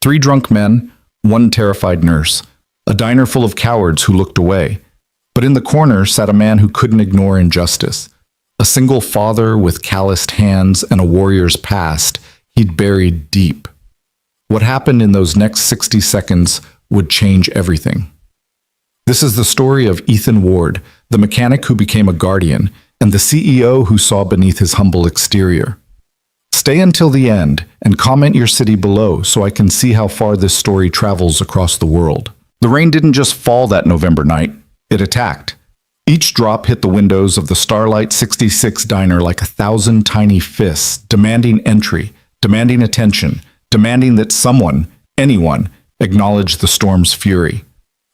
3 drunk men, 1 terrified nurse, a diner full of cowards who looked away. But in the corner sat a man who couldn't ignore injustice. A single father with calloused hands and a warrior's past he'd buried deep. What happened in those next 60 seconds would change everything. This is the story of Ethan Ward, the mechanic who became a guardian, and the CEO who saw beneath his humble exterior. Stay until the end and comment your city below so I can see how far this story travels across the world. The rain didn't just fall that November night, it attacked. Each drop hit the windows of the Starlight 66 diner like 1,000 tiny fists, demanding entry, demanding attention, demanding that someone, anyone, acknowledge the storm's fury.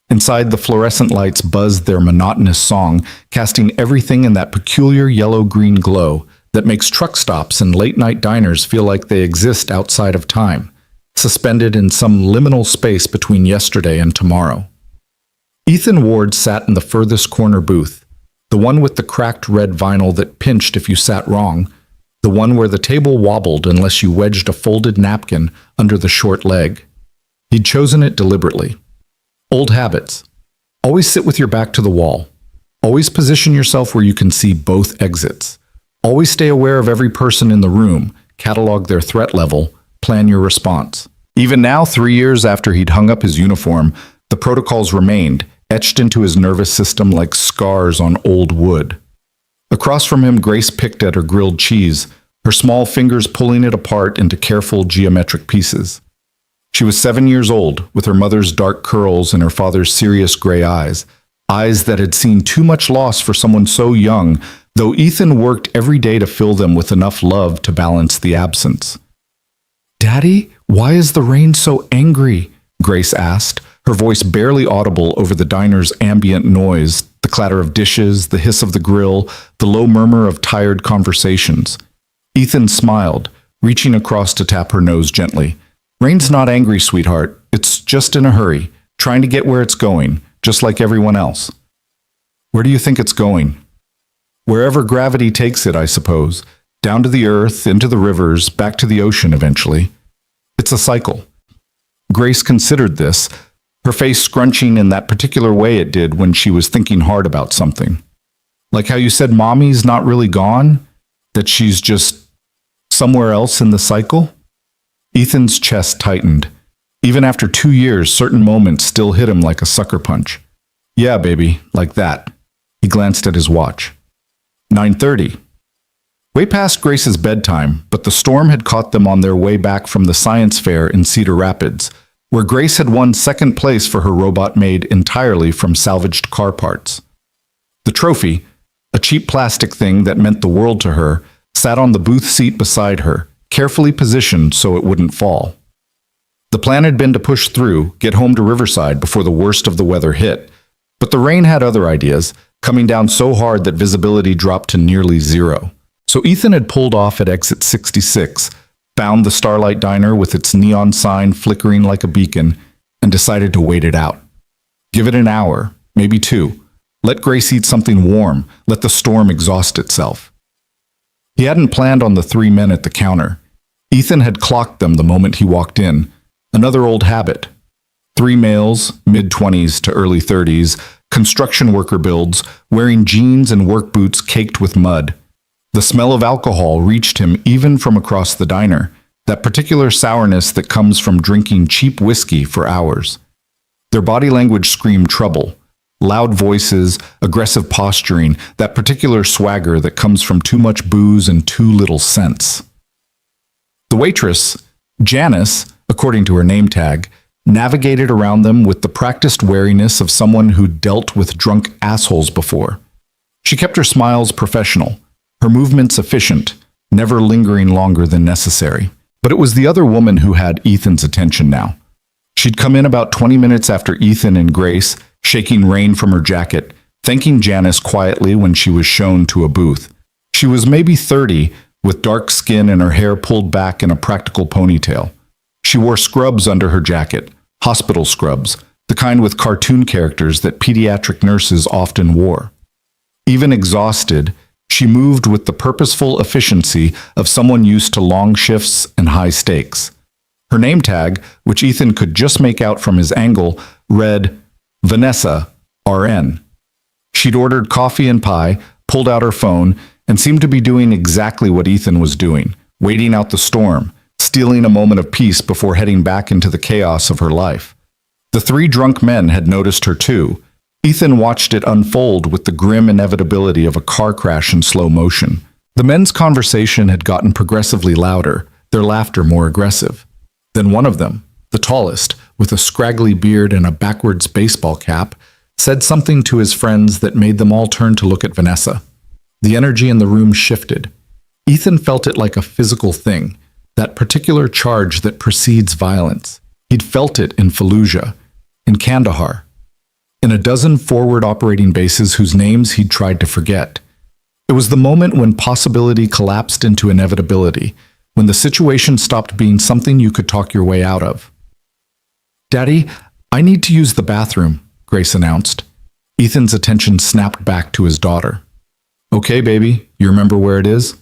Inside, the fluorescent lights buzzed their monotonous song, casting everything in that peculiar yellow-green glow that makes truck stops and late-night diners feel like they exist outside of time, suspended in some liminal space between yesterday and tomorrow. Ethan Ward sat in the furthest corner booth, the one with the cracked red vinyl that pinched if you sat wrong, the one where the table wobbled unless you wedged a folded napkin under the short leg. He'd chosen it deliberately. Old habits. Always sit with your back to the wall. Always position yourself where you can see both exits. Always stay aware of every person in the room, catalog their threat level, plan your response. Even now, 3 years after he'd hung up his uniform, the protocols remained, etched into his nervous system like scars on old wood. Across from him, Grace picked at her grilled cheese, her small fingers pulling it apart into careful geometric pieces. She was 7 years old, with her mother's dark curls and her father's serious gray eyes, eyes that had seen too much loss for someone so young, though Ethan worked every day to fill them with enough love to balance the absence. "Daddy, why is the rain so angry?" Grace asked, her voice barely audible over the diner's ambient noise, the clatter of dishes, the hiss of the grill, the low murmur of tired conversations. Ethan smiled, reaching across to tap her nose gently. "Rain's not angry, sweetheart. It's just in a hurry, trying to get where it's going, just like everyone else." "Where do you think it's going?" "Wherever gravity takes it, I suppose. Down to the earth, into the rivers, back to the ocean eventually. It's a cycle." Grace considered this, her face scrunching in that particular way it did when she was thinking hard about something. "Like how you said Mommy's not really gone? That she's just somewhere else in the cycle?" Ethan's chest tightened. Even after 2 years, certain moments still hit him like a sucker punch. "Yeah, baby, like that." He glanced at his watch. 9:30. Way past Grace's bedtime, but the storm had caught them on their way back from the science fair in Cedar Rapids, where Grace had won second place for her robot made entirely from salvaged car parts. The trophy, a cheap plastic thing that meant the world to her, sat on the booth seat beside her, carefully positioned so it wouldn't fall. The plan had been to push through, get home to Riverside before the worst of the weather hit, but the rain had other ideas, coming down so hard that visibility dropped to nearly zero. So Ethan had pulled off at exit 66, found the Starlight Diner with its neon sign flickering like a beacon, and decided to wait it out. Give it an hour, maybe 2. Let Grace eat something warm, let the storm exhaust itself. He hadn't planned on the 3 men at the counter. Ethan had clocked them the moment he walked in, another old habit. 3 males, mid-20s to early 30s, construction worker builds, wearing jeans and work boots caked with mud. The smell of alcohol reached him even from across the diner, that particular sourness that comes from drinking cheap whiskey for hours. Their body language screamed trouble. Loud voices, aggressive posturing, that particular swagger that comes from too much booze and too little sense. The waitress, Janice, according to her name tag, navigated around them with the practiced wariness of someone who'd dealt with drunk assholes before. She kept her smiles professional, her movements efficient, never lingering longer than necessary. But it was the other woman who had Ethan's attention now. She'd come in about 20 minutes after Ethan and Grace, shaking rain from her jacket, thanking Janice quietly when she was shown to a booth. She was maybe 30, with dark skin and her hair pulled back in a practical ponytail. She wore scrubs under her jacket, hospital scrubs, the kind with cartoon characters that pediatric nurses often wore. Even exhausted, she moved with the purposeful efficiency of someone used to long shifts and high stakes. Her name tag, which Ethan could just make out from his angle, read Vanessa, RN. She'd ordered coffee and pie, pulled out her phone, and seemed to be doing exactly what Ethan was doing, waiting out the storm, stealing a moment of peace before heading back into the chaos of her life. The three drunk men had noticed her too. Ethan watched it unfold with the grim inevitability of a car crash in slow motion. The men's conversation had gotten progressively louder, their laughter more aggressive. Then one of them, the tallest, with a scraggly beard and a backwards baseball cap, said something to his friends that made them all turn to look at Vanessa. The energy in the room shifted. Ethan felt it like a physical thing, that particular charge that precedes violence. He'd felt it in Fallujah, in Kandahar, in a dozen forward operating bases whose names he'd tried to forget. It was the moment when possibility collapsed into inevitability, when the situation stopped being something you could talk your way out of. "Daddy, I need to use the bathroom," Grace announced. Ethan's attention snapped back to his daughter. "Okay, baby, you remember where it is?"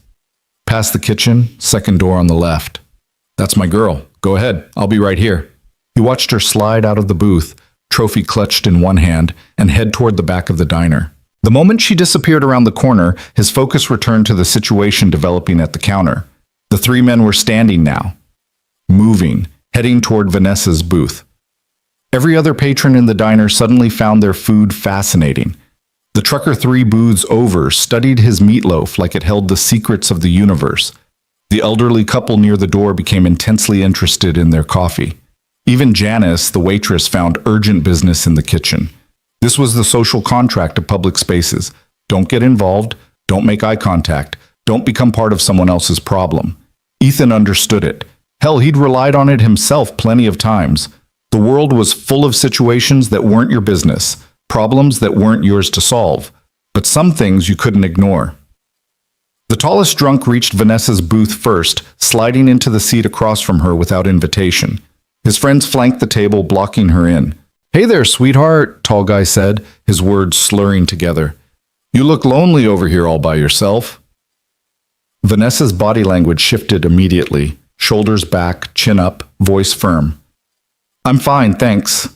"Past the kitchen, second door on the left." "That's my girl. Go ahead, I'll be right here." He watched her slide out of the booth, trophy clutched in one hand, and head toward the back of the diner. The moment she disappeared around the corner, his focus returned to the situation developing at the counter. The three men were standing now, moving, heading toward Vanessa's booth. Every other patron in the diner suddenly found their food fascinating. The trucker 3 booths over studied his meatloaf like it held the secrets of the universe. The elderly couple near the door became intensely interested in their coffee. Even Janice, the waitress, found urgent business in the kitchen. This was the social contract of public spaces. Don't get involved, don't make eye contact, don't become part of someone else's problem. Ethan understood it. Hell, he'd relied on it himself plenty of times. The world was full of situations that weren't your business, problems that weren't yours to solve, but some things you couldn't ignore. The tallest drunk reached Vanessa's booth first, sliding into the seat across from her without invitation. His friends flanked the table, blocking her in. "Hey there, sweetheart," tall guy said, his words slurring together. "You look lonely over here all by yourself." Vanessa's body language shifted immediately, shoulders back, chin up, voice firm. "I'm fine, thanks.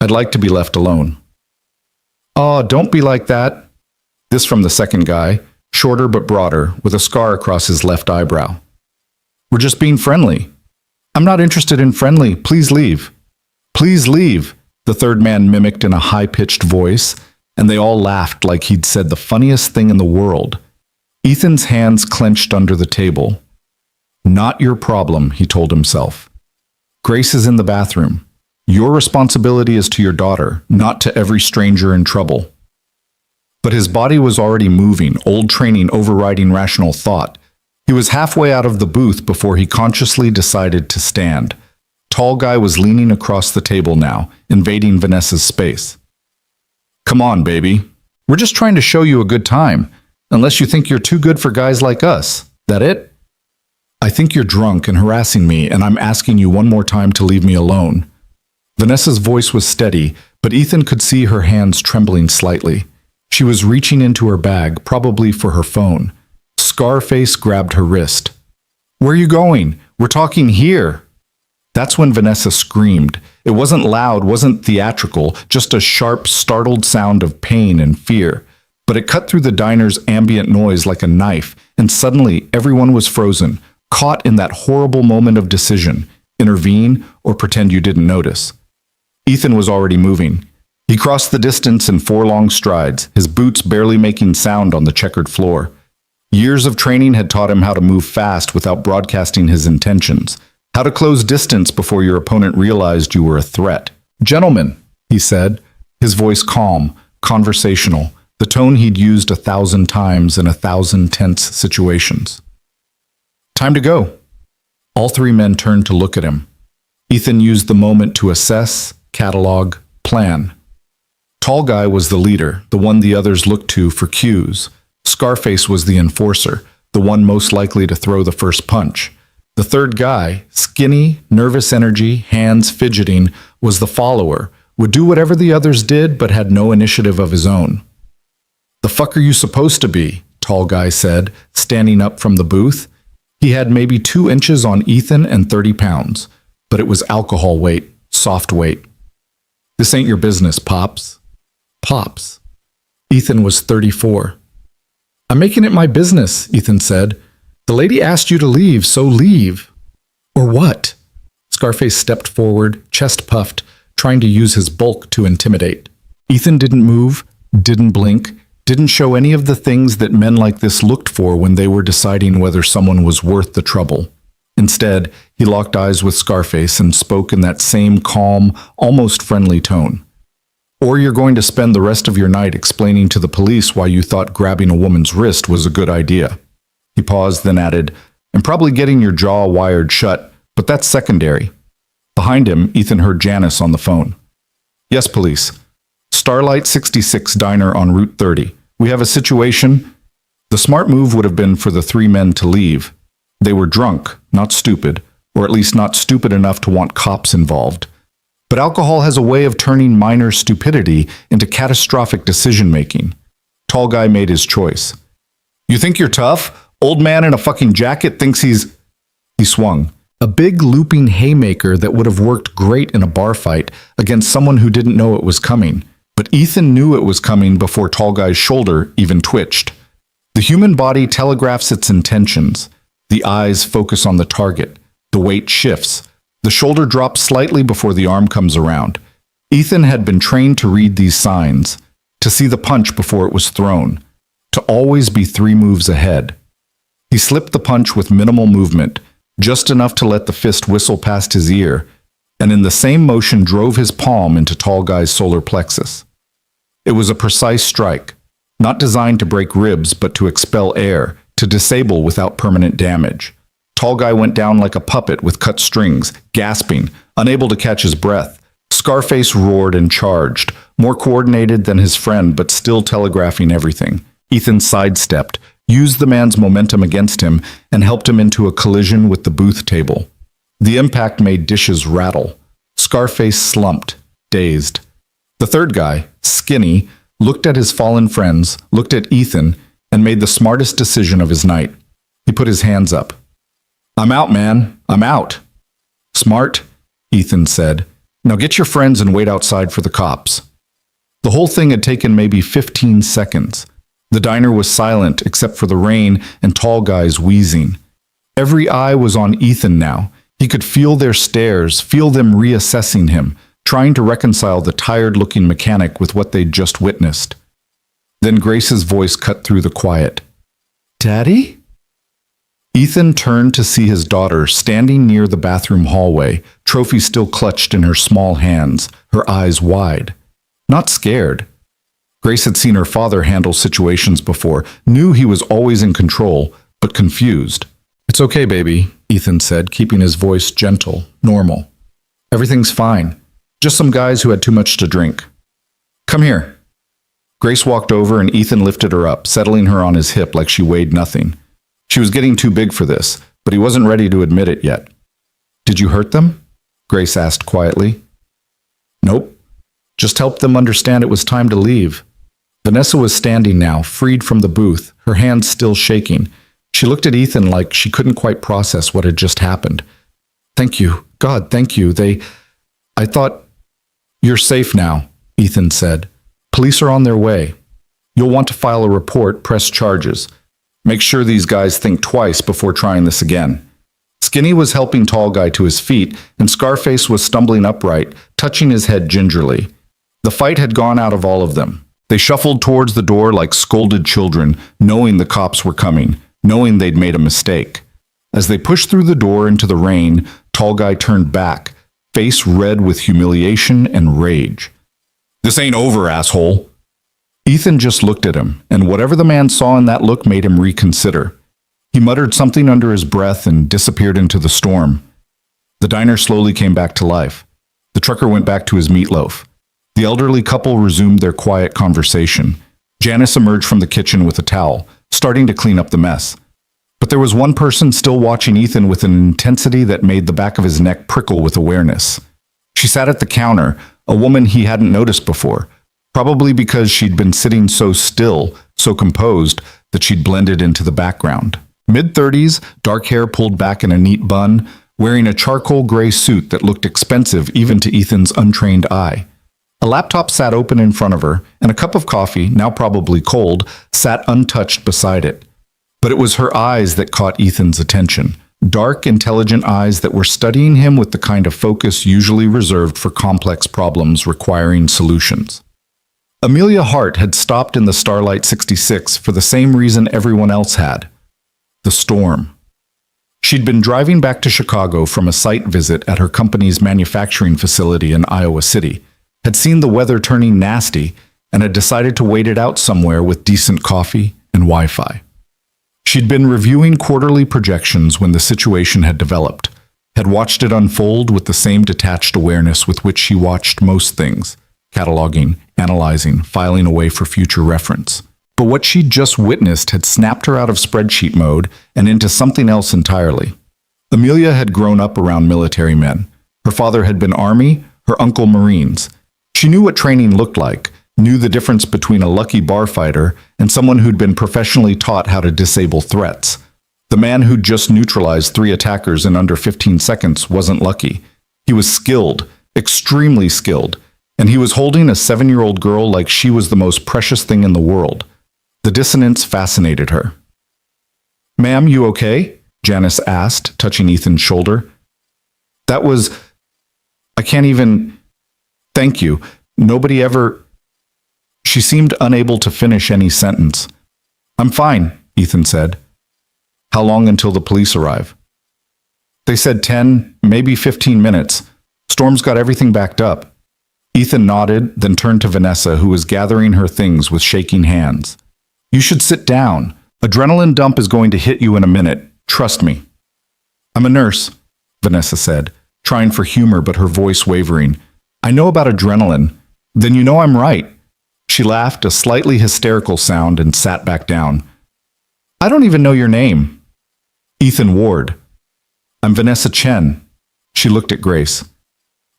I'd like to be left alone." "Aw, don't be like that." This from the second guy, shorter but broader, with a scar across his left eyebrow. "We're just being friendly." "I'm not interested in friendly. Please leave." "Please leave," the third man mimicked in a high-pitched voice, and they all laughed like he'd said the funniest thing in the world. Ethan's hands clenched under the table. "Not your problem," he told himself. "Grace is in the bathroom. Your responsibility is to your daughter, not to every stranger in trouble." But his body was already moving, old training overriding rational thought. He was halfway out of the booth before he consciously decided to stand. Tall guy was leaning across the table now, invading Vanessa's space. "Come on, baby. We're just trying to show you a good time. Unless you think you're too good for guys like us. That it?" "I think you're drunk and harassing me, and I'm asking you one more time to leave me alone." Vanessa's voice was steady, but Ethan could see her hands trembling slightly. She was reaching into her bag, probably for her phone. Scarface grabbed her wrist. "Where are you going? We're talking here." That's when Vanessa screamed. It wasn't loud, wasn't theatrical, just a sharp, startled sound of pain and fear. But it cut through the diner's ambient noise like a knife, and suddenly everyone was frozen, caught in that horrible moment of decision, intervene or pretend you didn't notice. Ethan was already moving. He crossed the distance in 4 long strides, his boots barely making sound on the checkered floor. Years of training had taught him how to move fast without broadcasting his intentions, how to close distance before your opponent realized you were a threat. "Gentlemen," he said, his voice calm, conversational, the tone he'd used 1,000 times in 1,000 tense situations. "Time to go." All 3 men turned to look at him. Ethan used the moment to assess, catalog, plan. Tall guy was the leader, the one the others looked to for cues. Scarface was the enforcer, the one most likely to throw the first punch. The third guy, skinny, nervous energy, hands fidgeting, was the follower, would do whatever the others did but had no initiative of his own. "The fuck are you supposed to be?" tall guy said, standing up from the booth. He had maybe 2 inches on Ethan and 30 pounds. but it was alcohol weight, soft weight. This ain't your business, Pops. Pops. Ethan was 34. I'm making it my business, Ethan said. The lady asked you to leave, so leave. Or what? Scarface stepped forward, chest puffed, trying to use his bulk to intimidate. Ethan didn't move, didn't blink, didn't show any of the things that men like this looked for when they were deciding whether someone was worth the trouble. Instead, he locked eyes with Scarface and spoke in that same calm, almost friendly tone. Or you're going to spend the rest of your night explaining to the police why you thought grabbing a woman's wrist was a good idea. He paused, then added, and probably getting your jaw wired shut, but that's secondary. Behind him, Ethan heard Janice on the phone. Yes, police. Starlight 66 Diner on Route 30. We have a situation. The smart move would have been for the three men to leave. They were drunk, not stupid, or at least not stupid enough to want cops involved. But alcohol has a way of turning minor stupidity into catastrophic decision-making. Tall guy made his choice. You think you're tough? Old man in a fucking jacket thinks he's... He swung. A big looping haymaker that would have worked great in a bar fight against someone who didn't know it was coming. But Ethan knew it was coming before Tall Guy's shoulder even twitched. The human body telegraphs its intentions. The eyes focus on the target. The weight shifts. The shoulder drops slightly before the arm comes around. Ethan had been trained to read these signs, to see the punch before it was thrown, to always be 3 moves ahead. He slipped the punch with minimal movement, just enough to let the fist whistle past his ear, and in the same motion drove his palm into Tall Guy's solar plexus. It was a precise strike, not designed to break ribs but to expel air, to disable without permanent damage. Tall Guy went down like a puppet with cut strings, gasping, unable to catch his breath. Scarface roared and charged, more coordinated than his friend but still telegraphing everything. Ethan sidestepped, used the man's momentum against him, and helped him into a collision with the booth table. The impact made dishes rattle. Scarface slumped, dazed. The third guy, Skinny, looked at his fallen friends, looked at Ethan, and made the smartest decision of his night. He put his hands up. I'm out, man. I'm out. Smart, Ethan said. Now get your friends and wait outside for the cops. The whole thing had taken maybe 15 seconds. The diner was silent except for the rain and Tall Guy's wheezing. Every eye was on Ethan now. He could feel their stares, feel them reassessing him, trying to reconcile the tired-looking mechanic with what they'd just witnessed. Then Grace's voice cut through the quiet. Daddy? Ethan turned to see his daughter standing near the bathroom hallway, trophy still clutched in her small hands, her eyes wide. Not scared. Grace had seen her father handle situations before, knew he was always in control, but confused. It's okay, baby, Ethan said, keeping his voice gentle, normal. Everything's fine. Just some guys who had too much to drink. Come here. Grace walked over and Ethan lifted her up, settling her on his hip like she weighed nothing. She was getting too big for this, but he wasn't ready to admit it yet. Did you hurt them? Grace asked quietly. Nope. Just helped them understand it was time to leave. Vanessa was standing now, freed from the booth, her hands still shaking. She looked at Ethan like she couldn't quite process what had just happened. Thank you. God, thank you. I thought... You're safe now, Ethan said. Police are on their way. You'll want to file a report, press charges. Make sure these guys think twice before trying this again. Skinny was helping Tall Guy to his feet, and Scarface was stumbling upright, touching his head gingerly. The fight had gone out of all of them. They shuffled towards the door like scolded children, knowing the cops were coming, knowing they'd made a mistake. As they pushed through the door into the rain, Tall Guy turned back, face red with humiliation and rage. This ain't over, asshole. Ethan just looked at him, and whatever the man saw in that look made him reconsider. He muttered something under his breath and disappeared into the storm. The diner slowly came back to life. The trucker went back to his meatloaf. The elderly couple resumed their quiet conversation. Janice emerged from the kitchen with a towel, starting to clean up the mess. But there was one person still watching Ethan with an intensity that made the back of his neck prickle with awareness. She sat at the counter, a woman he hadn't noticed before, probably because she'd been sitting so still, so composed, that she'd blended into the background. Mid-30s, dark hair pulled back in a neat bun, wearing a charcoal gray suit that looked expensive even to Ethan's untrained eye. A laptop sat open in front of her, and a cup of coffee, now probably cold, sat untouched beside it. But it was her eyes that caught Ethan's attention. Dark, intelligent eyes that were studying him with the kind of focus usually reserved for complex problems requiring solutions. Amelia Hart had stopped in the Starlight 66 for the same reason everyone else had: the storm. She'd been driving back to Chicago from a site visit at her company's manufacturing facility in Iowa City, had seen the weather turning nasty, and had decided to wait it out somewhere with decent coffee and Wi-Fi. She'd been reviewing quarterly projections when the situation had developed, had watched it unfold with the same detached awareness with which she watched most things, cataloging, analyzing, filing away for future reference. But what she'd just witnessed had snapped her out of spreadsheet mode and into something else entirely. Amelia had grown up around military men. Her father had been Army, her uncle Marines. She knew what training looked like, knew the difference between a lucky bar fighter and someone who'd been professionally taught how to disable threats. The man who'd just neutralized 3 attackers in under 15 seconds wasn't lucky. He was skilled, extremely skilled, and he was holding a 7-year-old girl like she was the most precious thing in the world. The dissonance fascinated her. "Ma'am, you okay?" Janice asked, touching Ethan's shoulder. "That was... I can't even... Thank you. Nobody ever..." She seemed unable to finish any sentence. "I'm fine," Ethan said. "How long until the police arrive?" "They said 10, maybe 15 minutes. Storm's got everything backed up." Ethan nodded, then turned to Vanessa, who was gathering her things with shaking hands. "You should sit down. Adrenaline dump is going to hit you in a minute. Trust me." "I'm a nurse," Vanessa said, trying for humor but her voice wavering. "I know about adrenaline." "Then you know I'm right." She laughed, a slightly hysterical sound, and sat back down. "I don't even know your name." "Ethan Ward." "I'm Vanessa Chen." She looked at Grace.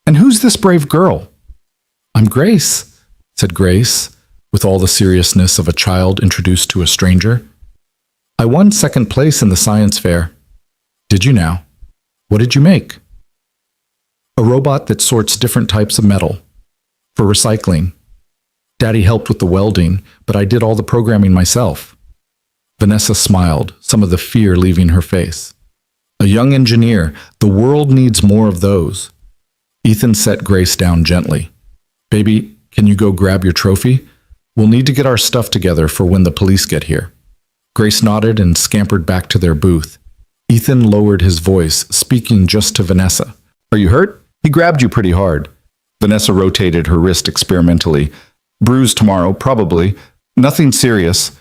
"And who's this brave girl?" "I'm Grace," said Grace, with all the seriousness of a child introduced to a stranger. "I won 2nd place in the science fair." "Did you now? What did you make?" "A robot that sorts different types of metal. For recycling. Daddy helped with the welding, but I did all the programming myself." Vanessa smiled, some of the fear leaving her face. "A young engineer. The world needs more of those." Ethan set Grace down gently. "Baby, can you go grab your trophy? We'll need to get our stuff together for when the police get here." Grace nodded and scampered back to their booth. Ethan lowered his voice, speaking just to Vanessa. "Are you hurt? He grabbed you pretty hard." Vanessa rotated her wrist experimentally. "Bruise tomorrow, probably. Nothing serious.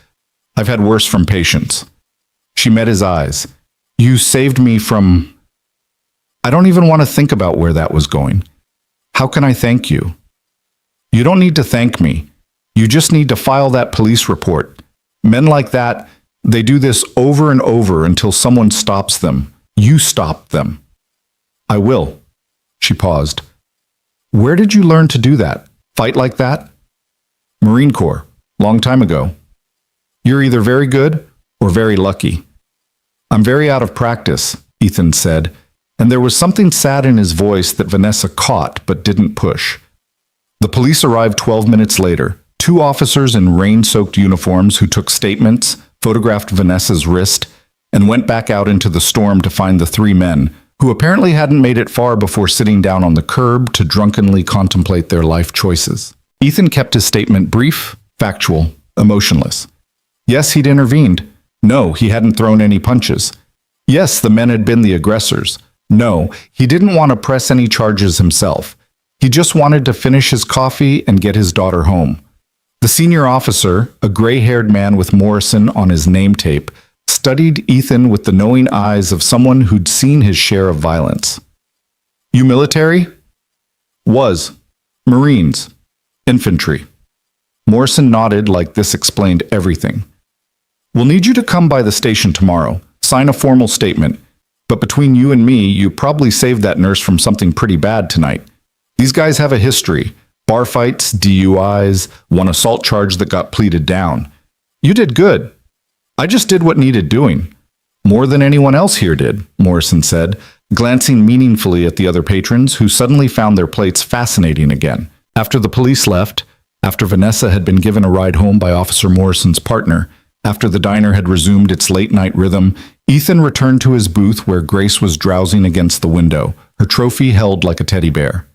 I've had worse from patients." She met his eyes. "You saved me from..." "I don't even want to think about where that was going. How can I thank you?" "You don't need to thank me. You just need to file that police report. Men like that, they do this over and over until someone stops them. You stop them." "I will." She paused. "Where did you learn to do that? Fight like that?" "Marine Corps. Long time ago." "You're either very good or very lucky." "I'm very out of practice," Ethan said, and there was something sad in his voice that Vanessa caught but didn't push. The police arrived 12 minutes later. 2 officers in rain-soaked uniforms who took statements, photographed Vanessa's wrist, and went back out into the storm to find the 3 men, who apparently hadn't made it far before sitting down on the curb to drunkenly contemplate their life choices. Ethan kept his statement brief, factual, emotionless. Yes, he'd intervened. No, he hadn't thrown any punches. Yes, the men had been the aggressors. No, he didn't want to press any charges himself. He just wanted to finish his coffee and get his daughter home. The senior officer, a gray-haired man with Morrison on his name tape, studied Ethan with the knowing eyes of someone who'd seen his share of violence. "You military?" "Was. Marines. Infantry." Morrison nodded like this explained everything. "We'll need you to come by the station tomorrow, sign a formal statement. But between you and me, you probably saved that nurse from something pretty bad tonight. These guys have a history. Bar fights, DUIs, one assault charge that got pleaded down. You did good. I just did what needed doing. More than anyone else here did," Morrison said, glancing meaningfully at the other patrons who suddenly found their plates fascinating again. After the police left, after Vanessa had been given a ride home by Officer Morrison's partner, after the diner had resumed its late-night rhythm, Ethan returned to his booth where Grace was drowsing against the window, her trophy held like a teddy bear.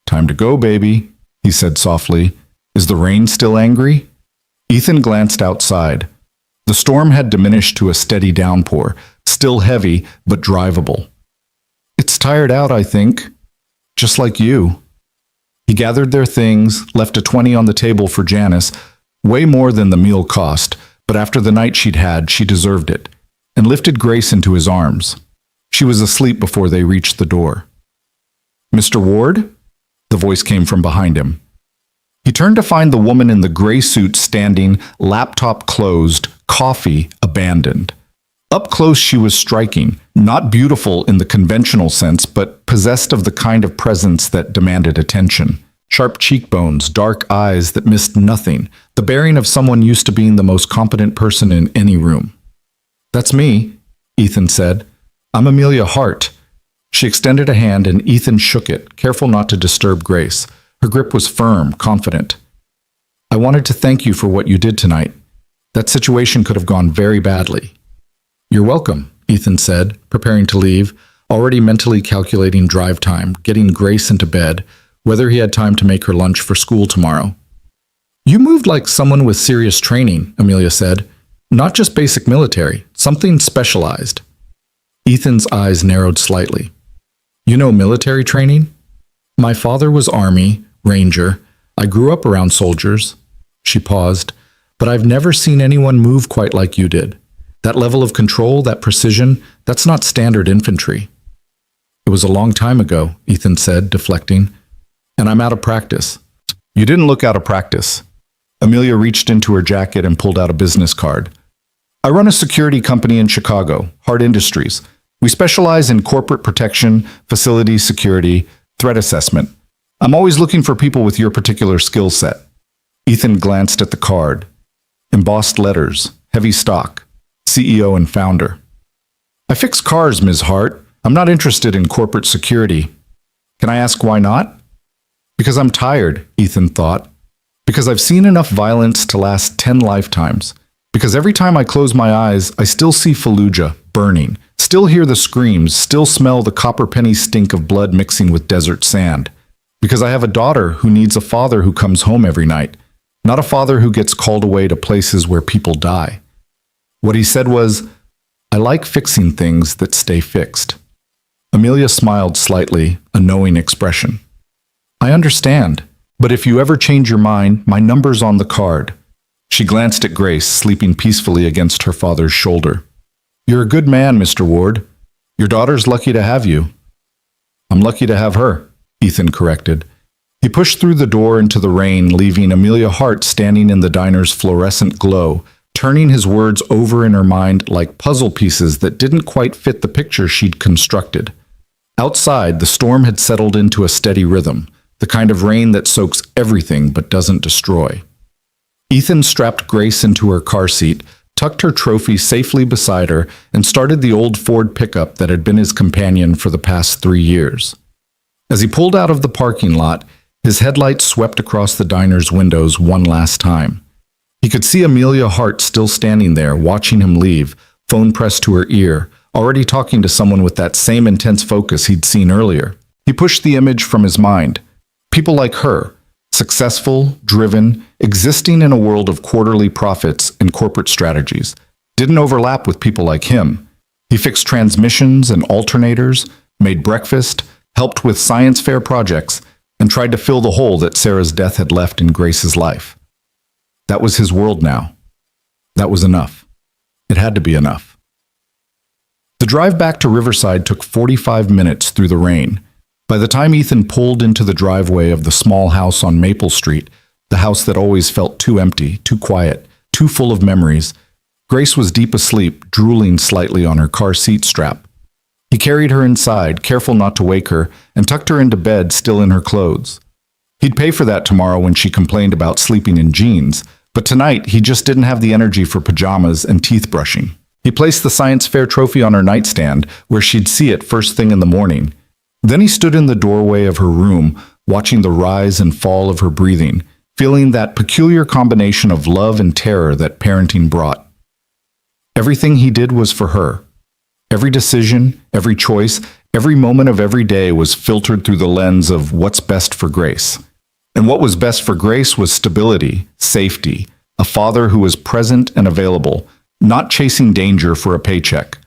"Time to go, baby," he said softly. "Is the rain still angry?" Ethan glanced outside. The storm had diminished to a steady downpour, still heavy but drivable. "It's tired out, I think. Just like you." He gathered their things, left a 20 on the table for Janice, way more than the meal cost, but after the night she'd had, she deserved it, and lifted Grace into his arms. She was asleep before they reached the door. "Mr. Ward?" The voice came from behind him. He turned to find the woman in the gray suit standing, laptop closed, coffee abandoned. Up close she was striking, not beautiful in the conventional sense, but possessed of the kind of presence that demanded attention. Sharp cheekbones, dark eyes that missed nothing, the bearing of someone used to being the most competent person in any room. "That's me," Ethan said. "I'm Amelia Hart." She extended a hand and Ethan shook it, careful not to disturb Grace. Her grip was firm, confident. "I wanted to thank you for what you did tonight. That situation could have gone very badly." "You're welcome," Ethan said, preparing to leave, already mentally calculating drive time, getting Grace into bed, whether he had time to make her lunch for school tomorrow. "You moved like someone with serious training," Amelia said. "Not just basic military, something specialized." Ethan's eyes narrowed slightly. "You know military training?" "My father was Army, Ranger. I grew up around soldiers." She paused. "But I've never seen anyone move quite like you did. That level of control, that precision, that's not standard infantry." "It was a long time ago," Ethan said, deflecting. "And I'm out of practice." "You didn't look out of practice." Amelia reached into her jacket and pulled out a business card. "I run a security company in Chicago, Hart Industries. We specialize in corporate protection, facility security, threat assessment. I'm always looking for people with your particular skill set." Ethan glanced at the card. Embossed letters, heavy stock, CEO and founder. "I fix cars, Ms. Hart. I'm not interested in corporate security." "Can I ask why not?" "Because I'm tired," Ethan thought. "Because I've seen enough violence to last 10 lifetimes. Because every time I close my eyes, I still see Fallujah burning, still hear the screams, still smell the copper penny stink of blood mixing with desert sand. Because I have a daughter who needs a father who comes home every night, not a father who gets called away to places where people die." What he said was, "I like fixing things that stay fixed." Amelia smiled slightly, a knowing expression. "I understand, but if you ever change your mind, my number's on the card." She glanced at Grace, sleeping peacefully against her father's shoulder. "You're a good man, Mr. Ward. Your daughter's lucky to have you." "I'm lucky to have her," Ethan corrected. He pushed through the door into the rain, leaving Amelia Hart standing in the diner's fluorescent glow, turning his words over in her mind like puzzle pieces that didn't quite fit the picture she'd constructed. Outside, the storm had settled into a steady rhythm, the kind of rain that soaks everything but doesn't destroy. Ethan strapped Grace into her car seat, tucked her trophy safely beside her, and started the old Ford pickup that had been his companion for the past 3 years. As he pulled out of the parking lot, his headlights swept across the diner's windows one last time. He could see Amelia Hart still standing there, watching him leave, phone pressed to her ear, already talking to someone with that same intense focus he'd seen earlier. He pushed the image from his mind. People like her, successful, driven, existing in a world of quarterly profits and corporate strategies, didn't overlap with people like him. He fixed transmissions and alternators, made breakfast, helped with science fair projects, and tried to fill the hole that Sarah's death had left in Grace's life. That was his world now. That was enough. It had to be enough. The drive back to Riverside took 45 minutes through the rain. By the time Ethan pulled into the driveway of the small house on Maple Street, the house that always felt too empty, too quiet, too full of memories, Grace was deep asleep, drooling slightly on her car seat strap. He carried her inside, careful not to wake her, and tucked her into bed, still in her clothes. He'd pay for that tomorrow when she complained about sleeping in jeans, but tonight he just didn't have the energy for pajamas and teeth brushing. He placed the science fair trophy on her nightstand, where she'd see it first thing in the morning. Then he stood in the doorway of her room, watching the rise and fall of her breathing, feeling that peculiar combination of love and terror that parenting brought. Everything he did was for her. Every decision, every choice, every moment of every day was filtered through the lens of what's best for Grace. And what was best for Grace was stability, safety, a father who was present and available, not chasing danger for a paycheck.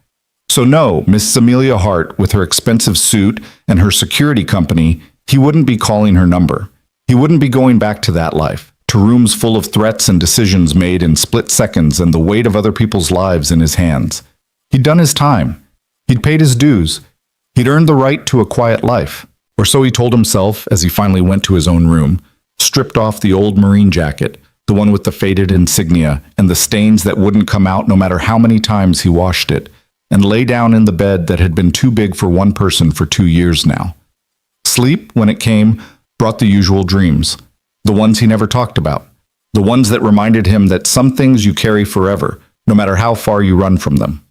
So no, Miss Amelia Hart, with her expensive suit and her security company, he wouldn't be calling her number. He wouldn't be going back to that life, to rooms full of threats and decisions made in split seconds and the weight of other people's lives in his hands. He'd done his time. He'd paid his dues. He'd earned the right to a quiet life. Or so he told himself as he finally went to his own room, stripped off the old Marine jacket, the one with the faded insignia and the stains that wouldn't come out no matter how many times he washed it, and lay down in the bed that had been too big for one person for 2 years now. Sleep, when it came, brought the usual dreams, the ones he never talked about, the ones that reminded him that some things you carry forever, no matter how far you run from them.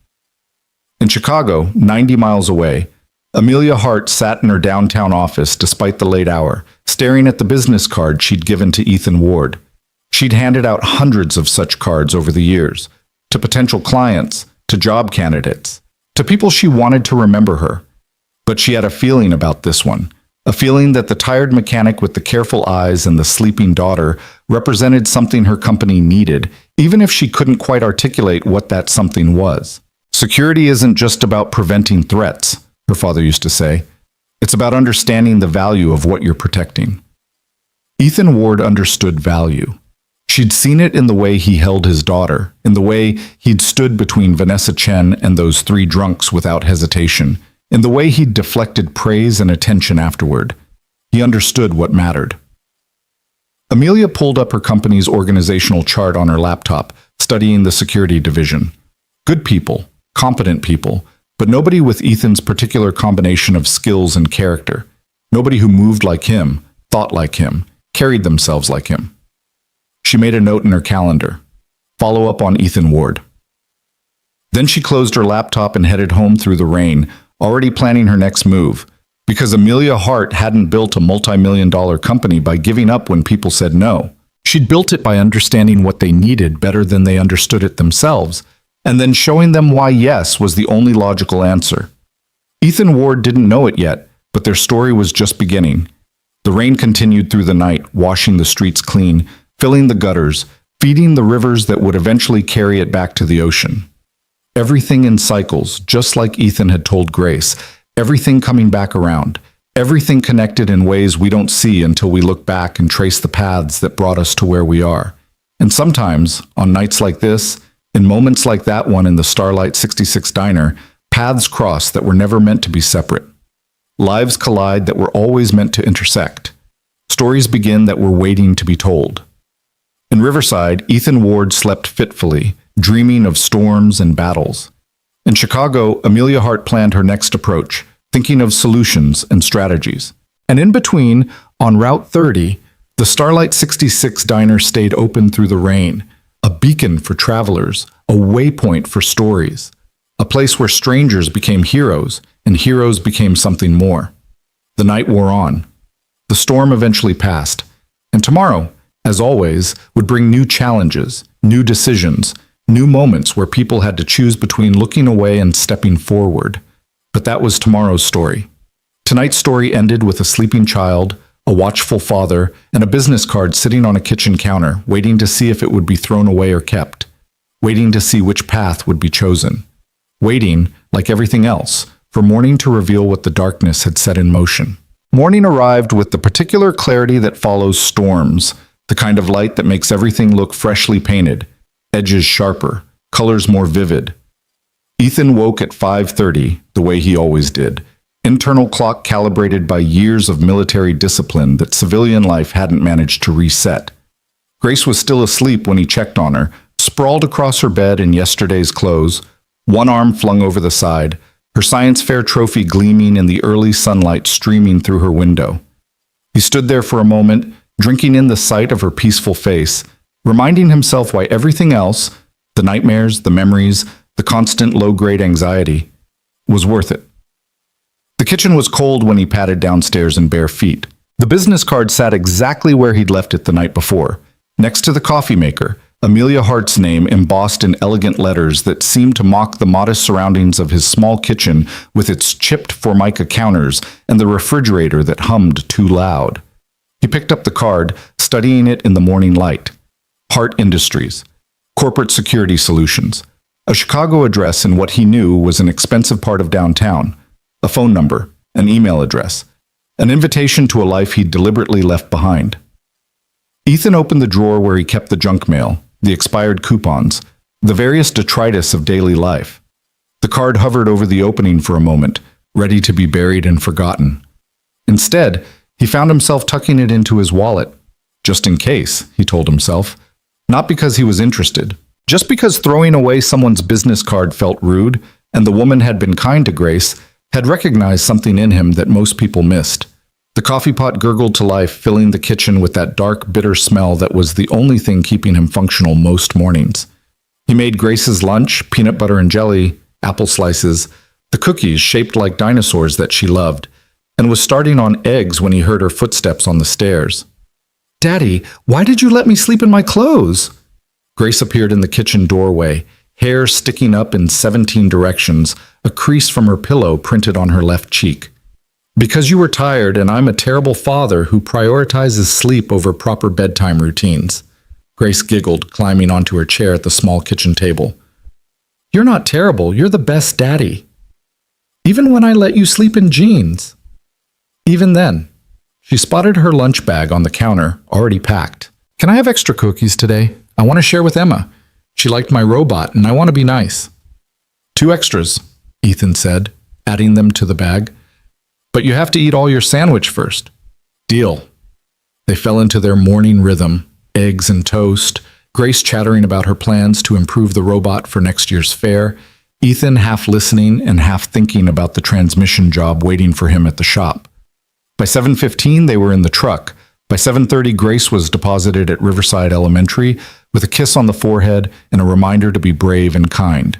In Chicago, 90 miles away, Amelia Hart sat in her downtown office despite the late hour, staring at the business card she'd given to Ethan Ward. She'd handed out hundreds of such cards over the years, to potential clients, to job candidates, to people she wanted to remember her. But she had a feeling about this one, a feeling that the tired mechanic with the careful eyes and the sleeping daughter represented something her company needed, even if she couldn't quite articulate what that something was. Security isn't just about preventing threats, her father used to say. It's about understanding the value of what you're protecting. Ethan Ward understood value. She'd seen it in the way he held his daughter, in the way he'd stood between Vanessa Chen and those 3 drunks without hesitation, in the way he'd deflected praise and attention afterward. He understood what mattered. Amelia pulled up her company's organizational chart on her laptop, studying the security division. Good people, competent people, but nobody with Ethan's particular combination of skills and character. Nobody who moved like him, thought like him, carried themselves like him. She made a note in her calendar. Follow up on Ethan Ward. Then she closed her laptop and headed home through the rain, already planning her next move, because Amelia Hart hadn't built a multi-million-dollar company by giving up when people said no. She'd built it by understanding what they needed better than they understood it themselves, and then showing them why yes was the only logical answer. Ethan Ward didn't know it yet, but their story was just beginning. The rain continued through the night, washing the streets clean, filling the gutters, feeding the rivers that would eventually carry it back to the ocean. Everything in cycles, just like Ethan had told Grace, everything coming back around, everything connected in ways we don't see until we look back and trace the paths that brought us to where we are. And sometimes, on nights like this, in moments like that one in the Starlight 66 diner, paths cross that were never meant to be separate. Lives collide that were always meant to intersect. Stories begin that were waiting to be told. In Riverside, Ethan Ward slept fitfully, dreaming of storms and battles. In Chicago, Amelia Hart planned her next approach, thinking of solutions and strategies. And in between, on Route 30, the Starlight 66 diner stayed open through the rain, a beacon for travelers, a waypoint for stories, a place where strangers became heroes and heroes became something more. The night wore on. The storm eventually passed, and tomorrow, as always, would bring new challenges, new decisions, new moments where people had to choose between looking away and stepping forward. But that was tomorrow's story. Tonight's story ended with a sleeping child, a watchful father, and a business card sitting on a kitchen counter, waiting to see if it would be thrown away or kept, waiting to see which path would be chosen, waiting, like everything else, for morning to reveal what the darkness had set in motion. Morning arrived with the particular clarity that follows storms, the kind of light that makes everything look freshly painted, edges sharper, colors more vivid. Ethan woke at 5:30, the way he always did, internal clock calibrated by years of military discipline that civilian life hadn't managed to reset. Grace was still asleep when he checked on her, sprawled across her bed in yesterday's clothes, one arm flung over the side, her science fair trophy gleaming in the early sunlight streaming through her window. He stood there for a moment, drinking in the sight of her peaceful face, reminding himself why everything else, the nightmares, the memories, the constant low-grade anxiety, was worth it. The kitchen was cold when he padded downstairs in bare feet. The business card sat exactly where he'd left it the night before, next to the coffee maker, Amelia Hart's name embossed in elegant letters that seemed to mock the modest surroundings of his small kitchen with its chipped formica counters and the refrigerator that hummed too loud. He picked up the card, studying it in the morning light. Hart Industries, Corporate Security Solutions, a Chicago address in what he knew was an expensive part of downtown, a phone number, an email address, an invitation to a life he'd deliberately left behind. Ethan opened the drawer where he kept the junk mail, the expired coupons, the various detritus of daily life. The card hovered over the opening for a moment, ready to be buried and forgotten. Instead, he found himself tucking it into his wallet. Just in case, he told himself. Not because he was interested. Just because throwing away someone's business card felt rude, and the woman had been kind to Grace, had recognized something in him that most people missed. The coffee pot gurgled to life, filling the kitchen with that dark, bitter smell that was the only thing keeping him functional most mornings. He made Grace's lunch, peanut butter and jelly, apple slices, the cookies shaped like dinosaurs that she loved, and was starting on eggs when he heard her footsteps on the stairs. "Daddy, why did you let me sleep in my clothes?" Grace appeared in the kitchen doorway, hair sticking up in 17 directions, a crease from her pillow printed on her left cheek. "Because you were tired, and I'm a terrible father who prioritizes sleep over proper bedtime routines." Grace giggled, climbing onto her chair at the small kitchen table. "You're not terrible, you're the best daddy. Even when I let you sleep in jeans." Even then, she spotted her lunch bag on the counter, already packed. "Can I have extra cookies today? I want to share with Emma. She liked my robot, and I want to be nice." "2 extras," Ethan said, adding them to the bag. "But you have to eat all your sandwich first." "Deal." They fell into their morning rhythm, eggs and toast, Grace chattering about her plans to improve the robot for next year's fair, Ethan half listening and half thinking about the transmission job waiting for him at the shop. By 7:15, they were in the truck. By 7:30, Grace was deposited at Riverside Elementary with a kiss on the forehead and a reminder to be brave and kind.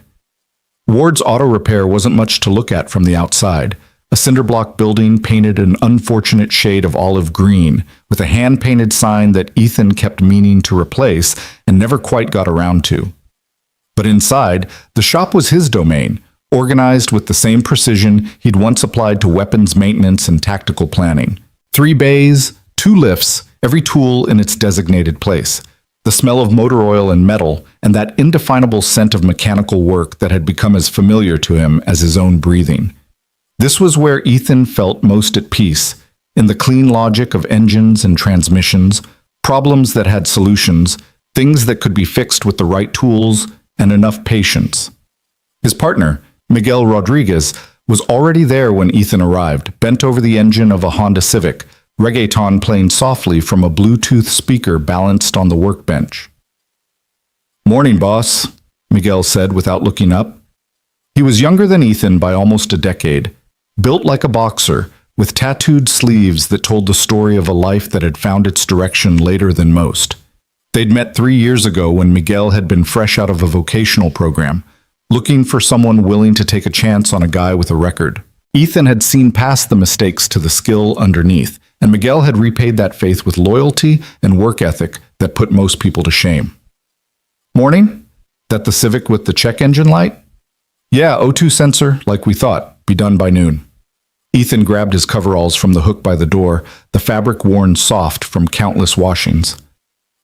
Ward's Auto Repair wasn't much to look at from the outside. A cinder-block building painted an unfortunate shade of olive green, with a hand-painted sign that Ethan kept meaning to replace and never quite got around to. But inside, the shop was his domain, organized with the same precision he'd once applied to weapons maintenance and tactical planning. 3 bays, 2 lifts, every tool in its designated place. The smell of motor oil and metal, and that indefinable scent of mechanical work that had become as familiar to him as his own breathing. This was where Ethan felt most at peace, in the clean logic of engines and transmissions, problems that had solutions, things that could be fixed with the right tools and enough patience. His partner, Miguel Rodriguez, was already there when Ethan arrived, bent over the engine of a Honda Civic, reggaeton playing softly from a Bluetooth speaker balanced on the workbench. "Morning, boss," Miguel said without looking up. He was younger than Ethan by almost a decade, built like a boxer, with tattooed sleeves that told the story of a life that had found its direction later than most. They'd met 3 years ago when Miguel had been fresh out of a vocational program, looking for someone willing to take a chance on a guy with a record. Ethan had seen past the mistakes to the skill underneath, and Miguel had repaid that faith with loyalty and work ethic that put most people to shame. "Morning? That the Civic with the check engine light?" "Yeah, O2 sensor, like we thought. Be done by noon." Ethan grabbed his coveralls from the hook by the door, the fabric worn soft from countless washings.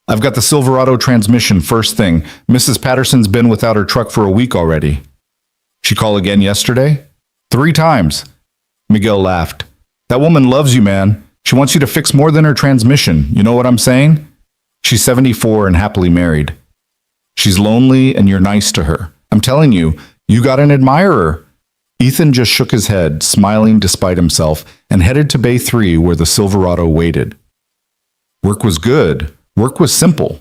"I've got the Silverado transmission first thing. Mrs. Patterson's been without her truck for a week already." "She call again yesterday?" 3 times. Miguel laughed. "That woman loves you, man. She wants you to fix more than her transmission. You know what I'm saying? She's 74 and happily married. She's lonely and you're nice to her. I'm telling you, you got an admirer." Ethan just shook his head, smiling despite himself, and headed to Bay 3 where the Silverado waited. Work was good. Work was simple.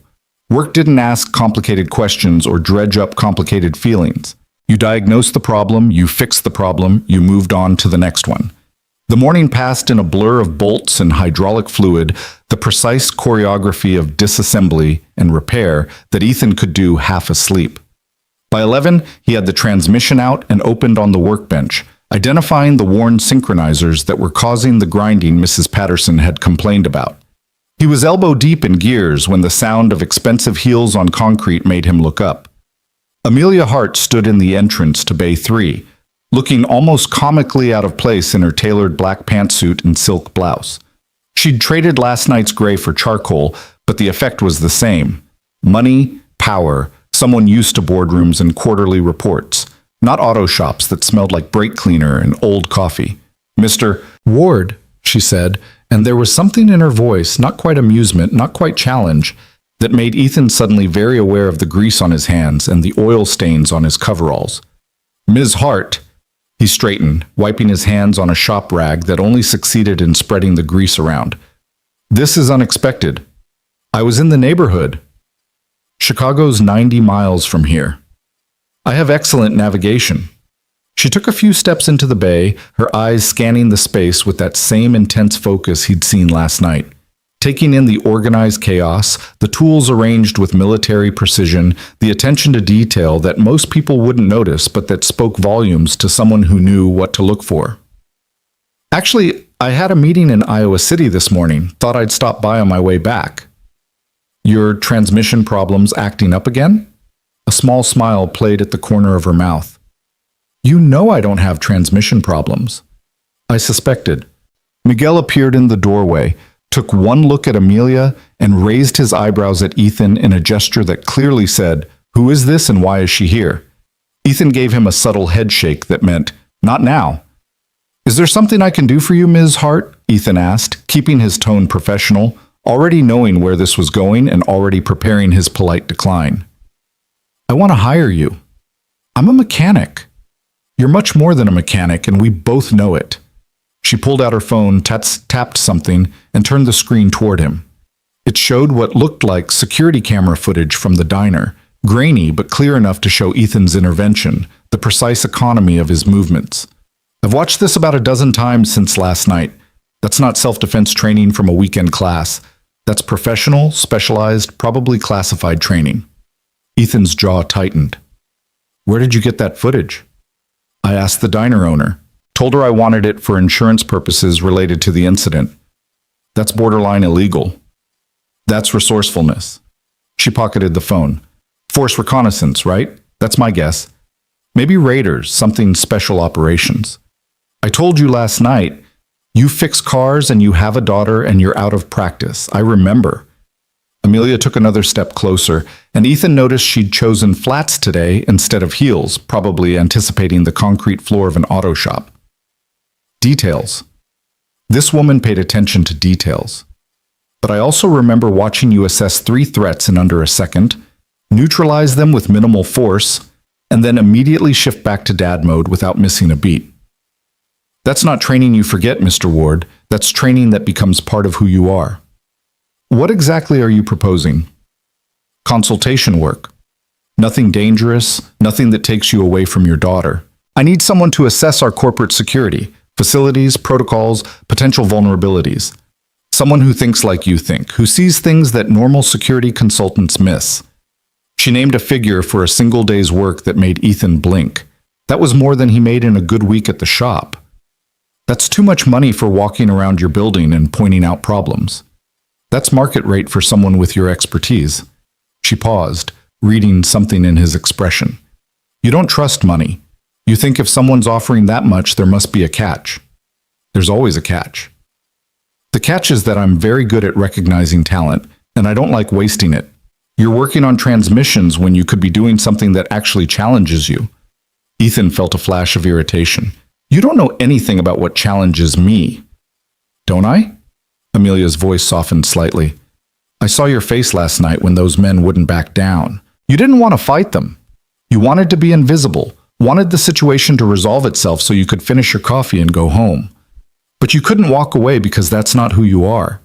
Work didn't ask complicated questions or dredge up complicated feelings. You diagnosed the problem, you fixed the problem, you moved on to the next one. The morning passed in a blur of bolts and hydraulic fluid, the precise choreography of disassembly and repair that Ethan could do half asleep. By 11, he had the transmission out and opened on the workbench, identifying the worn synchronizers that were causing the grinding Mrs. Patterson had complained about. He was elbow deep in gears when the sound of expensive heels on concrete made him look up. Amelia Hart stood in the entrance to Bay 3, looking almost comically out of place in her tailored black pantsuit and silk blouse. She'd traded last night's gray for charcoal, but the effect was the same. Money, power, someone used to boardrooms and quarterly reports, not auto shops that smelled like brake cleaner and old coffee. "Mr. Ward," she said, and there was something in her voice, not quite amusement, not quite challenge, that made Ethan suddenly very aware of the grease on his hands and the oil stains on his coveralls. "Ms. Hart." He straightened, wiping his hands on a shop rag that only succeeded in spreading the grease around. "This is unexpected. I was in the neighborhood. Chicago's 90 miles from here. I have excellent navigation." She took a few steps into the bay, her eyes scanning the space with that same intense focus he'd seen last night, taking in the organized chaos, the tools arranged with military precision, the attention to detail that most people wouldn't notice but that spoke volumes to someone who knew what to look for. "Actually, I had a meeting in Iowa City this morning. Thought I'd stop by on my way back." "Your transmission problems acting up again?" A small smile played at the corner of her mouth. "You know I don't have transmission problems." "I suspected." Miguel appeared in the doorway, took one look at Amelia, and raised his eyebrows at Ethan in a gesture that clearly said, "Who is this and why is she here?" Ethan gave him a subtle head shake that meant, "Not now." "Is there something I can do for you, Ms. Hart?" Ethan asked, keeping his tone professional, already knowing where this was going and already preparing his polite decline. "I want to hire you. I'm a mechanic." "You're much more than a mechanic, and we both know it." She pulled out her phone, tapped something, and turned the screen toward him. It showed what looked like security camera footage from the diner, grainy but clear enough to show Ethan's intervention, the precise economy of his movements. "I've watched this about a dozen times since last night. That's not self-defense training from a weekend class. That's professional, specialized, probably classified training." Ethan's jaw tightened. "Where did you get that footage?" "I asked the diner owner. Told her I wanted it for insurance purposes related to the incident." "That's borderline illegal." "That's resourcefulness." She pocketed the phone. "Force reconnaissance, right? That's my guess. Maybe raiders, something special operations." "I told you last night, you fix cars and you have a daughter and you're out of practice. I remember." Amelia took another step closer, and Ethan noticed she'd chosen flats today instead of heels, probably anticipating the concrete floor of an auto shop. Details. This woman paid attention to details. "But I also remember watching you assess 3 threats in under a second, neutralize them with minimal force, and then immediately shift back to dad mode without missing a beat. That's not training you forget, Mr. Ward. That's training that becomes part of who you are." "What exactly are you proposing?" "Consultation work. Nothing dangerous, nothing that takes you away from your daughter. I need someone to assess our corporate security, facilities, protocols, potential vulnerabilities. Someone who thinks like you think, who sees things that normal security consultants miss." She named a figure for a single day's work that made Ethan blink. That was more than he made in a good week at the shop. "That's too much money for walking around your building and pointing out problems. That's market rate for someone with your expertise." She paused, reading something in his expression. "You don't trust money. You think if someone's offering that much, there must be a catch. There's always a catch. The catch is that I'm very good at recognizing talent, and I don't like wasting it. You're working on transmissions when you could be doing something that actually challenges you." Ethan felt a flash of irritation. "You don't know anything about what challenges me." "Don't I?" Amelia's voice softened slightly. "I saw your face last night when those men wouldn't back down. You didn't want to fight them. You wanted to be invisible, wanted the situation to resolve itself so you could finish your coffee and go home. But you couldn't walk away because that's not who you are.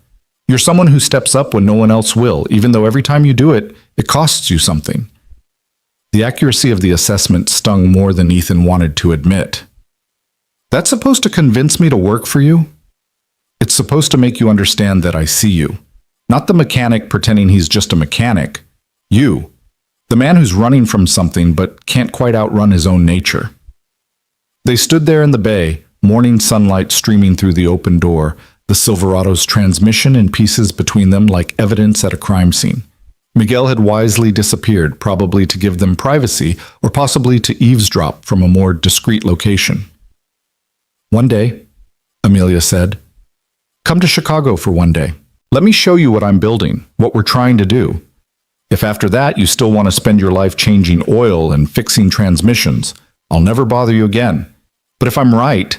You're someone who steps up when no one else will, even though every time you do it, it costs you something." The accuracy of the assessment stung more than Ethan wanted to admit. "That's supposed to convince me to work for you?" "It's supposed to make you understand that I see you. Not the mechanic pretending he's just a mechanic. You. The man who's running from something but can't quite outrun his own nature. They stood there in the bay, morning sunlight streaming through the open door, the Silverado's transmission in pieces between them like evidence at a crime scene. Miguel had wisely disappeared, probably to give them privacy or possibly to eavesdrop from a more discreet location. "One day," Amelia said. "Come to Chicago for one day. Let me show you what I'm building, what we're trying to do. If after that you still want to spend your life changing oil and fixing transmissions, I'll never bother you again. But if I'm right,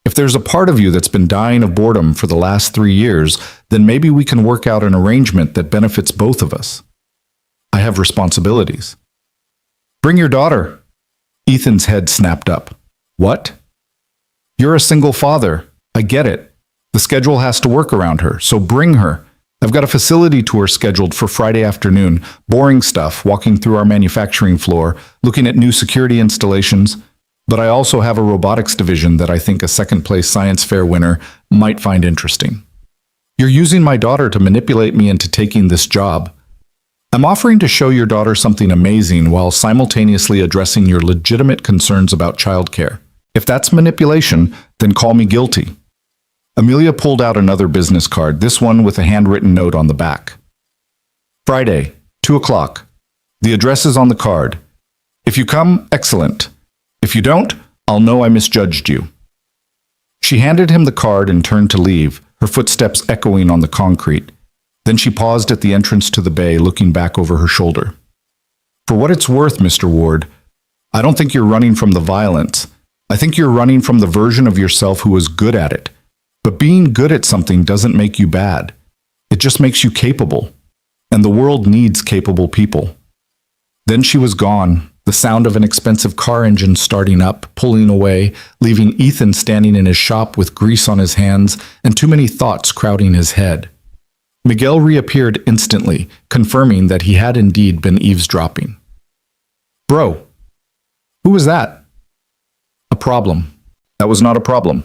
if there's a part of you that's been dying of boredom for the last 3 years, then maybe we can work out an arrangement that benefits both of us. I have responsibilities." "Bring your daughter." Ethan's head snapped up. "What?" "You're a single father. I get it. The schedule has to work around her, so bring her. I've got a facility tour scheduled for Friday afternoon, boring stuff, walking through our manufacturing floor, looking at new security installations. But I also have a robotics division that I think a second-place science fair winner might find interesting. You're using my daughter to manipulate me into taking this job. I'm offering to show your daughter something amazing while simultaneously addressing your legitimate concerns about childcare. If that's manipulation, then call me guilty." Amelia pulled out another business card, this one with a handwritten note on the back. "Friday, 2 o'clock. The address is on the card. If you come, excellent. If you don't, I'll know I misjudged you." She handed him the card and turned to leave, her footsteps echoing on the concrete. Then she paused at the entrance to the bay, looking back over her shoulder. "For what it's worth, Mr. Ward, I don't think you're running from the violence. I think you're running from the version of yourself who was good at it. But being good at something doesn't make you bad. It just makes you capable. And the world needs capable people." Then she was gone, the sound of an expensive car engine starting up, pulling away, leaving Ethan standing in his shop with grease on his hands and too many thoughts crowding his head. Miguel reappeared instantly, confirming that he had indeed been eavesdropping. "Bro, who was that?" "A problem. That was not a problem.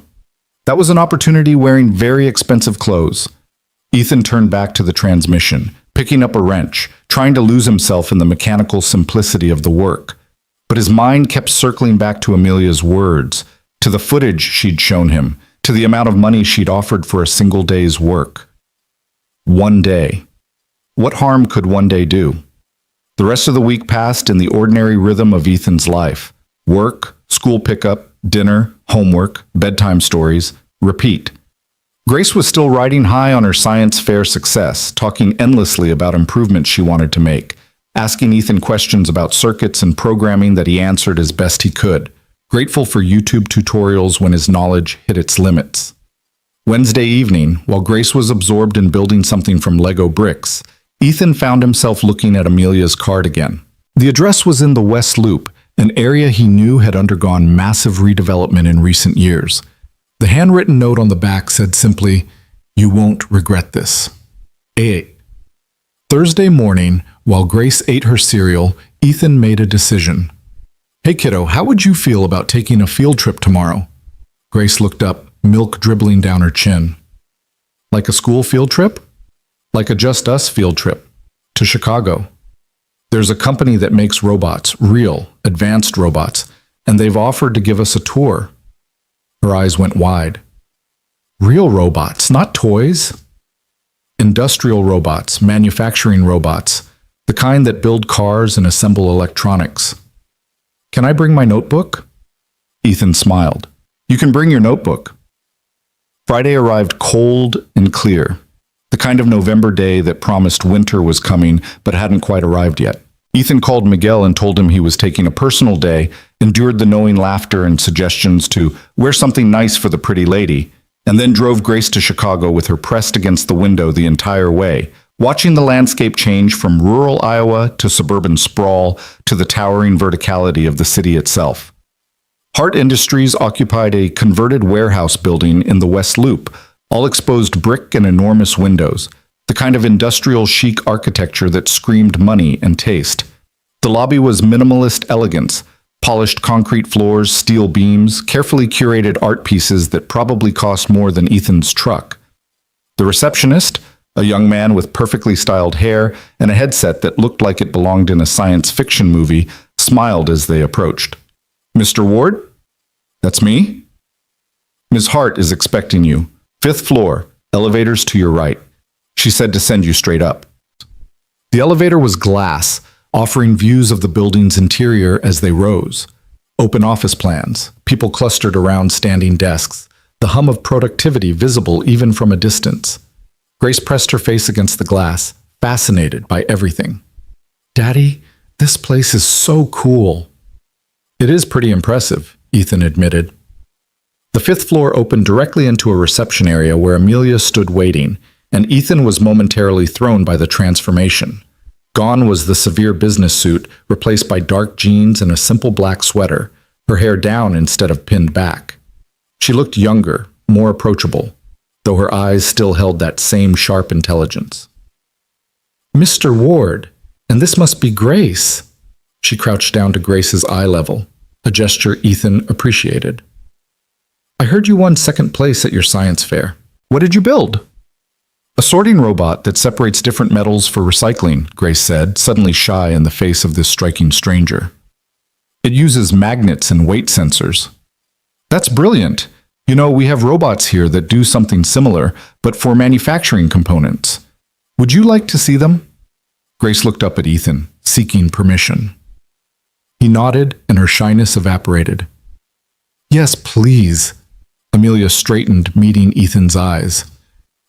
That was an opportunity wearing very expensive clothes." Ethan turned back to the transmission, picking up a wrench, trying to lose himself in the mechanical simplicity of the work. But his mind kept circling back to Amelia's words, to the footage she'd shown him, to the amount of money she'd offered for a single day's work. One day. What harm could one day do? The rest of the week passed in the ordinary rhythm of Ethan's life. Work, school pickup, dinner, homework, bedtime stories, repeat. Grace was still riding high on her science fair success, talking endlessly about improvements she wanted to make, asking Ethan questions about circuits and programming that he answered as best he could, grateful for YouTube tutorials when his knowledge hit its limits. Wednesday evening, while Grace was absorbed in building something from Lego bricks, Ethan found himself looking at Amelia's card again. The address was in the West Loop, an area he knew had undergone massive redevelopment in recent years. The handwritten note on the back said simply, "You won't regret this." 8. Thursday morning, while Grace ate her cereal, Ethan made a decision. "Hey kiddo, how would you feel about taking a field trip tomorrow?" Grace looked up, milk dribbling down her chin. "Like a school field trip?" "Like a Just Us field trip. To Chicago. There's a company that makes robots, real, advanced robots, and they've offered to give us a tour." Her eyes went wide. "Real robots, not toys?" "Industrial robots, manufacturing robots, the kind that build cars and assemble electronics." "Can I bring my notebook?" Ethan smiled. "You can bring your notebook." Friday arrived cold and clear, the kind of November day that promised winter was coming but hadn't quite arrived yet. Ethan called Miguel and told him he was taking a personal day, endured the knowing laughter and suggestions to wear something nice for the pretty lady, and then drove Grace to Chicago with her pressed against the window the entire way, watching the landscape change from rural Iowa to suburban sprawl to the towering verticality of the city itself. Hart Industries occupied a converted warehouse building in the West Loop, all exposed brick and enormous windows, the kind of industrial chic architecture that screamed money and taste. The lobby was minimalist elegance, polished concrete floors, steel beams, carefully curated art pieces that probably cost more than Ethan's truck. The receptionist, A young man with perfectly styled hair and a headset that looked like it belonged in a science fiction movie smiled as they approached. "Mr. Ward? That's me? Ms. Hart is expecting you. 5th floor, elevators to your right. She said to send you straight up." The elevator was glass, offering views of the building's interior as they rose. Open office plans, people clustered around standing desks, the hum of productivity visible even from a distance. Grace pressed her face against the glass, fascinated by everything. "Daddy, this place is so cool." "It is pretty impressive," Ethan admitted. The 5th floor opened directly into a reception area where Amelia stood waiting, and Ethan was momentarily thrown by the transformation. Gone was the severe business suit, replaced by dark jeans and a simple black sweater, her hair down instead of pinned back. She looked younger, more approachable, though her eyes still held that same sharp intelligence. "Mr. Ward, and this must be Grace." She crouched down to Grace's eye level, a gesture Ethan appreciated. "I heard you won 2nd place at your science fair. What did you build?" "A sorting robot that separates different metals for recycling," Grace said, suddenly shy in the face of this striking stranger. "It uses magnets and weight sensors." "That's brilliant. You know, we have robots here that do something similar, but for manufacturing components. Would you like to see them?" Grace looked up at Ethan, seeking permission. He nodded, and her shyness evaporated. "Yes, please." Amelia straightened, meeting Ethan's eyes.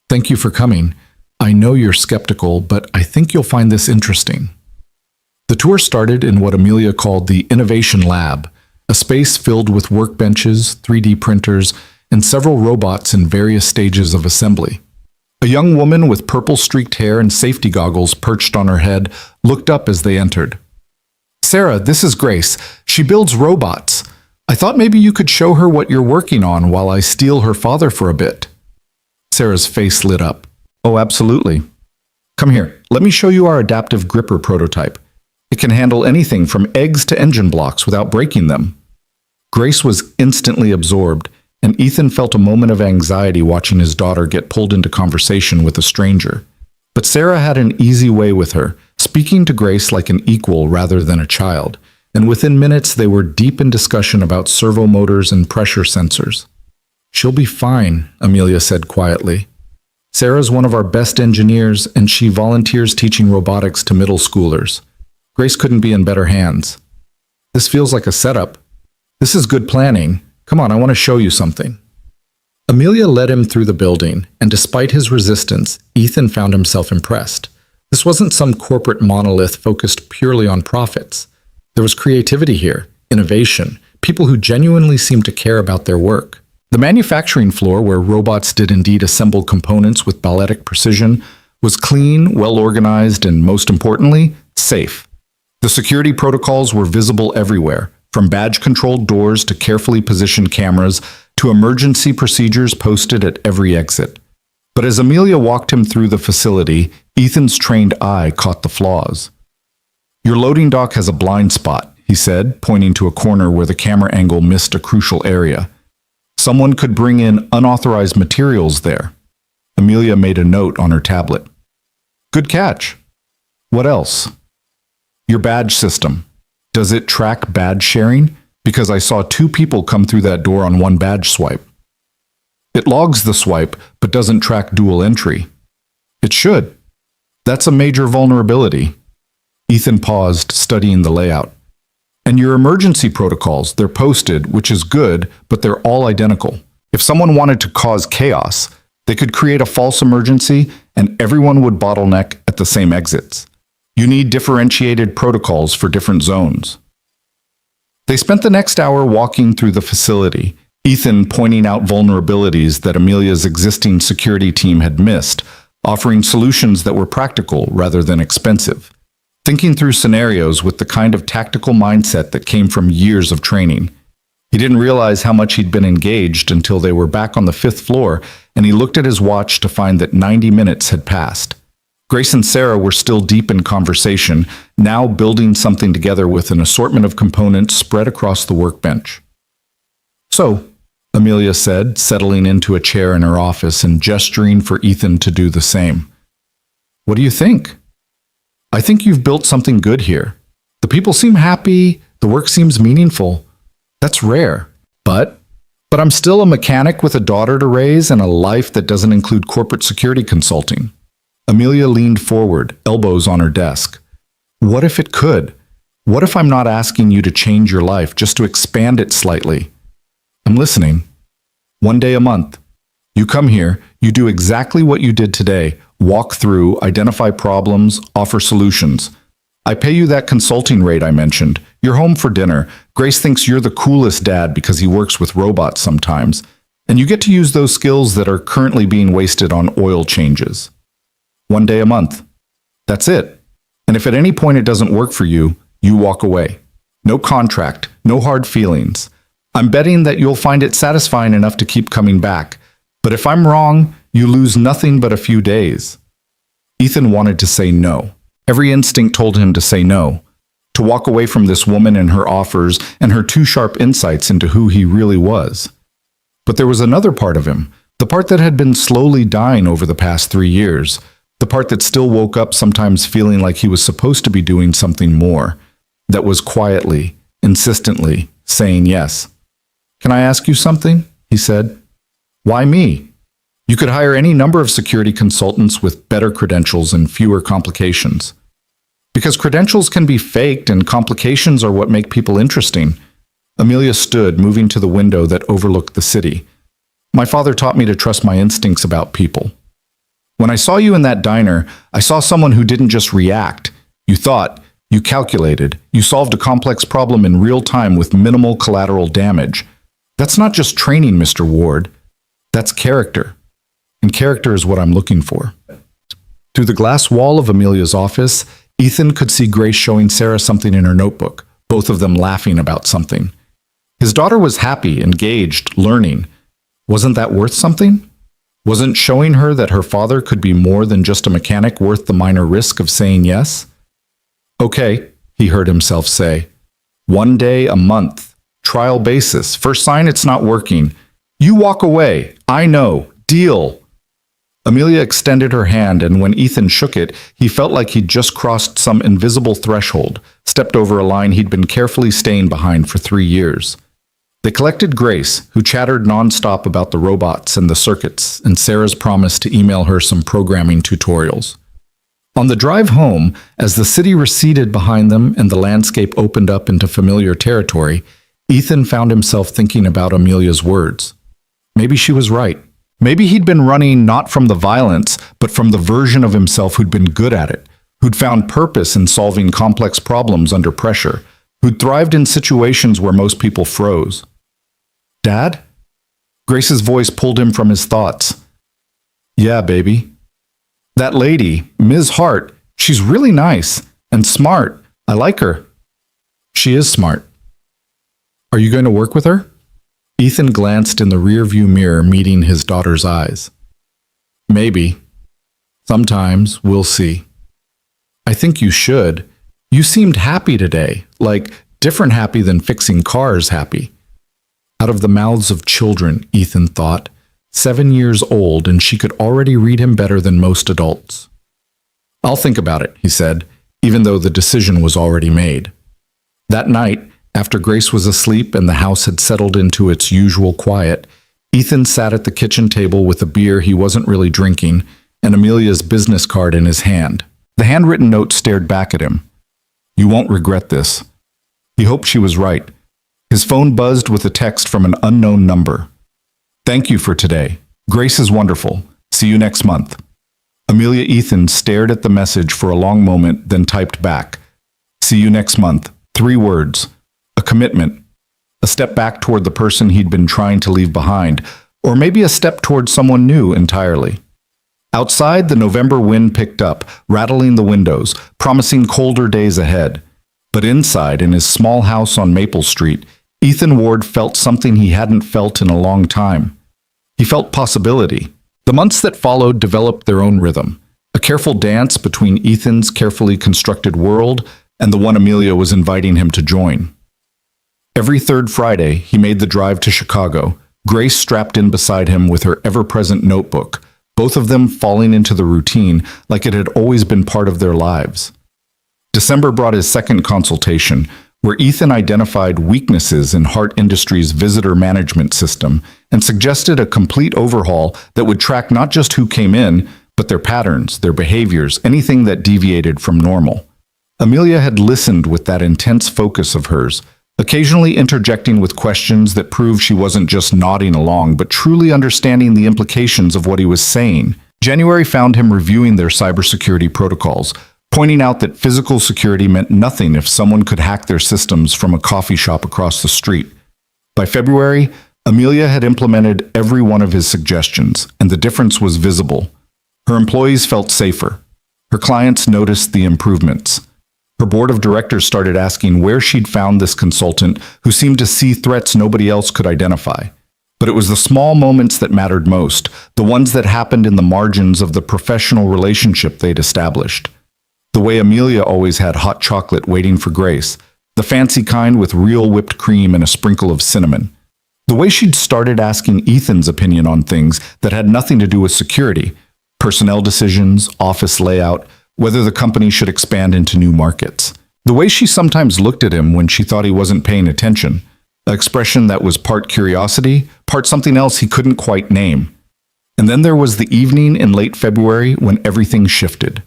"Thank you for coming. I know you're skeptical, but I think you'll find this interesting." The tour started in what Amelia called the Innovation Lab, a space filled with workbenches, 3D printers, and several robots in various stages of assembly. A young woman with purple-streaked hair and safety goggles perched on her head looked up as they entered. "Sarah, this is Grace. She builds robots. I thought maybe you could show her what you're working on while I steal her father for a bit." Sarah's face lit up. "Oh, absolutely. Come here, let me show you our adaptive gripper prototype. It can handle anything from eggs to engine blocks without breaking them." Grace was instantly absorbed, and Ethan felt a moment of anxiety watching his daughter get pulled into conversation with a stranger. But Sarah had an easy way with her, speaking to Grace like an equal rather than a child, and within minutes they were deep in discussion about servo motors and pressure sensors. "She'll be fine," Amelia said quietly. "Sarah's one of our best engineers, and she volunteers teaching robotics to middle schoolers. Grace couldn't be in better hands." "This feels like a setup. This is good planning. Come on, I want to show you something." Amelia led him through the building, and despite his resistance, Ethan found himself impressed. This wasn't some corporate monolith focused purely on profits. There was creativity here, innovation, people who genuinely seemed to care about their work. The manufacturing floor, where robots did indeed assemble components with balletic precision, was clean, well-organized, and most importantly, safe. The security protocols were visible everywhere, from badge-controlled doors to carefully positioned cameras to emergency procedures posted at every exit. But as Amelia walked him through the facility, Ethan's trained eye caught the flaws. "Your loading dock has a blind spot," he said, pointing to a corner where the camera angle missed a crucial area. "Someone could bring in unauthorized materials there." Amelia made a note on her tablet. "Good catch. What else?" "Your badge system. Does it track badge sharing? Because I saw 2 people come through that door on one badge swipe." "It logs the swipe, but doesn't track dual entry." "It should. That's a major vulnerability." Ethan paused, studying the layout. "And your emergency protocols, they're posted, which is good, but they're all identical. If someone wanted to cause chaos, they could create a false emergency and everyone would bottleneck at the same exits. You need differentiated protocols for different zones." They spent the next hour walking through the facility, Ethan pointing out vulnerabilities that Amelia's existing security team had missed, offering solutions that were practical rather than expensive. Thinking through scenarios with the kind of tactical mindset that came from years of training. He didn't realize how much he'd been engaged until they were back on the 5th floor, and he looked at his watch to find that 90 minutes had passed. Grace and Sarah were still deep in conversation, now building something together with an assortment of components spread across the workbench. "So," Amelia said, settling into a chair in her office and gesturing for Ethan to do the same. What do you think? I think you've built something good here. The people seem happy, the work seems meaningful. That's rare. But I'm still a mechanic with a daughter to raise and a life that doesn't include corporate security consulting. Amelia leaned forward, elbows on her desk. What if it could? What if I'm not asking you to change your life, just to expand it slightly? I'm listening. 1 day a month. You come here, you do exactly what you did today. Walk through, identify problems, offer solutions. I pay you that consulting rate I mentioned. You're home for dinner. Grace thinks you're the coolest dad because he works with robots sometimes. And you get to use those skills that are currently being wasted on oil changes. 1 day a month. That's it. And if at any point it doesn't work for you, you walk away. No contract, no hard feelings. I'm betting that you'll find it satisfying enough to keep coming back. But if I'm wrong, you lose nothing but a few days. Ethan wanted to say no. Every instinct told him to say no, to walk away from this woman and her offers and her too sharp insights into who he really was. But there was another part of him, the part that had been slowly dying over the past 3 years, the part that still woke up sometimes feeling like he was supposed to be doing something more, that was quietly, insistently saying yes. Can I ask you something? He said. Why me? You could hire any number of security consultants with better credentials and fewer complications. Because credentials can be faked and complications are what make people interesting. Amelia stood, moving to the window that overlooked the city. My father taught me to trust my instincts about people. When I saw you in that diner, I saw someone who didn't just react. You thought, you calculated, you solved a complex problem in real time with minimal collateral damage. That's not just training, Mr. Ward. That's character. And character is what I'm looking for. Through the glass wall of Amelia's office, Ethan could see Grace showing Sarah something in her notebook, both of them laughing about something. His daughter was happy, engaged, learning. Wasn't that worth something? Wasn't showing her that her father could be more than just a mechanic worth the minor risk of saying yes? Okay, he heard himself say. 1 day a month. Trial basis. First sign it's not working. You walk away. I know. Deal. Amelia extended her hand, and when Ethan shook it, he felt like he'd just crossed some invisible threshold, stepped over a line he'd been carefully staying behind for 3 years. They collected Grace, who chattered nonstop about the robots and the circuits, and Sarah's promise to email her some programming tutorials. On the drive home, as the city receded behind them and the landscape opened up into familiar territory, Ethan found himself thinking about Amelia's words. Maybe she was right. Maybe he'd been running not from the violence, but from the version of himself who'd been good at it, who'd found purpose in solving complex problems under pressure, who'd thrived in situations where most people froze. Dad? Grace's voice pulled him from his thoughts. Yeah, baby. That lady, Ms. Hart, she's really nice and smart. I like her. She is smart. Are you going to work with her? Ethan glanced in the rearview mirror, meeting his daughter's eyes. Maybe. Sometimes. We'll see. I think you should. You seemed happy today, like different happy than fixing cars happy. Out of the mouths of children, Ethan thought. 7 years old, and she could already read him better than most adults. I'll think about it, he said, even though the decision was already made. That night, after Grace was asleep and the house had settled into its usual quiet, Ethan sat at the kitchen table with a beer he wasn't really drinking and Amelia's business card in his hand. The handwritten note stared back at him. You won't regret this. He hoped she was right. His phone buzzed with a text from an unknown number. Thank you for today. Grace is wonderful. See you next month. Amelia Ethan stared at the message for a long moment, then typed back. See you next month. 3 words. A commitment. A step back toward the person he'd been trying to leave behind, or maybe a step toward someone new entirely. Outside, the November wind picked up, rattling the windows, promising colder days ahead. But inside, in his small house on Maple Street, Ethan Ward felt something he hadn't felt in a long time. He felt possibility. The months that followed developed their own rhythm, a careful dance between Ethan's carefully constructed world and the one Amelia was inviting him to join. Every 3rd Friday, he made the drive to Chicago, Grace strapped in beside him with her ever-present notebook, both of them falling into the routine like it had always been part of their lives. December brought his second consultation, where Ethan identified weaknesses in Hart Industries' visitor management system and suggested a complete overhaul that would track not just who came in, but their patterns, their behaviors, anything that deviated from normal. Amelia had listened with that intense focus of hers, occasionally interjecting with questions that proved she wasn't just nodding along, but truly understanding the implications of what he was saying. January found him reviewing their cybersecurity protocols, pointing out that physical security meant nothing if someone could hack their systems from a coffee shop across the street. By February, Amelia had implemented every one of his suggestions, and the difference was visible. Her employees felt safer. Her clients noticed the improvements. Her board of directors started asking where she'd found this consultant who seemed to see threats nobody else could identify. But it was the small moments that mattered most, the ones that happened in the margins of the professional relationship they'd established. The way Amelia always had hot chocolate waiting for Grace, the fancy kind with real whipped cream and a sprinkle of cinnamon. The way she'd started asking Ethan's opinion on things that had nothing to do with security, personnel decisions, office layout, whether the company should expand into new markets. The way she sometimes looked at him when she thought he wasn't paying attention, an expression that was part curiosity, part something else he couldn't quite name. And then there was the evening in late February when everything shifted.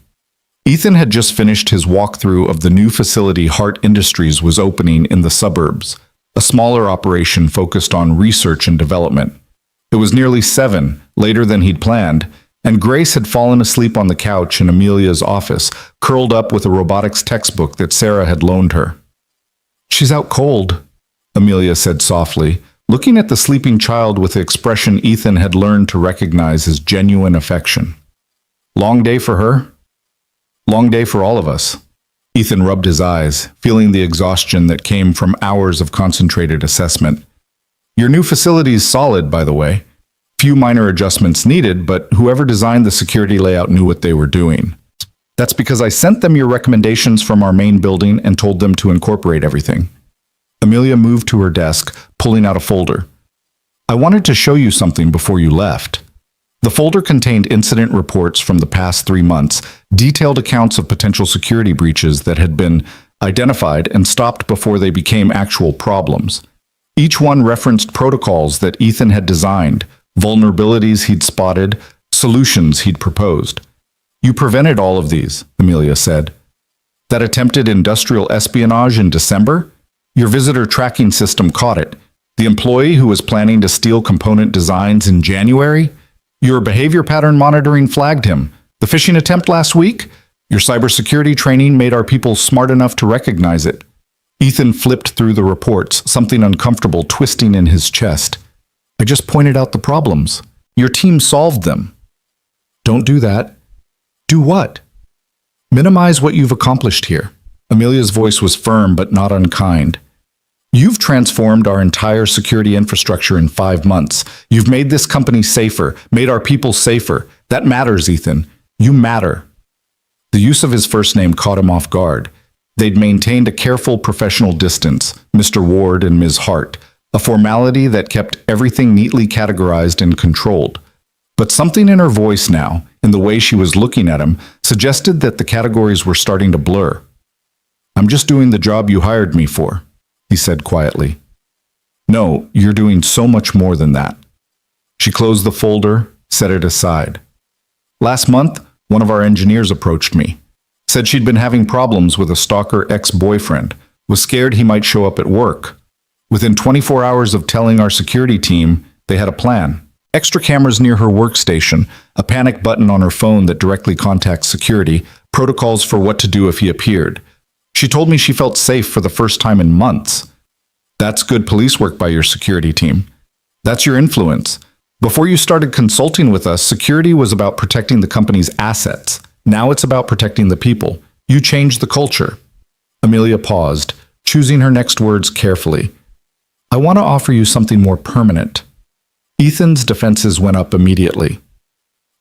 Ethan had just finished his walkthrough of the new facility Hart Industries was opening in the suburbs, a smaller operation focused on research and development. It was nearly 7, later than he'd planned, and Grace had fallen asleep on the couch in Amelia's office, curled up with a robotics textbook that Sarah had loaned her. "She's out cold," Amelia said softly, looking at the sleeping child with the expression Ethan had learned to recognize as genuine affection. "Long day for her?" "Long day for all of us." Ethan rubbed his eyes, feeling the exhaustion that came from hours of concentrated assessment. "Your new facility's solid, by the way. Few minor adjustments needed, but whoever designed the security layout knew what they were doing. That's because I sent them your recommendations from our main building and told them to incorporate everything." Amelia moved to her desk, pulling out a folder. "I wanted to show you something before you left." The folder contained incident reports from the past 3 months, detailed accounts of potential security breaches that had been identified and stopped before they became actual problems. Each one referenced protocols that Ethan had designed, vulnerabilities he'd spotted, solutions he'd proposed. "You prevented all of these," Amelia said. "That attempted industrial espionage in December? Your visitor tracking system caught it. The employee who was planning to steal component designs in January? Your behavior pattern monitoring flagged him. The phishing attempt last week? Your cybersecurity training made our people smart enough to recognize it." Ethan flipped through the reports, something uncomfortable twisting in his chest. "I just pointed out the problems. Your team solved them." "Don't do that." "Do what?" "Minimize what you've accomplished here." Amelia's voice was firm but not unkind. "You've transformed our entire security infrastructure in 5 months. You've made this company safer, made our people safer. That matters, Ethan. You matter." The use of his first name caught him off guard. They'd maintained a careful professional distance, Mr. Ward and Ms. Hart, a formality that kept everything neatly categorized and controlled. But something in her voice now, in the way she was looking at him, suggested that the categories were starting to blur. "I'm just doing the job you hired me for," he said quietly. "No, you're doing so much more than that." She closed the folder, set it aside. "Last month, one of our engineers approached me. Said she'd been having problems with a stalker ex-boyfriend, was scared he might show up at work. Within 24 hours of telling our security team, they had a plan. Extra cameras near her workstation, a panic button on her phone that directly contacts security, protocols for what to do if he appeared. She told me she felt safe for the first time in months. That's good police work by your security team. That's your influence. Before you started consulting with us, security was about protecting the company's assets. Now it's about protecting the people. You changed the culture." Amelia paused, choosing her next words carefully. "I want to offer you something more permanent." Ethan's defenses went up immediately.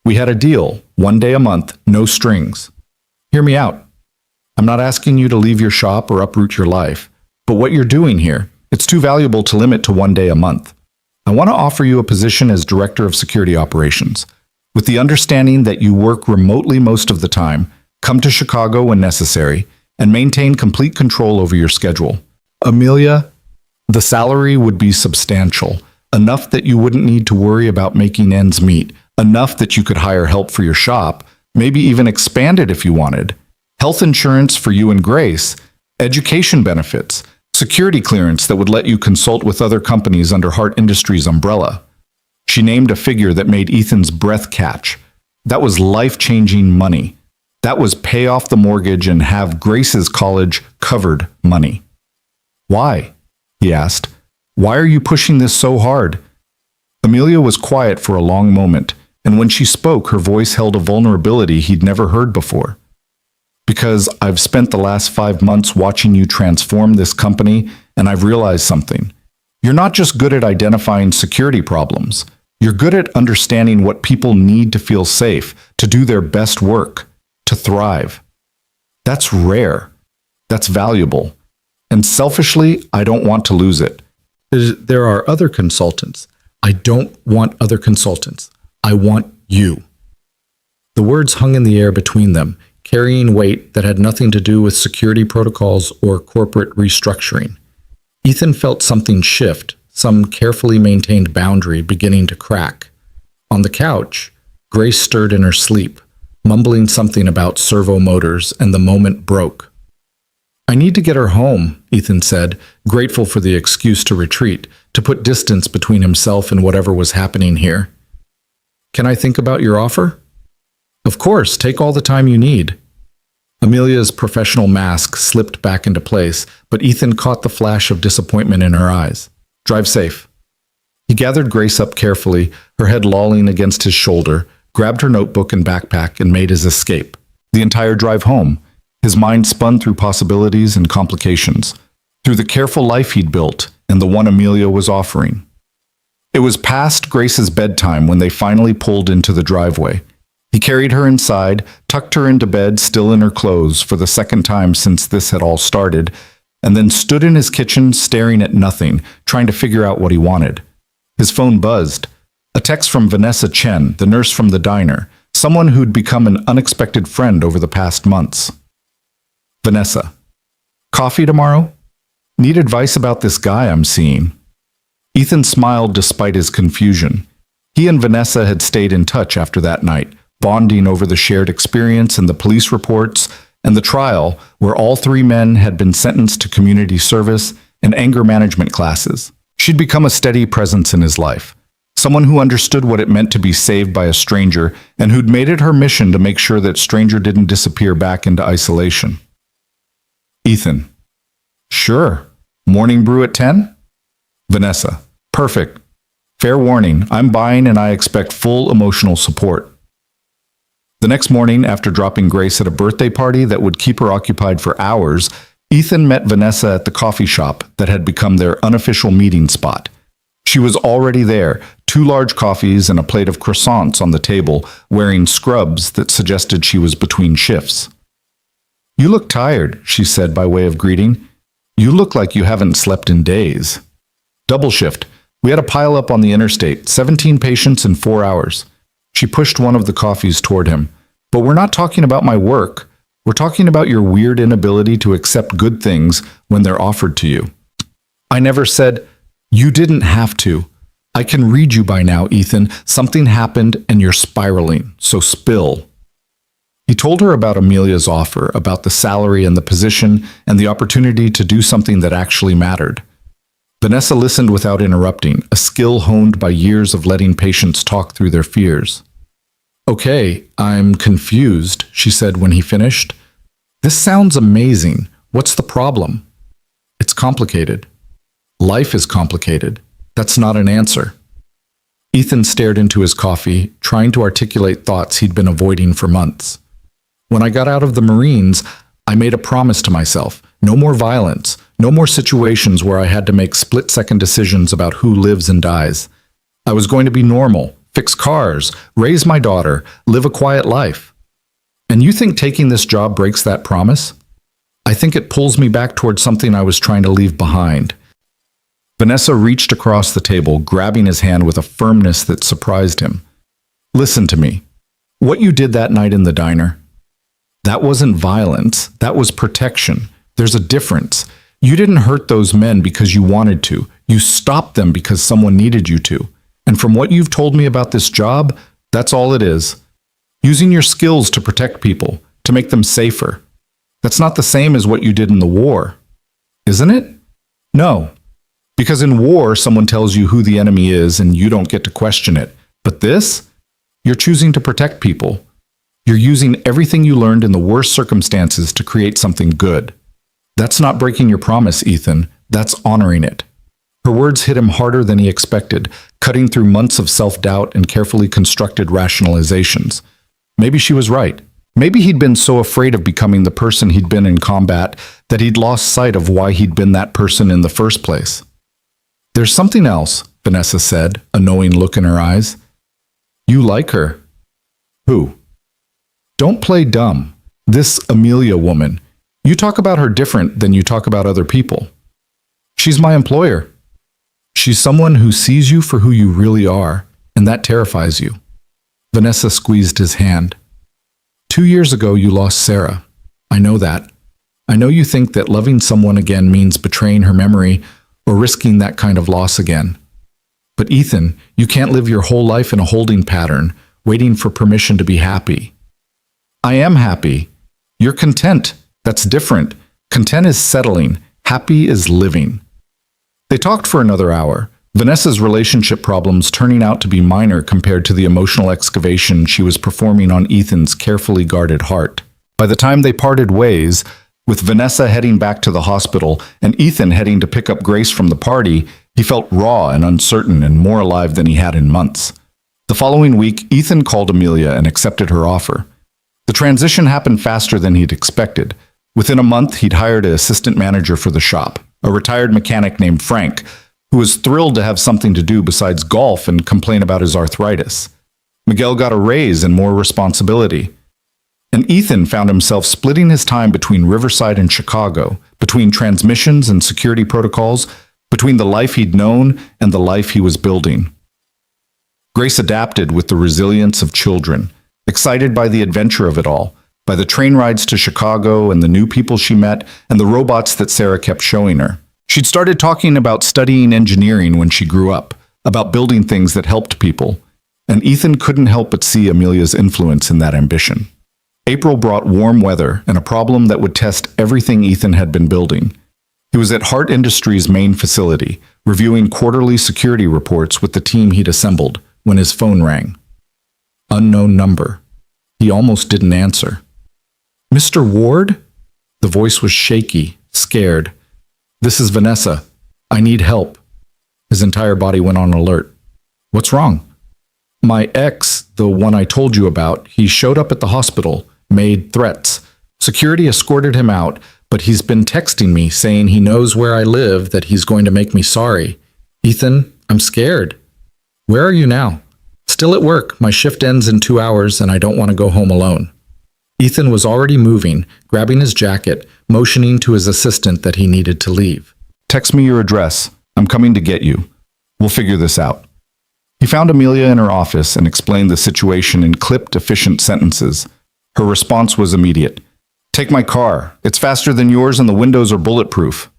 "We had a deal, 1 day a month, no strings. Hear me out. I'm not asking you to leave your shop or uproot your life, but what you're doing here, it's too valuable to limit to 1 day a month. I want to offer you a position as Director of Security Operations. with the understanding that you work remotely most of the time, come to Chicago when necessary, and maintain complete control over your schedule. Amelia, the salary would be substantial, enough that you wouldn't need to worry about making ends meet, enough that you could hire help for your shop, maybe even expand it if you wanted, health insurance for you and Grace, education benefits, security clearance that would let you consult with other companies under Hart Industries' umbrella. She named a figure that made Ethan's breath catch. That was life-changing money. That was pay off the mortgage and have Grace's college covered money. Why? He asked. Why are you pushing this so hard? Amelia was quiet for a long moment, and when she spoke, her voice held a vulnerability he'd never heard before. Because I've spent the last 5 months watching you transform this company, and I've realized something. You're not just good at identifying security problems. You're good at understanding what people need to feel safe, to do their best work, to thrive. That's rare. That's valuable. And selfishly, I don't want to lose it. There are other consultants. I don't want other consultants. I want you. The words hung in the air between them, carrying weight that had nothing to do with security protocols or corporate restructuring. Ethan felt something shift, some carefully maintained boundary beginning to crack. On the couch, Grace stirred in her sleep, mumbling something about servo motors, and the moment broke. I need to get her home, Ethan said, grateful for the excuse to retreat, to put distance between himself and whatever was happening here. Can I think about your offer? Of course, take all the time you need. Amelia's professional mask slipped back into place, but Ethan caught the flash of disappointment in her eyes. Drive safe. He gathered Grace up carefully, her head lolling against his shoulder, grabbed her notebook and backpack, and made his escape. The entire drive home, his mind spun through possibilities and complications, through the careful life he'd built and the one Amelia was offering. It was past Grace's bedtime when they finally pulled into the driveway. He carried her inside, tucked her into bed still in her clothes for the second time since this had all started, and then stood in his kitchen staring at nothing, trying to figure out what he wanted. His phone buzzed. A text from Vanessa Chen, the nurse from the diner, someone who'd become an unexpected friend over the past months. Vanessa. Coffee tomorrow? Need advice about this guy I'm seeing. Ethan smiled despite his confusion. He and Vanessa had stayed in touch after that night, bonding over the shared experience and the police reports and the trial where all 3 men had been sentenced to community service and anger management classes. She'd become a steady presence in his life, someone who understood what it meant to be saved by a stranger and who'd made it her mission to make sure that stranger didn't disappear back into isolation. Ethan. Sure. Morning brew at 10? Vanessa. Perfect. Fair warning, I'm buying and I expect full emotional support. The next morning, after dropping Grace at a birthday party that would keep her occupied for hours, Ethan met Vanessa at the coffee shop that had become their unofficial meeting spot. She was already there, 2 large coffees and a plate of croissants on the table, wearing scrubs that suggested she was between shifts. You look tired, she said by way of greeting. You look like you haven't slept in days. Double shift. We had a pile up on the interstate, 17 patients in 4 hours. She pushed one of the coffees toward him. But we're not talking about my work. We're talking about your weird inability to accept good things when they're offered to you. I never said, you didn't have to. I can read you by now, Ethan. Something happened and you're spiraling, so spill. He told her about Amelia's offer, about the salary and the position, and the opportunity to do something that actually mattered. Vanessa listened without interrupting, a skill honed by years of letting patients talk through their fears. Okay, I'm confused, she said when he finished. This sounds amazing. What's the problem? It's complicated. Life is complicated. That's not an answer. Ethan stared into his coffee, trying to articulate thoughts he'd been avoiding for months. When I got out of the Marines, I made a promise to myself. No more violence. No more situations where I had to make split-second decisions about who lives and dies. I was going to be normal, fix cars, raise my daughter, live a quiet life. And you think taking this job breaks that promise? I think it pulls me back towards something I was trying to leave behind. Vanessa reached across the table, grabbing his hand with a firmness that surprised him. Listen to me. What you did that night in the diner, that wasn't violence. That was protection. There's a difference. You didn't hurt those men because you wanted to. You stopped them because someone needed you to. And from what you've told me about this job, that's all it is. Using your skills to protect people, to make them safer. That's not the same as what you did in the war. Isn't it? No. Because in war, someone tells you who the enemy is and you don't get to question it. But this? You're choosing to protect people. You're using everything you learned in the worst circumstances to create something good. That's not breaking your promise, Ethan. That's honoring it. Her words hit him harder than he expected, cutting through months of self-doubt and carefully constructed rationalizations. Maybe she was right. Maybe he'd been so afraid of becoming the person he'd been in combat that he'd lost sight of why he'd been that person in the first place. There's something else, Vanessa said, a knowing look in her eyes. You like her. Who? Don't play dumb. This Amelia woman. You talk about her different than you talk about other people. She's my employer. She's someone who sees you for who you really are, and that terrifies you. Vanessa squeezed his hand. 2 years ago, you lost Sarah. I know that. I know you think that loving someone again means betraying her memory or risking that kind of loss again. But Ethan, you can't live your whole life in a holding pattern, waiting for permission to be happy. I am happy. You're content. That's different. Content is settling. Happy is living. They talked for another hour, Vanessa's relationship problems turning out to be minor compared to the emotional excavation she was performing on Ethan's carefully guarded heart. By the time they parted ways, with Vanessa heading back to the hospital and Ethan heading to pick up Grace from the party, he felt raw and uncertain and more alive than he had in months. The following week, Ethan called Amelia and accepted her offer. The transition happened faster than he'd expected. Within a month, he'd hired an assistant manager for the shop, a retired mechanic named Frank, who was thrilled to have something to do besides golf and complain about his arthritis. Miguel got a raise and more responsibility. And Ethan found himself splitting his time between Riverside and Chicago, between transmissions and security protocols, between the life he'd known and the life he was building. Grace adapted with the resilience of children, excited by the adventure of it all, by the train rides to Chicago and the new people she met and the robots that Sarah kept showing her. She'd started talking about studying engineering when she grew up, about building things that helped people, and Ethan couldn't help but see Amelia's influence in that ambition. April brought warm weather and a problem that would test everything Ethan had been building. He was at Hart Industries' main facility, reviewing quarterly security reports with the team he'd assembled, when his phone rang. Unknown number. He almost didn't answer. Mr. Ward? The voice was shaky, scared. This is Vanessa. I need help. His entire body went on alert. What's wrong? My ex, the one I told you about, he showed up at the hospital, made threats. Security escorted him out, but he's been texting me saying he knows where I live, that he's going to make me sorry. Ethan, I'm scared. Where are you now? Still at work. My shift ends in 2 hours and I don't want to go home alone. Ethan was already moving, grabbing his jacket, motioning to his assistant that he needed to leave. Text me your address. I'm coming to get you. We'll figure this out. He found Amelia in her office and explained the situation in clipped, efficient sentences. Her response was immediate. Take my car. It's faster than yours and the windows are bulletproof.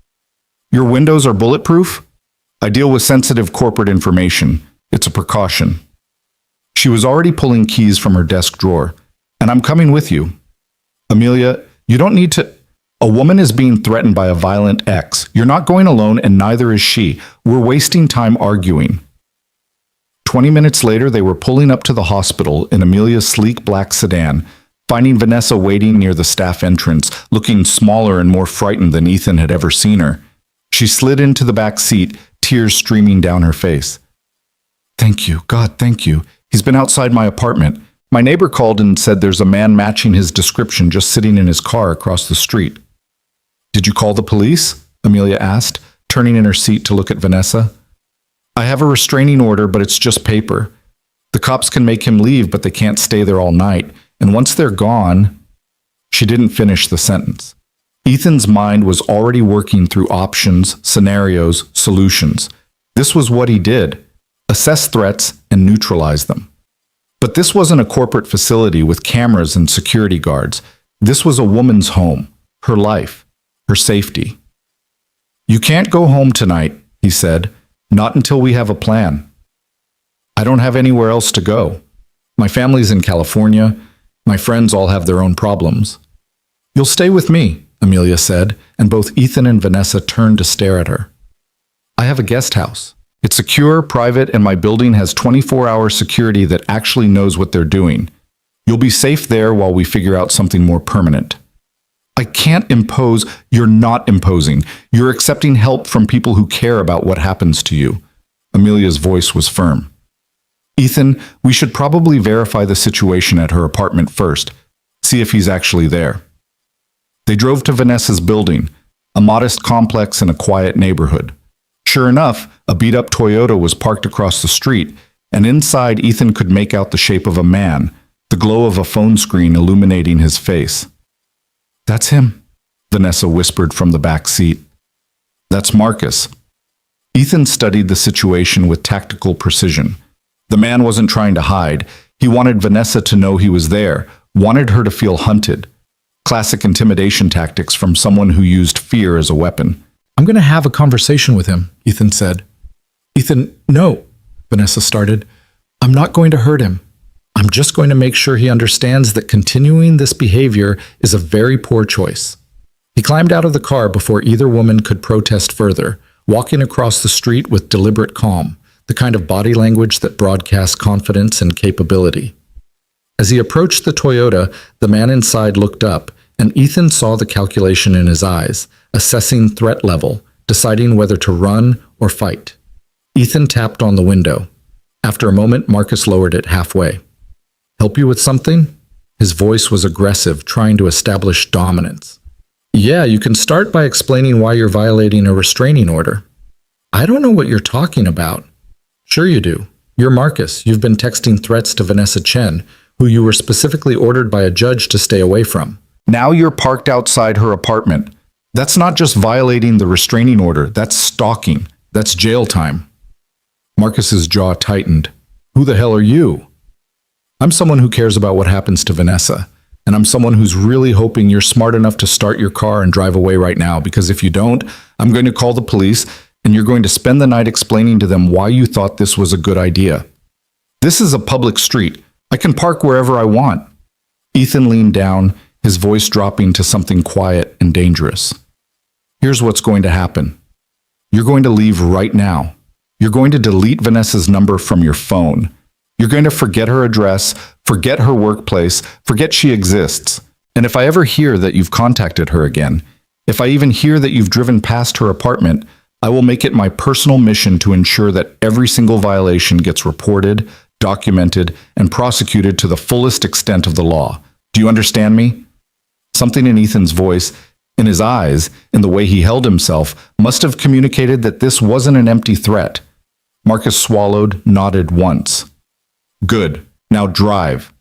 Your windows are bulletproof? I deal with sensitive corporate information. It's a precaution. She was already pulling keys from her desk drawer. And I'm coming with you. Amelia, you don't need to... A woman is being threatened by a violent ex. You're not going alone and neither is she. We're wasting time arguing. 20 minutes later, they were pulling up to the hospital in Amelia's sleek black sedan, finding Vanessa waiting near the staff entrance, looking smaller and more frightened than Ethan had ever seen her. She slid into the back seat, tears streaming down her face. Thank you, God, thank you. He's been outside my apartment. My neighbor called and said there's a man matching his description just sitting in his car across the street. Did you call the police? Amelia asked, turning in her seat to look at Vanessa. I have a restraining order, but it's just paper. The cops can make him leave, but they can't stay there all night. And once they're gone... She didn't finish the sentence. Ethan's mind was already working through options, scenarios, solutions. This was what he did. Assess threats and neutralize them. But this wasn't a corporate facility with cameras and security guards. This was a woman's home, her life, her safety. "You can't go home tonight," he said, "not until we have a plan. I don't have anywhere else to go. My family's in California. My friends all have their own problems." "You'll stay with me," Amelia said, and both Ethan and Vanessa turned to stare at her. "I have a guest house. It's secure, private, and my building has 24-hour security that actually knows what they're doing. You'll be safe there while we figure out something more permanent." "I can't impose." "You're not imposing. You're accepting help from people who care about what happens to you." Amelia's voice was firm. "Ethan, we should probably verify the situation at her apartment first. See if he's actually there." They drove to Vanessa's building, a modest complex in a quiet neighborhood. Sure enough, a beat-up Toyota was parked across the street, and inside Ethan could make out the shape of a man, the glow of a phone screen illuminating his face. "That's him," Vanessa whispered from the back seat. "That's Marcus." Ethan studied the situation with tactical precision. The man wasn't trying to hide. He wanted Vanessa to know he was there, wanted her to feel hunted. Classic intimidation tactics from someone who used fear as a weapon. "I'm going to have a conversation with him," Ethan said. "Ethan, no," Vanessa started. "I'm not going to hurt him. I'm just going to make sure he understands that continuing this behavior is a very poor choice." He climbed out of the car before either woman could protest further, walking across the street with deliberate calm, the kind of body language that broadcasts confidence and capability. As he approached the Toyota, the man inside looked up, and Ethan saw the calculation in his eyes, assessing threat level, deciding whether to run or fight. Ethan tapped on the window. After a moment, Marcus lowered it halfway. "Help you with something?" His voice was aggressive, trying to establish dominance. "Yeah, you can start by explaining why you're violating a restraining order." "I don't know what you're talking about." "Sure you do. You're Marcus. You've been texting threats to Vanessa Chen, who you were specifically ordered by a judge to stay away from. Now you're parked outside her apartment. That's not just violating the restraining order, that's stalking. That's jail time." Marcus's jaw tightened. "Who the hell are you?" "I'm someone who cares about what happens to Vanessa, and I'm someone who's really hoping you're smart enough to start your car and drive away right now, because if you don't, I'm going to call the police, and you're going to spend the night explaining to them why you thought this was a good idea. This is a public street. I can park wherever I want." Ethan leaned down, his voice dropping to something quiet and dangerous. "Here's what's going to happen. You're going to leave right now. You're going to delete Vanessa's number from your phone. You're going to forget her address, forget her workplace, forget she exists. And if I ever hear that you've contacted her again, if I even hear that you've driven past her apartment, I will make it my personal mission to ensure that every single violation gets reported, documented, and prosecuted to the fullest extent of the law. Do you understand me?" Something in Ethan's voice, in his eyes, in the way he held himself, must have communicated that this wasn't an empty threat. Marcus swallowed, nodded once. "Good. Now drive."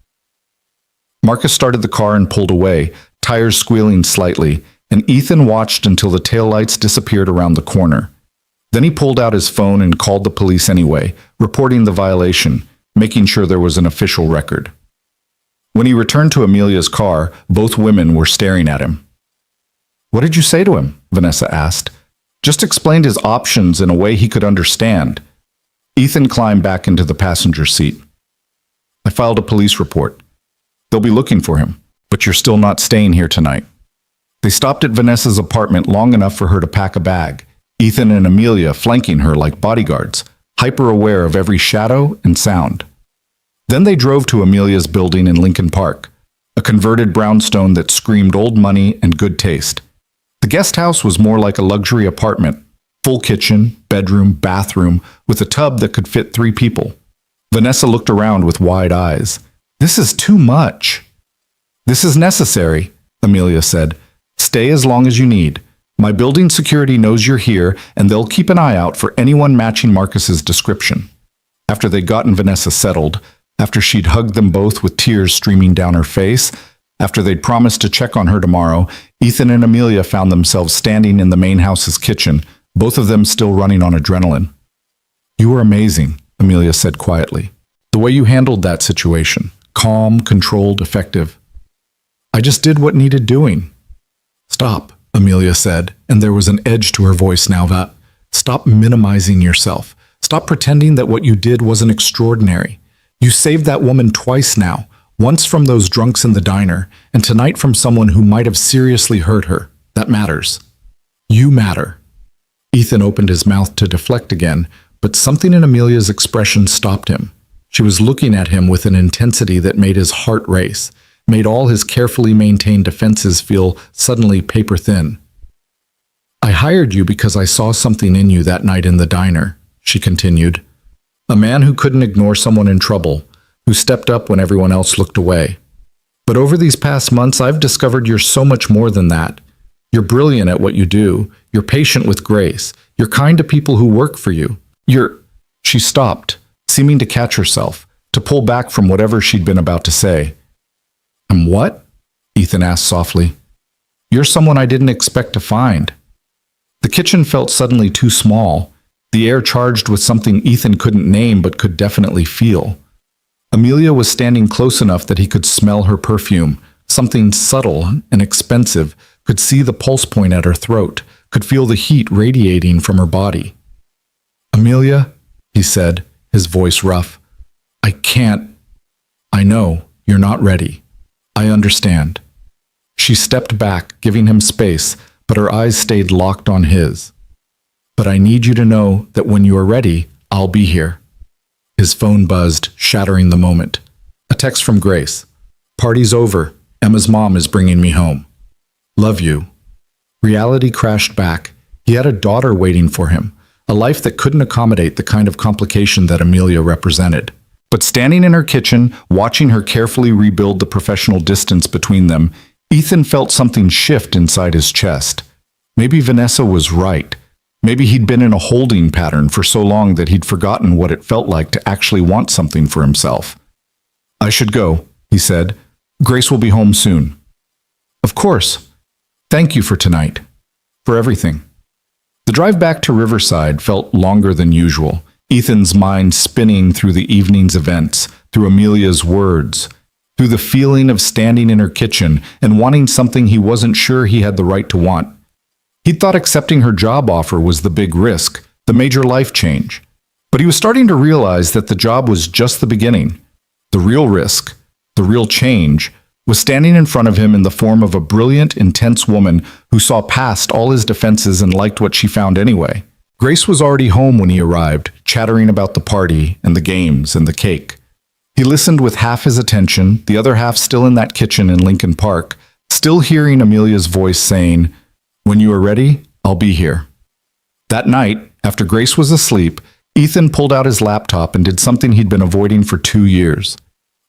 Marcus started the car and pulled away, tires squealing slightly, and Ethan watched until the taillights disappeared around the corner. Then he pulled out his phone and called the police anyway, reporting the violation, making sure there was an official record. When he returned to Amelia's car, both women were staring at him. "What did you say to him?" Vanessa asked. "Just explained his options in a way he could understand." Ethan climbed back into the passenger seat. "I filed a police report. They'll be looking for him, but you're still not staying here tonight." They stopped at Vanessa's apartment long enough for her to pack a bag, Ethan and Amelia flanking her like bodyguards, hyper-aware of every shadow and sound. Then they drove to Amelia's building in Lincoln Park, a converted brownstone that screamed old money and good taste. The guest house was more like a luxury apartment, full kitchen, bedroom, bathroom, with a tub that could fit 3 people. Vanessa looked around with wide eyes. "This is too much." "This is necessary," Amelia said. "Stay as long as you need. My building security knows you're here, and they'll keep an eye out for anyone matching Marcus's description." After they'd gotten Vanessa settled, after she'd hugged them both with tears streaming down her face, after they'd promised to check on her tomorrow, Ethan and Amelia found themselves standing in the main house's kitchen, both of them still running on adrenaline. "You were amazing," Amelia said quietly. The way you handled that situation. Calm, controlled, effective. I just did what needed doing. Stop, Amelia said, and there was an edge to her voice now. That stop minimizing yourself. Stop pretending that what you did wasn't extraordinary. You saved that woman twice now, once from those drunks in the diner, and tonight from someone who might have seriously hurt her. That matters. You matter. Ethan opened his mouth to deflect again, but something in Amelia's expression stopped him. She was looking at him with an intensity that made his heart race, made all his carefully maintained defenses feel suddenly paper thin. I hired you because I saw something in you that night in the diner, she continued. A man who couldn't ignore someone in trouble, who stepped up when everyone else looked away. But over these past months, I've discovered you're so much more than that. You're brilliant at what you do. You're patient with grace. You're kind to people who work for you. She stopped, seeming to catch herself, to pull back from whatever she'd been about to say. "I'm what?" Ethan asked softly. "You're someone I didn't expect to find." The kitchen felt suddenly too small, the air charged with something Ethan couldn't name but could definitely feel. Amelia was standing close enough that he could smell her perfume, something subtle and expensive, could see the pulse point at her throat, could feel the heat radiating from her body. "Amelia," he said, his voice rough, "I can't. I know, you're not ready. I understand." She stepped back, giving him space, but her eyes stayed locked on his. "But I need you to know that when you are ready, I'll be here." His phone buzzed, shattering the moment. A text from Grace. "Party's over. Emma's mom is bringing me home. Love you." Reality crashed back. He had a daughter waiting for him, a life that couldn't accommodate the kind of complication that Amelia represented. But standing in her kitchen, watching her carefully rebuild the professional distance between them, Ethan felt something shift inside his chest. Maybe Vanessa was right. Maybe he'd been in a holding pattern for so long that he'd forgotten what it felt like to actually want something for himself. "I should go," he said. "Grace will be home soon." "Of course. Thank you for tonight. For everything." The drive back to Riverside felt longer than usual, Ethan's mind spinning through the evening's events, through Amelia's words, through the feeling of standing in her kitchen and wanting something he wasn't sure he had the right to want. He'd thought accepting her job offer was the big risk, the major life change. But he was starting to realize that the job was just the beginning. The real risk, the real change, was standing in front of him in the form of a brilliant, intense woman who saw past all his defenses and liked what she found anyway. Grace was already home when he arrived, chattering about the party and the games and the cake. He listened with half his attention, the other half still in that kitchen in Lincoln Park, still hearing Amelia's voice saying, "When you are ready, I'll be here." That night, after Grace was asleep, Ethan pulled out his laptop and did something he'd been avoiding for 2 years.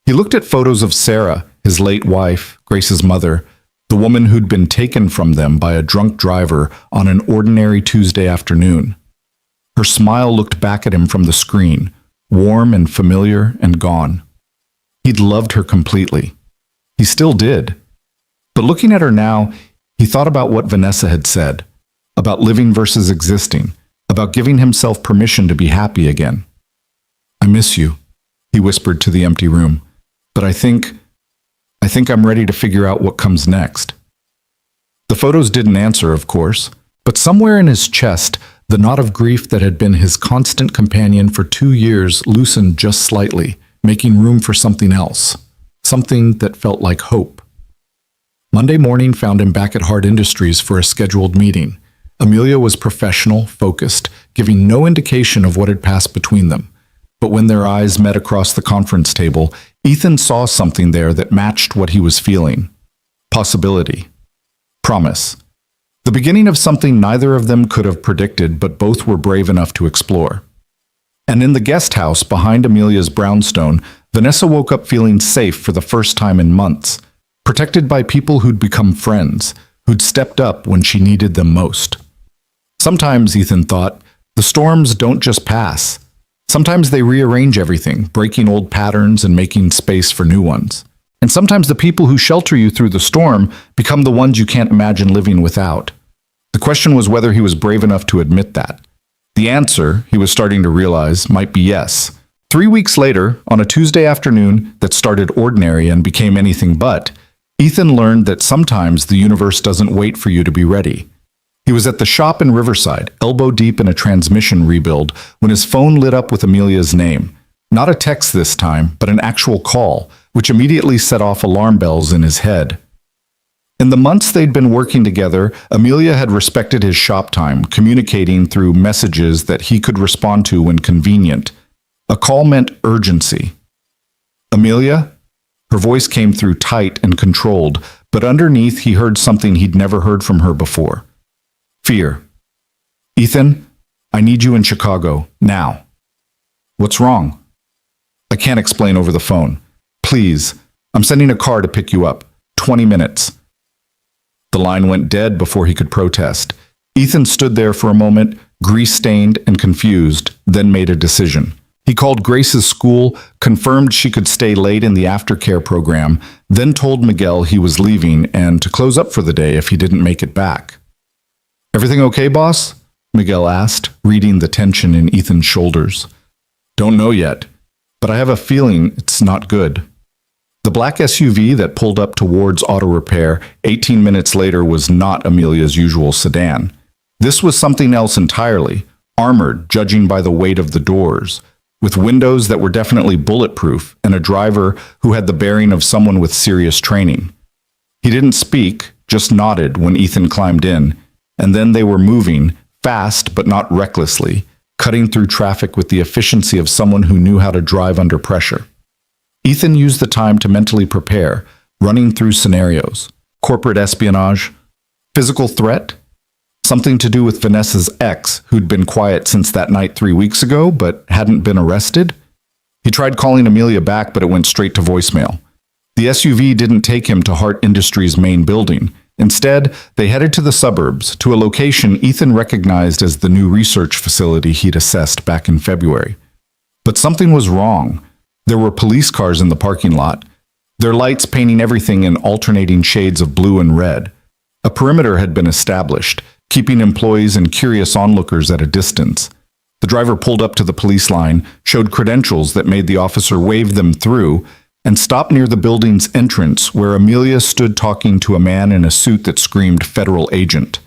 He looked at photos of Sarah, his late wife, Grace's mother, the woman who'd been taken from them by a drunk driver on an ordinary Tuesday afternoon. Her smile looked back at him from the screen, warm and familiar and gone. He'd loved her completely. He still did. But looking at her now, he thought about what Vanessa had said, about living versus existing, about giving himself permission to be happy again. "I miss you," he whispered to the empty room, "but I think I'm ready to figure out what comes next." The photos didn't answer, of course, but somewhere in his chest, the knot of grief that had been his constant companion for 2 years loosened just slightly, making room for something else, something that felt like hope. Monday morning found him back at Hard Industries for a scheduled meeting. Amelia was professional, focused, giving no indication of what had passed between them. But when their eyes met across the conference table, Ethan saw something there that matched what he was feeling. Possibility. Promise. The beginning of something neither of them could have predicted, but both were brave enough to explore. And in the guest house behind Amelia's brownstone, Vanessa woke up feeling safe for the first time in months, protected by people who'd become friends, who'd stepped up when she needed them most. Sometimes, Ethan thought, the storms don't just pass. Sometimes they rearrange everything, breaking old patterns and making space for new ones. And sometimes the people who shelter you through the storm become the ones you can't imagine living without. The question was whether he was brave enough to admit that. The answer, he was starting to realize, might be yes. 3 weeks later, on a Tuesday afternoon that started ordinary and became anything but, Ethan learned that sometimes the universe doesn't wait for you to be ready. He was at the shop in Riverside, elbow deep in a transmission rebuild, when his phone lit up with Amelia's name. Not a text this time, but an actual call, which immediately set off alarm bells in his head. In the months they'd been working together, Amelia had respected his shop time, communicating through messages that he could respond to when convenient. A call meant urgency. Amelia? Her voice came through tight and controlled, but underneath he heard something he'd never heard from her before. Fear. Ethan, I need you in Chicago, now. What's wrong? I can't explain over the phone. Please, I'm sending a car to pick you up. 20 minutes. The line went dead before he could protest. Ethan stood there for a moment, grease-stained and confused, then made a decision. He called Grace's school, confirmed she could stay late in the aftercare program, then told Miguel he was leaving and to close up for the day if he didn't make it back. Everything okay, boss? Miguel asked, reading the tension in Ethan's shoulders. Don't know yet, but I have a feeling it's not good. The black SUV that pulled up towards auto repair 18 minutes later was not Amelia's usual sedan. This was something else entirely, armored, judging by the weight of the doors, with windows that were definitely bulletproof and a driver who had the bearing of someone with serious training. He didn't speak, just nodded when Ethan climbed in, and then they were moving, fast but not recklessly, cutting through traffic with the efficiency of someone who knew how to drive under pressure. Ethan used the time to mentally prepare, running through scenarios. Corporate espionage, physical threat, something to do with Vanessa's ex, who'd been quiet since that night 3 weeks ago but hadn't been arrested. He tried calling Amelia back, but it went straight to voicemail. The SUV didn't take him to Hart Industries' main building. Instead, they headed to the suburbs, to a location Ethan recognized as the new research facility he'd assessed back in February. But something was wrong. There were police cars in the parking lot, their lights painting everything in alternating shades of blue and red. A perimeter had been established, keeping employees and curious onlookers at a distance. The driver pulled up to the police line, showed credentials that made the officer wave them through, and stopped near the building's entrance where Amelia stood talking to a man in a suit that screamed federal agent.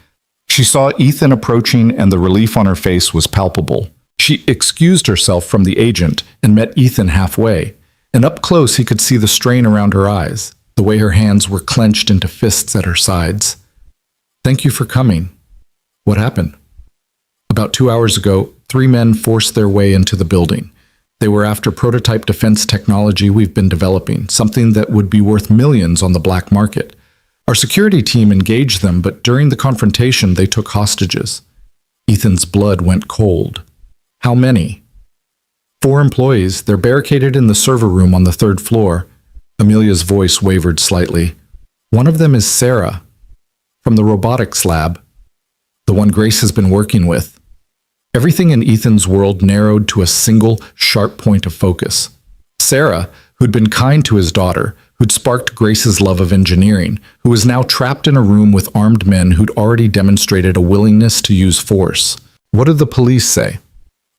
She saw Ethan approaching and the relief on her face was palpable. She excused herself from the agent and met Ethan halfway, and up close he could see the strain around her eyes, the way her hands were clenched into fists at her sides. Thank you for coming. What happened? About 2 hours ago, 3 men forced their way into the building. They were after prototype defense technology we've been developing, something that would be worth millions on the black market. Our security team engaged them, but during the confrontation they took hostages. Ethan's blood went cold. How many? 4 employees. They're barricaded in the server room on the 3rd floor. Amelia's voice wavered slightly. One of them is Sarah, from the robotics lab, the one Grace has been working with. Everything in Ethan's world narrowed to a single, sharp point of focus. Sarah, who'd been kind to his daughter, who'd sparked Grace's love of engineering, who was now trapped in a room with armed men who'd already demonstrated a willingness to use force. What did the police say?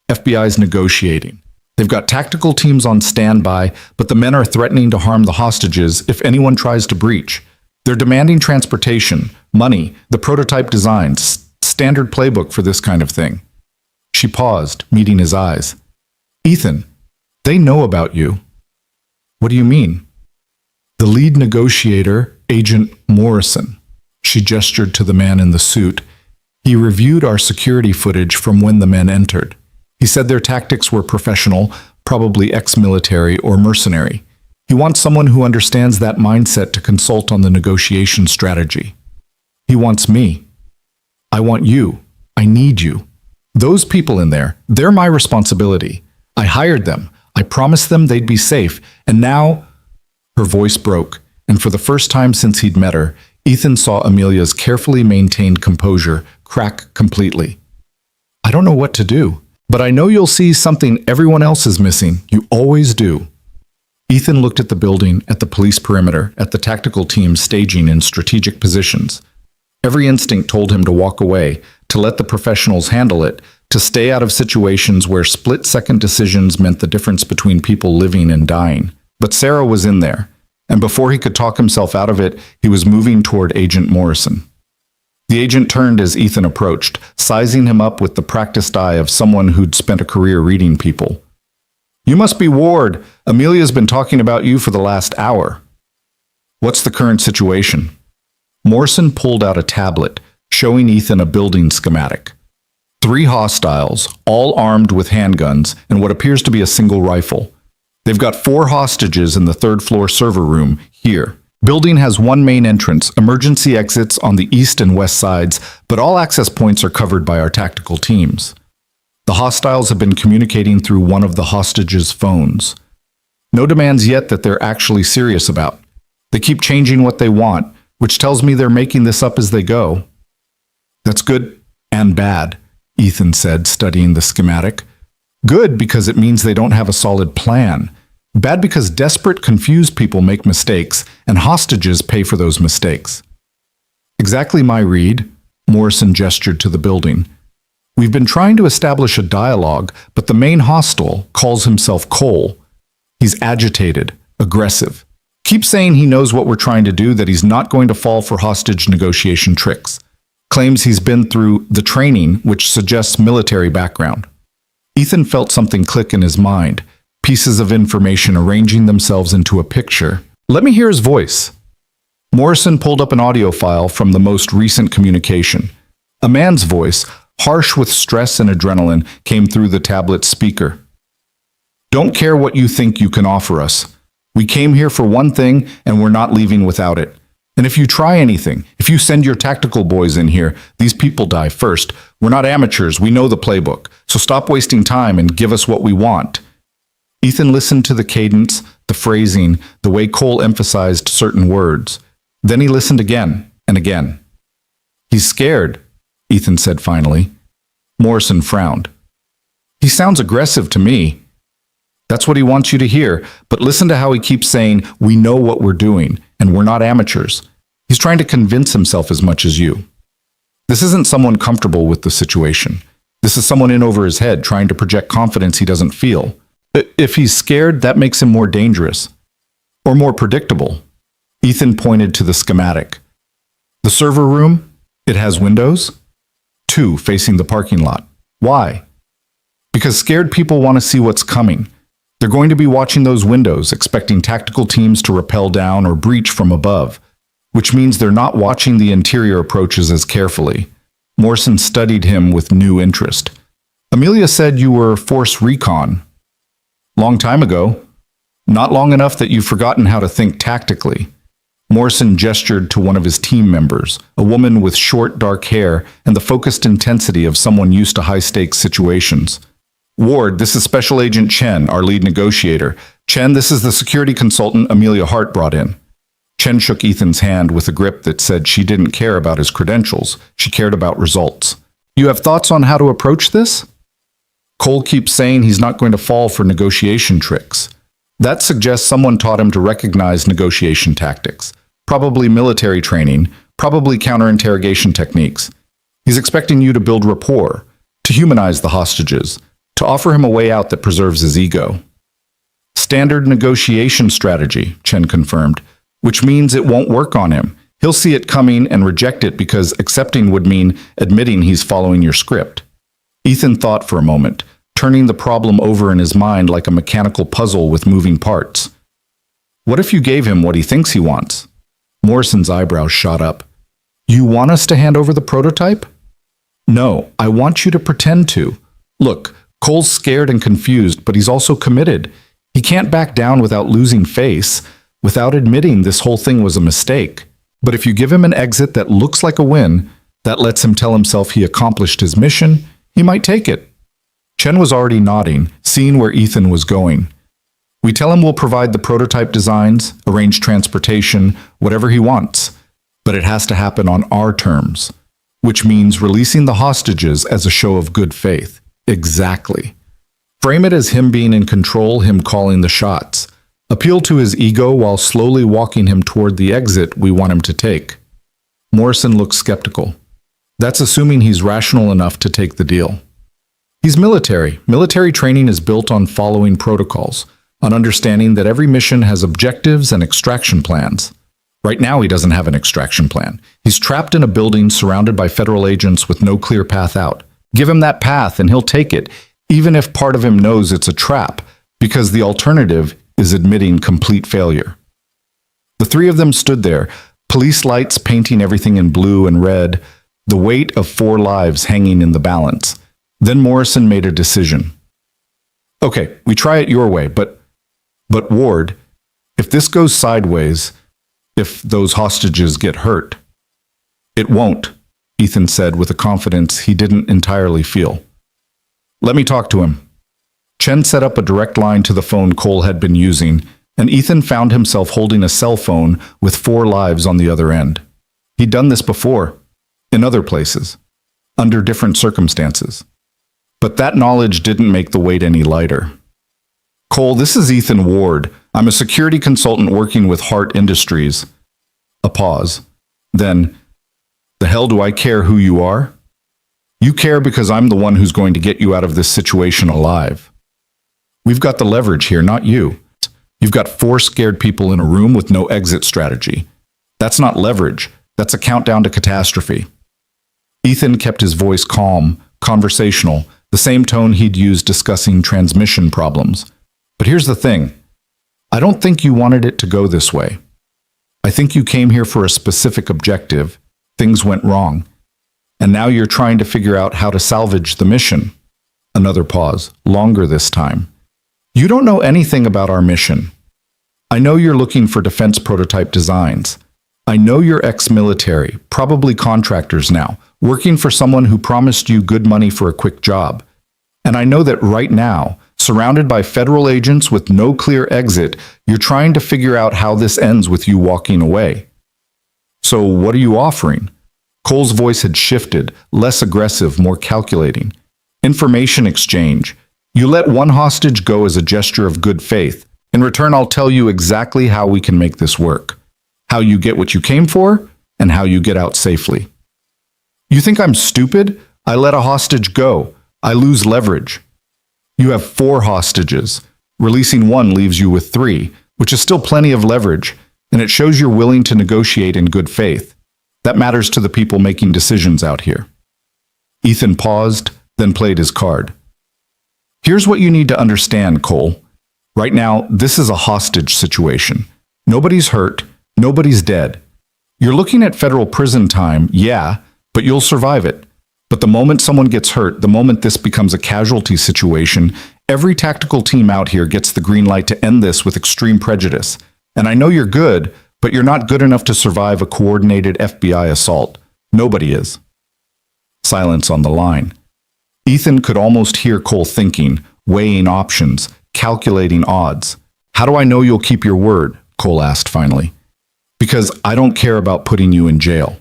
FBI's negotiating. They've got tactical teams on standby, but the men are threatening to harm the hostages if anyone tries to breach. They're demanding transportation, money, the prototype designs, standard playbook for this kind of thing. She paused, meeting his eyes. Ethan, they know about you. What do you mean? The lead negotiator, Agent Morrison. She gestured to the man in the suit. He reviewed our security footage from when the men entered. He said their tactics were professional, probably ex-military or mercenary. He wants someone who understands that mindset to consult on the negotiation strategy. He wants me. I want you. I need you. Those people in there, they're my responsibility. I hired them. I promised them they'd be safe. And now, her voice broke, and for the first time since he'd met her, Ethan saw Amelia's carefully maintained composure crack completely. I don't know what to do, but I know you'll see something everyone else is missing. You always do. Ethan looked at the building, at the police perimeter, at the tactical teams staging in strategic positions. Every instinct told him to walk away, to let the professionals handle it, to stay out of situations where split-second decisions meant the difference between people living and dying. But Sarah was in there, and before he could talk himself out of it, he was moving toward Agent Morrison. The agent turned as Ethan approached, sizing him up with the practiced eye of someone who'd spent a career reading people. "You must be Ward. Amelia's been talking about you for the last hour." "What's the current situation?" Morrison pulled out a tablet, showing Ethan a building schematic. 3 hostiles, all armed with handguns and what appears to be a single rifle. They've got 4 hostages in the 3rd-floor server room here. Building has 1 main entrance, emergency exits on the east and west sides, but all access points are covered by our tactical teams. The hostiles have been communicating through one of the hostages' phones. No demands yet that they're actually serious about. They keep changing what they want, which tells me they're making this up as they go. "That's good and bad," Ethan said, studying the schematic. "Good because it means they don't have a solid plan. Bad because desperate, confused people make mistakes, and hostages pay for those mistakes." "Exactly my read," Morrison gestured to the building. "We've been trying to establish a dialogue, but the main hostile calls himself Cole. He's agitated, aggressive. Keeps saying he knows what we're trying to do, that he's not going to fall for hostage negotiation tricks. Claims he's been through the training, which suggests military background." Ethan felt something click in his mind, pieces of information arranging themselves into a picture. "Let me hear his voice." Morrison pulled up an audio file from the most recent communication. A man's voice, harsh with stress and adrenaline, came through the tablet's speaker. "Don't care what you think you can offer us. We came here for one thing, and we're not leaving without it. And if you try anything, if you send your tactical boys in here, these people die first. We're not amateurs, we know the playbook. So stop wasting time and give us what we want." Ethan listened to the cadence, the phrasing, the way Cole emphasized certain words. Then he listened again and again. "He's scared," Ethan said finally. Morrison frowned. "He sounds aggressive to me." "That's what he wants you to hear, but listen to how he keeps saying, 'We know what we're doing, and we're not amateurs.' He's trying to convince himself as much as you. This isn't someone comfortable with the situation. This is someone in over his head trying to project confidence he doesn't feel. If he's scared, that makes him more dangerous. Or more predictable." Ethan pointed to the schematic. "The server room? It has windows? 2 facing the parking lot. Why?" "Because scared people want to see what's coming. They're going to be watching those windows, expecting tactical teams to rappel down or breach from above, which means they're not watching the interior approaches as carefully." Morrison studied him with new interest. "Amelia said you were Force Recon." "Long time ago. Not long enough that you've forgotten how to think tactically." Morrison gestured to one of his team members, a woman with short, dark hair and the focused intensity of someone used to high-stakes situations. "Ward, this is Special Agent Chen, our lead negotiator. Chen, this is the security consultant Amelia Hart brought in." Chen shook Ethan's hand with a grip that said she didn't care about his credentials, she cared about results. "You have thoughts on how to approach this?" "Cole keeps saying he's not going to fall for negotiation tricks. That suggests someone taught him to recognize negotiation tactics. Probably military training, probably counter-interrogation techniques. He's expecting you to build rapport, to humanize the hostages, to offer him a way out that preserves his ego." "Standard negotiation strategy," Chen confirmed, "which means it won't work on him. He'll see it coming and reject it because accepting would mean admitting he's following your script." Ethan thought for a moment, turning the problem over in his mind like a mechanical puzzle with moving parts. "What if you gave him what he thinks he wants?" Morrison's eyebrows shot up. "You want us to hand over the prototype?" "No, I want you to pretend to. Look, Cole's scared and confused, but he's also committed. He can't back down without losing face, without admitting this whole thing was a mistake. But if you give him an exit that looks like a win, that lets him tell himself he accomplished his mission, he might take it." Chen was already nodding, seeing where Ethan was going. "We tell him we'll provide the prototype designs, arrange transportation, whatever he wants. But it has to happen on our terms, which means releasing the hostages as a show of good faith." "Exactly. Frame it as him being in control, him calling the shots. Appeal to his ego while slowly walking him toward the exit we want him to take." Morrison looked skeptical. "That's assuming he's rational enough to take the deal." He's military. Military training is built on following protocols, on understanding that every mission has objectives and extraction plans. Right now, he doesn't have an extraction plan. He's trapped in a building surrounded by federal agents with no clear path out. Give him that path and he'll take it, even if part of him knows it's a trap, because the alternative is admitting complete failure. The three of them stood there, police lights painting everything in blue and red, the weight of 4 lives hanging in the balance. Then Morrison made a decision. Okay, we try it your way, but Ward, if this goes sideways, if those hostages get hurt. It won't, Ethan said with a confidence he didn't entirely feel. Let me talk to him. Chen set up a direct line to the phone Cole had been using, and Ethan found himself holding a cell phone with 4 lives on the other end. He'd done this before, in other places, under different circumstances. But that knowledge didn't make the weight any lighter. Cole, this is Ethan Ward. I'm a security consultant working with Hart Industries. A pause. Then, the hell do I care who you are? You care because I'm the one who's going to get you out of this situation alive. We've got the leverage here, not you. You've got 4 scared people in a room with no exit strategy. That's not leverage. That's a countdown to catastrophe. Ethan kept his voice calm, conversational, the same tone he'd used discussing transmission problems. But here's the thing. I don't think you wanted it to go this way. I think you came here for a specific objective. Things went wrong. And now you're trying to figure out how to salvage the mission. Another pause, longer this time. You don't know anything about our mission. I know you're looking for defense prototype designs. I know you're ex-military, probably contractors now, working for someone who promised you good money for a quick job. And I know that right now, surrounded by federal agents with no clear exit, you're trying to figure out how this ends with you walking away. So what are you offering? Cole's voice had shifted, less aggressive, more calculating. Information exchange. You let one hostage go as a gesture of good faith. In return, I'll tell you exactly how we can make this work. How you get what you came for, and how you get out safely. You think I'm stupid? I let a hostage go. I lose leverage. You have 4 hostages. Releasing 1 leaves you with 3, which is still plenty of leverage, and it shows you're willing to negotiate in good faith. That matters to the people making decisions out here. Ethan paused, then played his card. Here's what you need to understand, Cole. Right now, this is a hostage situation. Nobody's hurt, nobody's dead. You're looking at federal prison time, yeah, but you'll survive it. But the moment someone gets hurt, the moment this becomes a casualty situation, every tactical team out here gets the green light to end this with extreme prejudice. And I know you're good, but you're not good enough to survive a coordinated FBI assault. Nobody is. Silence on the line. Ethan could almost hear Cole thinking, weighing options, calculating odds. How do I know you'll keep your word? Cole asked finally. Because I don't care about putting you in jail.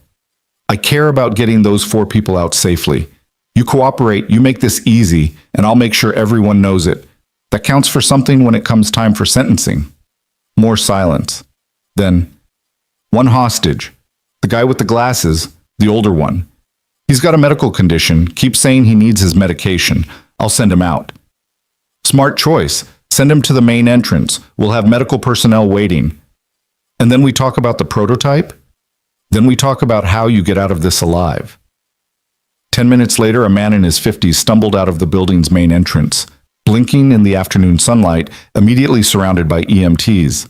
I care about getting those 4 people out safely. You cooperate, you make this easy, and I'll make sure everyone knows it. That counts for something when it comes time for sentencing. More silence. Then, 1 hostage. The guy with the glasses, the older one. He's got a medical condition, keeps saying he needs his medication. I'll send him out. Smart choice. Send him to the main entrance. We'll have medical personnel waiting. And then we talk about the prototype. Then we talk about how you get out of this alive. 10 minutes later, a man in his 50s stumbled out of the building's main entrance, blinking in the afternoon sunlight, immediately surrounded by EMTs.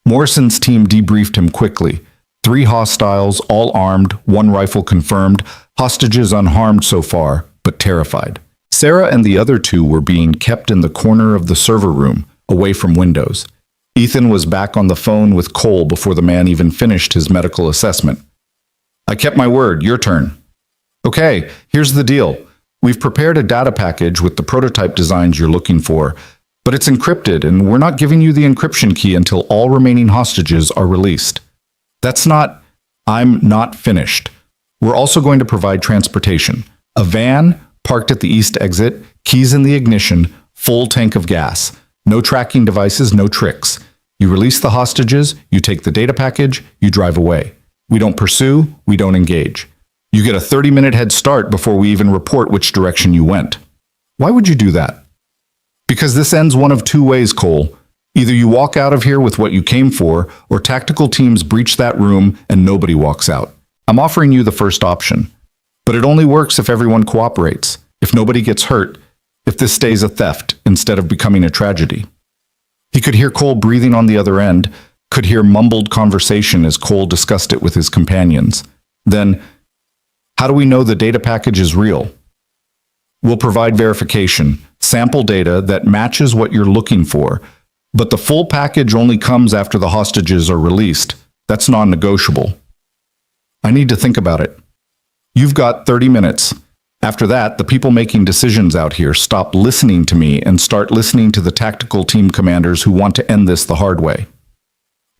Morrison's team debriefed him quickly. 3 hostiles, all armed, 1 rifle confirmed, hostages unharmed so far, but terrified. Sarah and the other 2 were being kept in the corner of the server room, away from windows. Ethan was back on the phone with Cole before the man even finished his medical assessment. I kept my word, your turn. Okay, here's the deal. We've prepared a data package with the prototype designs you're looking for, but it's encrypted and we're not giving you the encryption key until all remaining hostages are released. I'm not finished. We're also going to provide transportation. A van parked at the east exit, keys in the ignition, full tank of gas. No tracking devices, no tricks. You release the hostages, you take the data package, you drive away. We don't pursue, we don't engage. You get a 30-minute head start before we even report which direction you went. Why would you do that? Because this ends one of two ways, Cole. Either you walk out of here with what you came for, or tactical teams breach that room and nobody walks out. I'm offering you the first option. But it only works if everyone cooperates, if nobody gets hurt, if this stays a theft instead of becoming a tragedy. He could hear Cole breathing on the other end, could hear mumbled conversation as Cole discussed it with his companions. Then, how do we know the data package is real? We'll provide verification, sample data that matches what you're looking for, but the full package only comes after the hostages are released. That's non-negotiable. I need to think about it. You've got 30 minutes. After that, the people making decisions out here stop listening to me and start listening to the tactical team commanders who want to end this the hard way.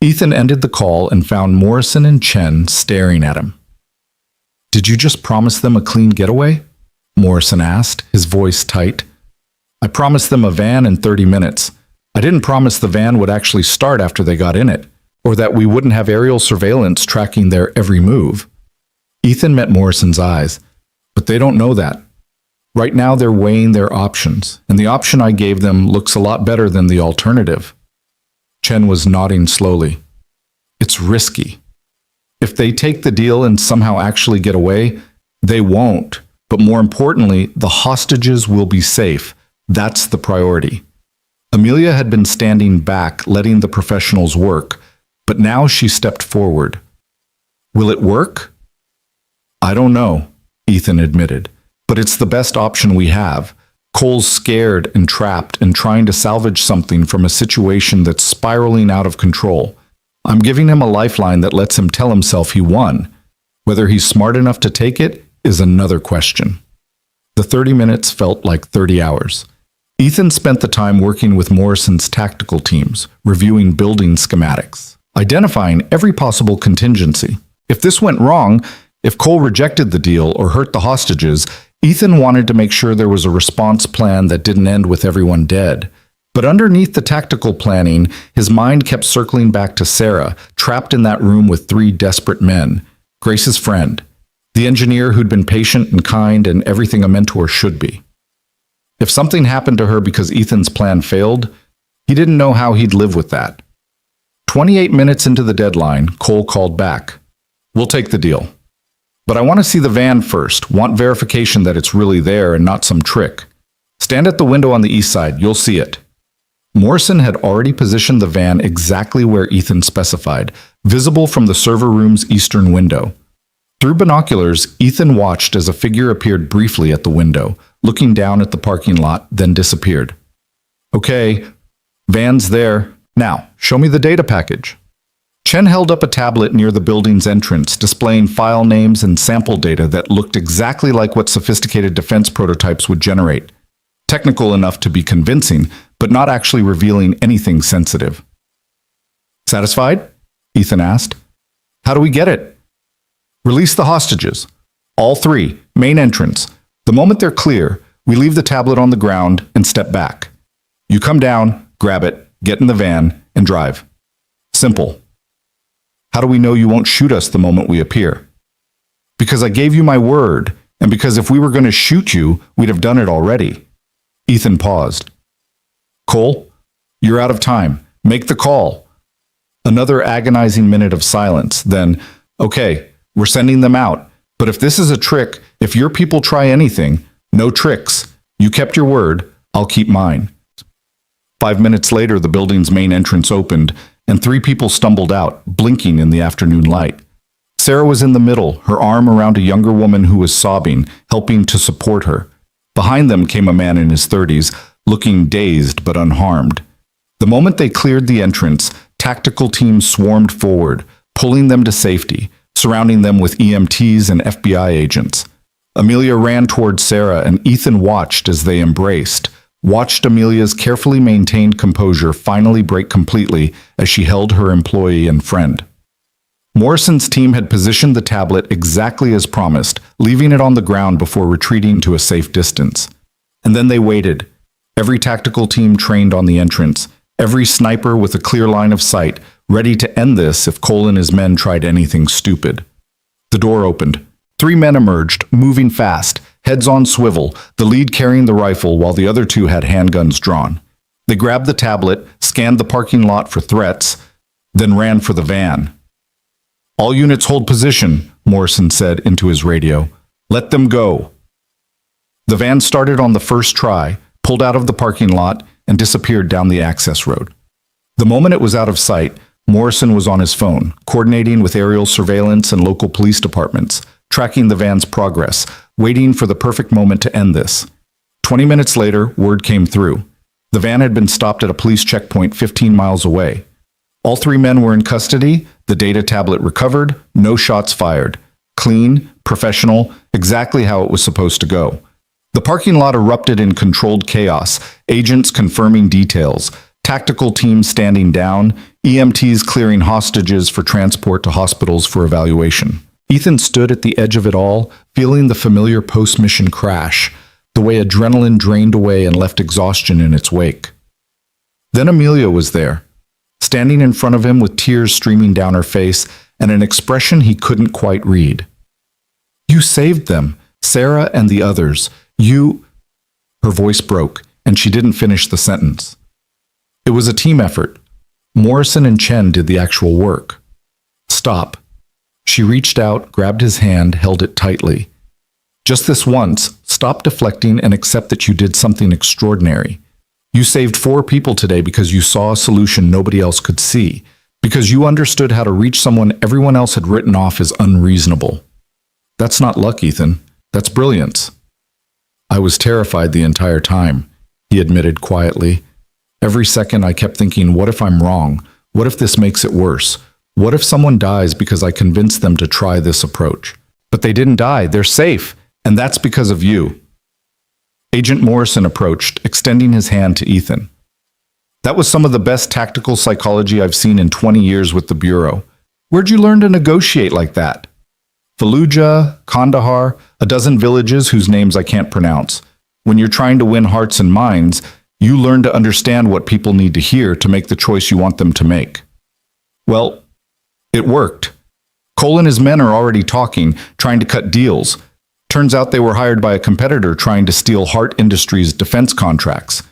Ethan ended the call and found Morrison and Chen staring at him. Did you just promise them a clean getaway? Morrison asked, his voice tight. I promised them a van in 30 minutes. I didn't promise the van would actually start after they got in it, or that we wouldn't have aerial surveillance tracking their every move. Ethan met Morrison's eyes, but they don't know that. Right now they're weighing their options, and the option I gave them looks a lot better than the alternative. Chen was nodding slowly. It's risky. If they take the deal and somehow actually get away, they won't. But more importantly, the hostages will be safe. That's the priority. Amelia had been standing back, letting the professionals work, but now she stepped forward. Will it work? I don't know, Ethan admitted, but it's the best option we have. Cole's scared and trapped and trying to salvage something from a situation that's spiraling out of control. I'm giving him a lifeline that lets him tell himself he won. Whether he's smart enough to take it is another question. The 30 minutes felt like 30 hours. Ethan spent the time working with Morrison's tactical teams, reviewing building schematics, identifying every possible contingency. If this went wrong, if Cole rejected the deal or hurt the hostages, Ethan wanted to make sure there was a response plan that didn't end with everyone dead. But underneath the tactical planning, his mind kept circling back to Sarah, trapped in that room with 3 desperate men. Grace's friend, the engineer who'd been patient and kind and everything a mentor should be. If something happened to her because Ethan's plan failed, he didn't know how he'd live with that. 28 minutes into the deadline, Cole called back. We'll take the deal. But I want to see the van first, want verification that it's really there and not some trick. Stand at the window on the east side, you'll see it. Morrison had already positioned the van exactly where Ethan specified, visible from the server room's eastern window. Through binoculars, Ethan watched as a figure appeared briefly at the window, looking down at the parking lot, then disappeared. Okay, van's there. Now, show me the data package. Chen held up a tablet near the building's entrance, displaying file names and sample data that looked exactly like what sophisticated defense prototypes would generate. Technical enough to be convincing, but not actually revealing anything sensitive. Satisfied? Ethan asked. How do we get it? Release the hostages. All 3, main entrance. The moment they're clear, we leave the tablet on the ground and step back. You come down, grab it, get in the van, and drive. Simple. How do we know you won't shoot us the moment we appear? Because I gave you my word, and because if we were going to shoot you, we'd have done it already. Ethan paused. Cole, you're out of time. Make the call. Another agonizing minute of silence, then, okay, we're sending them out. But if this is a trick, if your people try anything, no tricks. You kept your word, I'll keep mine. 5 minutes later, the building's main entrance opened, and 3 people stumbled out, blinking in the afternoon light. Sarah was in the middle, her arm around a younger woman who was sobbing, helping to support her. Behind them came a man in his 30s, looking dazed but unharmed. The moment they cleared the entrance, tactical teams swarmed forward, pulling them to safety, surrounding them with EMTs and FBI agents. Amelia ran toward Sarah, and Ethan watched as they embraced, watched Amelia's carefully maintained composure finally break completely as she held her employee and friend. Morrison's team had positioned the tablet exactly as promised, leaving it on the ground before retreating to a safe distance. And then they waited. Every tactical team trained on the entrance, every sniper with a clear line of sight, ready to end this if Cole and his men tried anything stupid. The door opened. 3 men emerged, moving fast, heads on swivel, the lead carrying the rifle while the other two had handguns drawn. They grabbed the tablet, scanned the parking lot for threats, then ran for the van. "All units hold position," Morrison said into his radio. "Let them go." The van started on the first try, pulled out of the parking lot, and disappeared down the access road. The moment it was out of sight, Morrison was on his phone, coordinating with aerial surveillance and local police departments, tracking the van's progress, waiting for the perfect moment to end this. 20 minutes later, word came through. The van had been stopped at a police checkpoint 15 miles away. All three men were in custody, the data tablet recovered, no shots fired. Clean, professional, exactly how it was supposed to go. The parking lot erupted in controlled chaos, agents confirming details, tactical teams standing down, EMTs clearing hostages for transport to hospitals for evaluation. Ethan stood at the edge of it all, feeling the familiar post-mission crash, the way adrenaline drained away and left exhaustion in its wake. Then Amelia was there, standing in front of him with tears streaming down her face and an expression he couldn't quite read. "You saved them, Sarah and the others. You—" Her voice broke, and she didn't finish the sentence. It was a team effort. Morrison and Chen did the actual work. "Stop." She reached out, grabbed his hand, held it tightly. "Just this once, stop deflecting and accept that you did something extraordinary. You saved 4 people today because you saw a solution nobody else could see, because you understood how to reach someone everyone else had written off as unreasonable. That's not luck, Ethan. That's brilliance." "I was terrified the entire time," he admitted quietly. "Every second I kept thinking, what if I'm wrong? What if this makes it worse? What if someone dies because I convinced them to try this approach? But they didn't die, they're safe, and that's because of you." Agent Morrison approached, extending his hand to Ethan. "That was some of the best tactical psychology I've seen in 20 years with the Bureau. Where'd you learn to negotiate like that?" "Fallujah, Kandahar, a dozen villages whose names I can't pronounce. When you're trying to win hearts and minds, you learn to understand what people need to hear to make the choice you want them to make." "Well, it worked. Cole and his men are already talking, trying to cut deals. Turns out they were hired by a competitor trying to steal Hart Industries' defense contracts.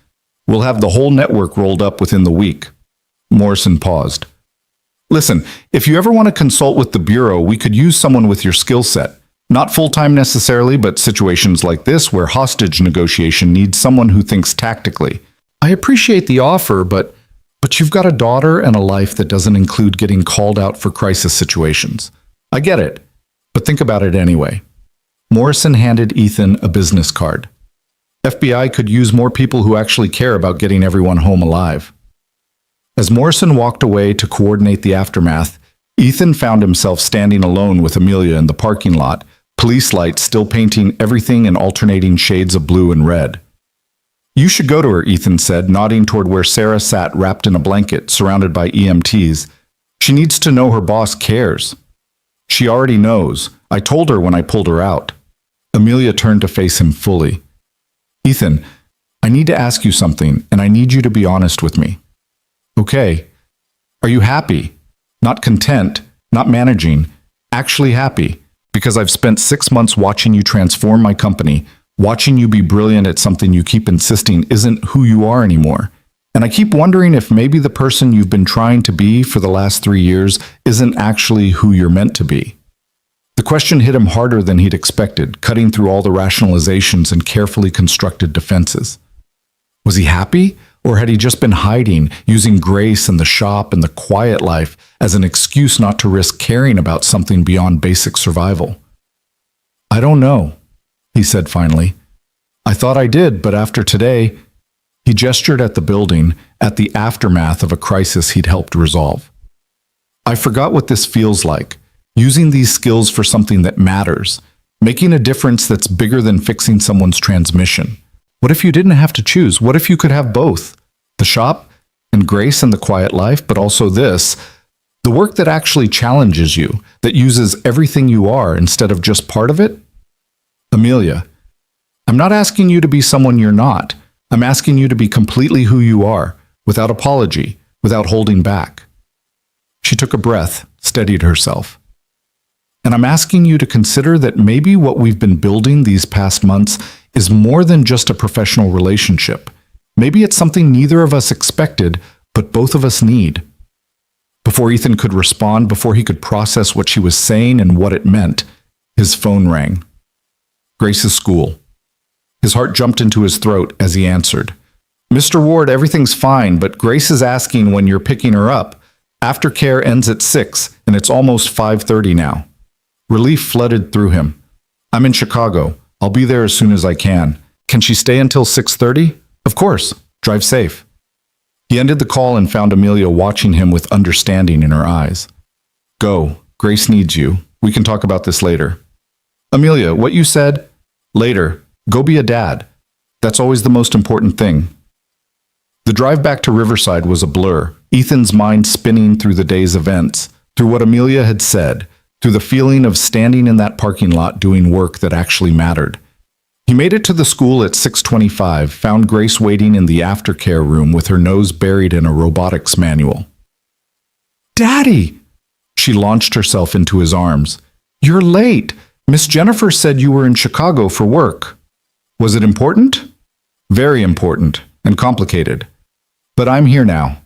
We'll have the whole network rolled up within the week." Morrison paused. "Listen, if you ever want to consult with the Bureau, we could use someone with your skill set. Not full-time necessarily, but situations like this where hostage negotiation needs someone who thinks tactically. I appreciate the offer, but you've got a daughter and a life that doesn't include getting called out for crisis situations. I get it, but think about it anyway." Morrison handed Ethan a business card. "FBI could use more people who actually care about getting everyone home alive." As Morrison walked away to coordinate the aftermath, Ethan found himself standing alone with Amelia in the parking lot, police lights still painting everything in alternating shades of blue and red. "You should go to her," Ethan said, nodding toward where Sarah sat wrapped in a blanket, surrounded by EMTs. "She needs to know her boss cares." "She already knows. I told her when I pulled her out." Amelia turned to face him fully. "Ethan, I need to ask you something, and I need you to be honest with me." "Okay. Are you happy? Not content, not managing, actually happy? Because I've spent 6 months watching you transform my company, watching you be brilliant at something you keep insisting isn't who you are anymore. And I keep wondering if maybe the person you've been trying to be for the last 3 years isn't actually who you're meant to be." The question hit him harder than he'd expected, cutting through all the rationalizations and carefully constructed defenses. Was he happy? Or had he just been hiding, using grace and the shop and the quiet life as an excuse not to risk caring about something beyond basic survival? "I don't know," he said finally. "I thought I did, but after today—" He gestured at the building, at the aftermath of a crisis he'd helped resolve. "I forgot what this feels like, using these skills for something that matters, making a difference that's bigger than fixing someone's transmission. What if you didn't have to choose? What if you could have both? The shop and grace and the quiet life, but also this, the work that actually challenges you, that uses everything you are instead of just part of it?" "Amelia, I'm not asking you to be someone you're not. I'm asking you to be completely who you are, without apology, without holding back." She took a breath, steadied herself. And I'm asking you to consider that maybe what we've been building these past months is more than just a professional relationship. Maybe it's something neither of us expected, but both of us need. Before Ethan could respond, before he could process what she was saying and what it meant, his phone rang. Grace's school. His heart jumped into his throat as he answered. Mr. Ward, everything's fine, but Grace is asking when you're picking her up. Aftercare ends at 6, and it's almost 5:30 now. Relief flooded through him. I'm in Chicago. I'll be there as soon as I can. Can she stay until 6:30? Of course. Drive safe. He ended the call and found Amelia watching him with understanding in her eyes. Go. Grace needs you. We can talk about this later. Amelia, what you said? Later. Go be a dad. That's always the most important thing. The drive back to Riverside was a blur, Ethan's mind spinning through the day's events, through what Amelia had said, through the feeling of standing in that parking lot doing work that actually mattered. He made it to the school at 6:25, found Grace waiting in the aftercare room with her nose buried in a robotics manual. Daddy! She launched herself into his arms. You're late. Miss Jennifer said you were in Chicago for work. Was it important? Very important and complicated. But I'm here now.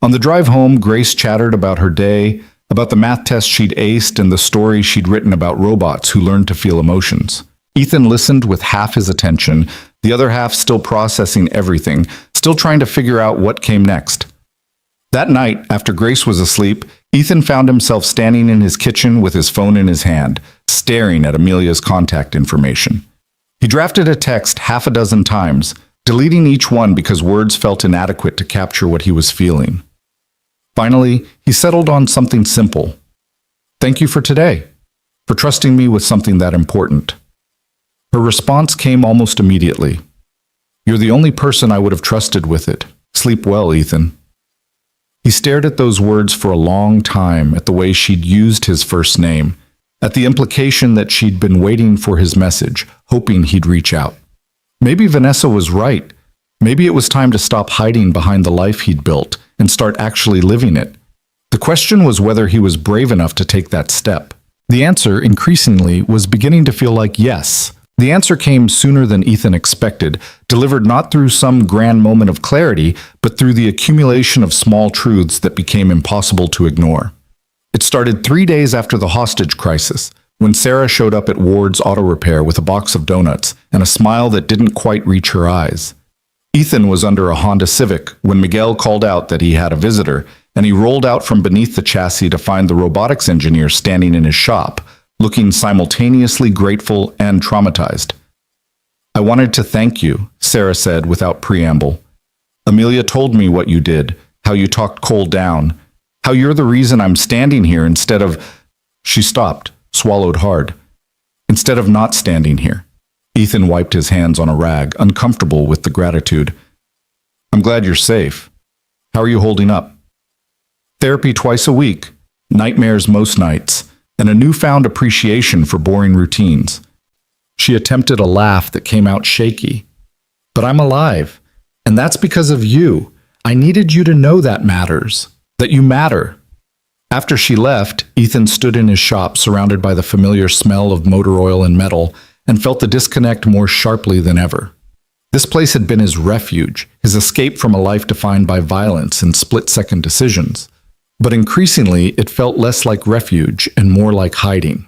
On the drive home, Grace chattered about her day, about the math test she'd aced and the story she'd written about robots who learned to feel emotions. Ethan listened with half his attention, the other half still processing everything, still trying to figure out what came next. That night, after Grace was asleep, Ethan found himself standing in his kitchen with his phone in his hand, staring at Amelia's contact information. He drafted a text half a dozen times, deleting each one because words felt inadequate to capture what he was feeling. Finally, he settled on something simple. Thank you for today, for trusting me with something that important. Her response came almost immediately. You're the only person I would have trusted with it. Sleep well, Ethan. He stared at those words for a long time, at the way she'd used his first name, at the implication that she'd been waiting for his message, hoping he'd reach out. Maybe Vanessa was right. Maybe it was time to stop hiding behind the life he'd built and start actually living it. The question was whether he was brave enough to take that step. The answer, increasingly, was beginning to feel like yes. The answer came sooner than Ethan expected, delivered not through some grand moment of clarity, but through the accumulation of small truths that became impossible to ignore. It started 3 days after the hostage crisis, when Sarah showed up at Ward's auto repair with a box of donuts and a smile that didn't quite reach her eyes. Ethan was under a Honda Civic when Miguel called out that he had a visitor, and he rolled out from beneath the chassis to find the robotics engineer standing in his shop, looking simultaneously grateful and traumatized. I wanted to thank you, Sarah said without preamble. Amelia told me what you did, how you talked Cole down, how you're the reason I'm standing here instead of... She stopped, swallowed hard. Instead of not standing here. Ethan wiped his hands on a rag, uncomfortable with the gratitude. I'm glad you're safe. How are you holding up? Therapy twice a week, nightmares most nights, and a newfound appreciation for boring routines. She attempted a laugh that came out shaky. But I'm alive, and that's because of you. I needed you to know that matters, that you matter. After she left, Ethan stood in his shop surrounded by the familiar smell of motor oil and metal and felt the disconnect more sharply than ever. This place had been his refuge, his escape from a life defined by violence and split-second decisions. But increasingly, it felt less like refuge and more like hiding.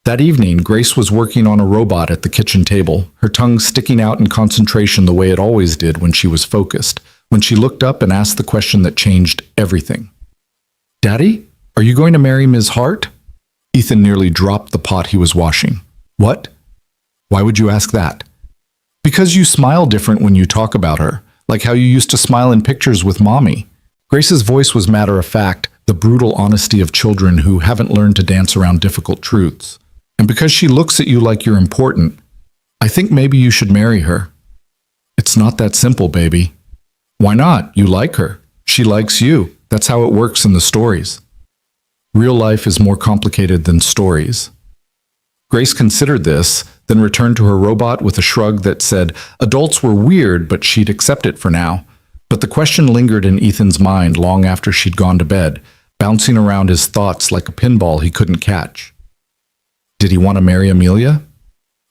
That evening, Grace was working on a robot at the kitchen table, her tongue sticking out in concentration the way it always did when she was focused, when she looked up and asked the question that changed everything. Daddy, are you going to marry Ms. Hart? Ethan nearly dropped the pot he was washing. What? Why would you ask that? Because you smile different when you talk about her, like how you used to smile in pictures with Mommy. Grace's voice was matter-of-fact, the brutal honesty of children who haven't learned to dance around difficult truths. And because she looks at you like you're important, I think maybe you should marry her. It's not that simple, baby. Why not? You like her. She likes you. That's how it works in the stories. Real life is more complicated than stories. Grace considered this, then returned to her robot with a shrug that said adults were weird, but she'd accept it for now. But the question lingered in Ethan's mind long after she'd gone to bed. bouncing around his thoughts like a pinball he couldn't catch. Did he want to marry Amelia?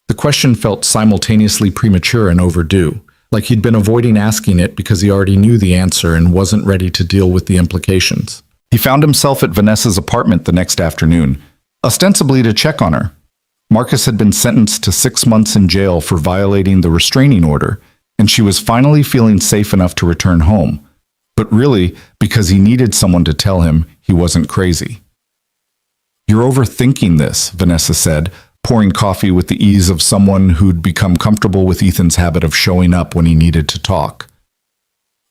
The question felt simultaneously premature and overdue, like he'd been avoiding asking it because he already knew the answer and wasn't ready to deal with the implications. He found himself at Vanessa's apartment the next afternoon, ostensibly to check on her. Marcus had been sentenced to 6 months in jail for violating the restraining order, and she was finally feeling safe enough to return home, but really because he needed someone to tell him he wasn't crazy. "You're overthinking this," Vanessa said, pouring coffee with the ease of someone who'd become comfortable with Ethan's habit of showing up when he needed to talk.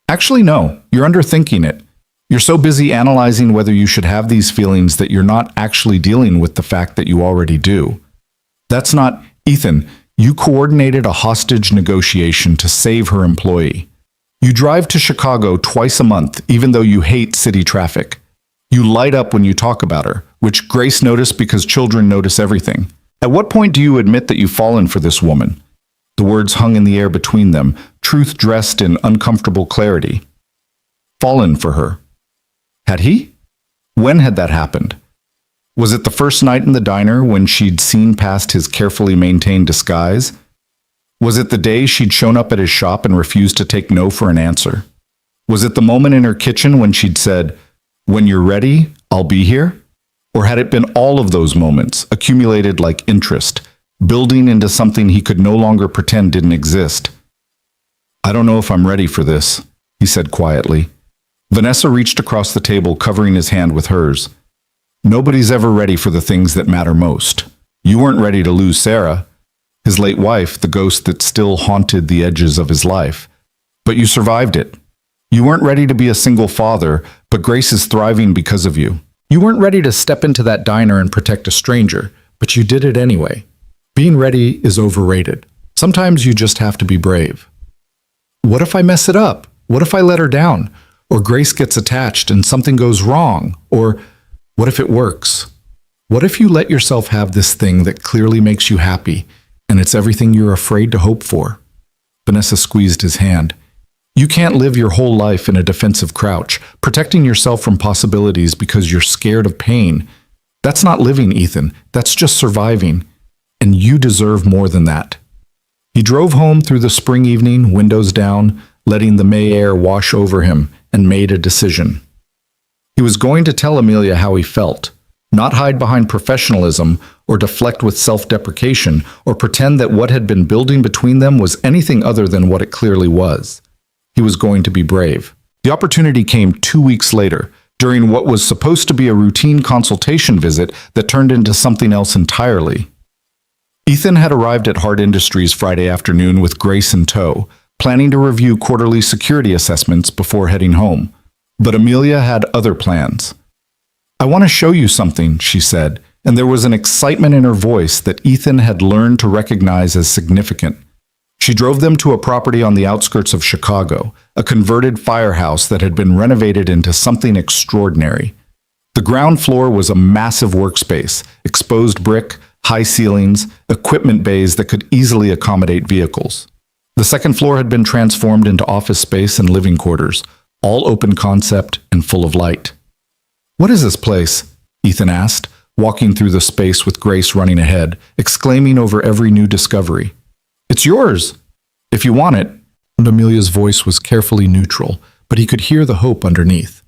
"Actually, no, you're underthinking it. You're so busy analyzing whether you should have these feelings that you're not actually dealing with the fact that you already do. That's not, Ethan, you coordinated a hostage negotiation to save her employee. You drive to Chicago twice a month, even though you hate city traffic. You light up when you talk about her, which Grace noticed because children notice everything. At what point do you admit that you've fallen for this woman?" The words hung in the air between them, truth dressed in uncomfortable clarity. Fallen for her. Had he? When had that happened? Was it the first night in the diner when she'd seen past his carefully maintained disguise? Was it the day she'd shown up at his shop and refused to take no for an answer? Was it the moment in her kitchen when she'd said, "When you're ready, I'll be here"? Or had it been all of those moments, accumulated like interest, building into something he could no longer pretend didn't exist? "I don't know if I'm ready for this," he said quietly. Vanessa reached across the table, covering his hand with hers. "Nobody's ever ready for the things that matter most. You weren't ready to lose Sarah, his late wife, the ghost that still haunted the edges of his life. But you survived it. You weren't ready to be a single father, but Grace is thriving because of you. You weren't ready to step into that diner and protect a stranger, but you did it anyway. Being ready is overrated. Sometimes you just have to be brave." "What if I mess it up? What if I let her down? Or Grace gets attached and something goes wrong? Or what if it works? What if you let yourself have this thing that clearly makes you happy, and it's everything you're afraid to hope for?" Vanessa squeezed his hand. "You can't live your whole life in a defensive crouch, protecting yourself from possibilities because you're scared of pain. That's not living, Ethan. That's just surviving. And you deserve more than that." He drove home through the spring evening, windows down, letting the May air wash over him, and made a decision. He was going to tell Amelia how he felt, not hide behind professionalism or deflect with self-deprecation or pretend that what had been building between them was anything other than what it clearly was. He was going to be brave. The opportunity came 2 weeks later, during what was supposed to be a routine consultation visit that turned into something else entirely. Ethan had arrived at Hard Industries Friday afternoon with Grace in tow, planning to review quarterly security assessments before heading home. But Amelia had other plans. "I want to show you something," she said, and there was an excitement in her voice that Ethan had learned to recognize as significant. She drove them to a property on the outskirts of Chicago, a converted firehouse that had been renovated into something extraordinary. The ground floor was a massive workspace, exposed brick, high ceilings, equipment bays that could easily accommodate vehicles. The second floor had been transformed into office space and living quarters, all open concept and full of light. "What is this place?" Ethan asked, walking through the space with Grace running ahead, exclaiming over every new discovery. "It's yours, if you want it." And Amelia's voice was carefully neutral, but he could hear the hope underneath.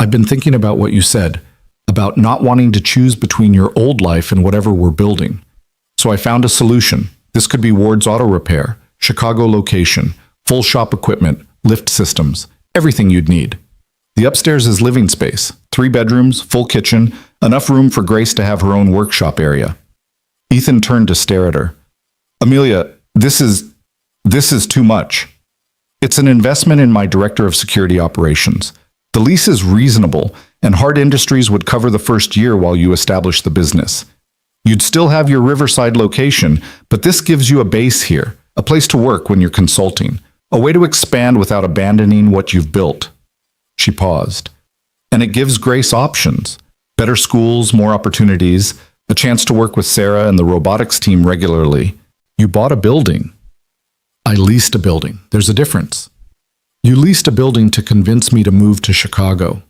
"I've been thinking about what you said, about not wanting to choose between your old life and whatever we're building. So I found a solution. This could be Ward's Auto Repair, Chicago location, full shop equipment, lift systems, everything you'd need. The upstairs is living space, 3 bedrooms, full kitchen, enough room for Grace to have her own workshop area." Ethan turned to stare at her. "Amelia, this is too much. It's an investment in my director of security operations. The lease is reasonable, and Hard Industries would cover the first year while you establish the business. You'd still have your Riverside location, but this gives you a base here, a place to work when you're consulting, a way to expand without abandoning what you've built." She paused. "And it gives Grace options. Better schools, more opportunities, a chance to work with Sarah and the robotics team regularly. You bought a building." "I leased a building. There's a difference." "You leased a building to convince me to move to Chicago."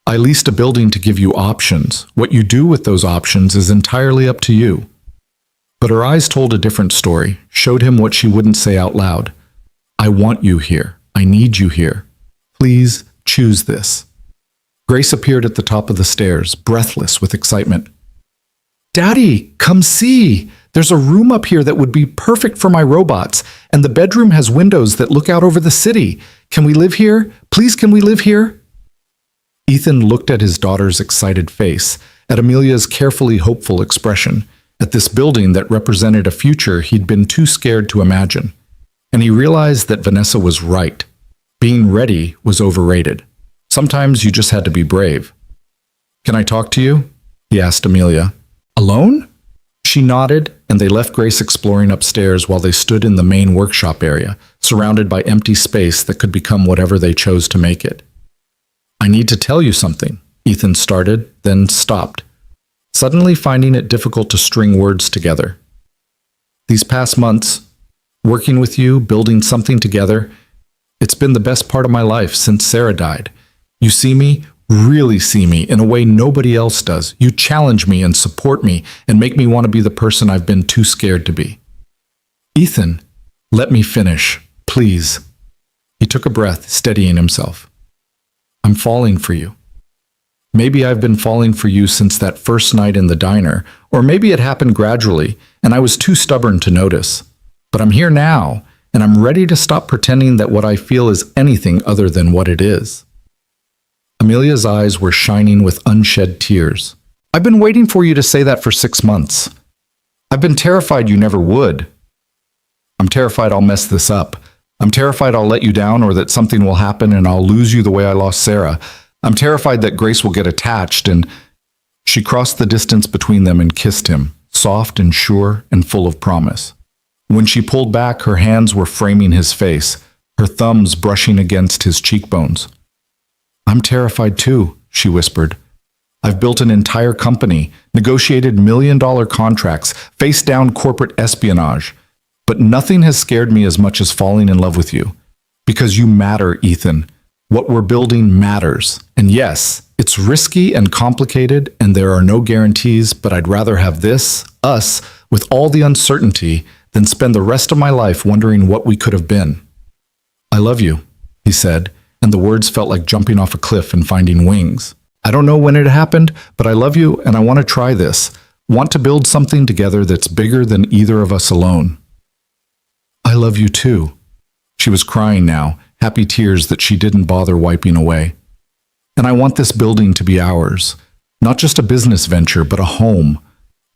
I leased a building to give you options. What you do with those options is entirely up to you. But her eyes told a different story, showed him what she wouldn't say out loud. I want you here. I need you here. Please choose this. Grace appeared at the top of the stairs, breathless with excitement. Daddy, come see! There's a room up here that would be perfect for my robots, and the bedroom has windows that look out over the city. Can we live here? Please, can we live here? Ethan looked at his daughter's excited face, at Amelia's carefully hopeful expression, at this building that represented a future he'd been too scared to imagine. And he realized that Vanessa was right. Being ready was overrated. Sometimes you just had to be brave. Can I talk to you? He asked Amelia. Alone? She nodded, and they left Grace exploring upstairs while they stood in the main workshop area, surrounded by empty space that could become whatever they chose to make it. I need to tell you something, Ethan started, then stopped, suddenly finding it difficult to string words together. These past months, working with you, building something together, it's been the best part of my life since Sarah died. You see me, really see me, in a way nobody else does. You challenge me and support me and make me want to be the person I've been too scared to be. Ethan, let me finish, please. He took a breath, steadying himself. I'm falling for you. Maybe I've been falling for you since that first night in the diner, or maybe it happened gradually, and I was too stubborn to notice. But I'm here now, and I'm ready to stop pretending that what I feel is anything other than what it is. Amelia's eyes were shining with unshed tears. I've been waiting for you to say that for 6 months. I've been terrified you never would. I'm terrified I'll mess this up. I'm terrified I'll let you down or that something will happen and I'll lose you the way I lost Sarah. I'm terrified that Grace will get attached and... She crossed the distance between them and kissed him, soft and sure and full of promise. When she pulled back, her hands were framing his face, her thumbs brushing against his cheekbones. I'm terrified too, she whispered. I've built an entire company, negotiated million-dollar contracts, faced down corporate espionage. But nothing has scared me as much as falling in love with you. Because you matter, Ethan. What we're building matters. And yes, it's risky and complicated, and there are no guarantees, but I'd rather have this, us, with all the uncertainty, than spend the rest of my life wondering what we could have been. I love you, he said, and the words felt like jumping off a cliff and finding wings. I don't know when it happened, but I love you and I want to try this. Want to build something together that's bigger than either of us alone. I love you too. She was crying now, happy tears that she didn't bother wiping away. And I want this building to be ours. Not just a business venture, but a home.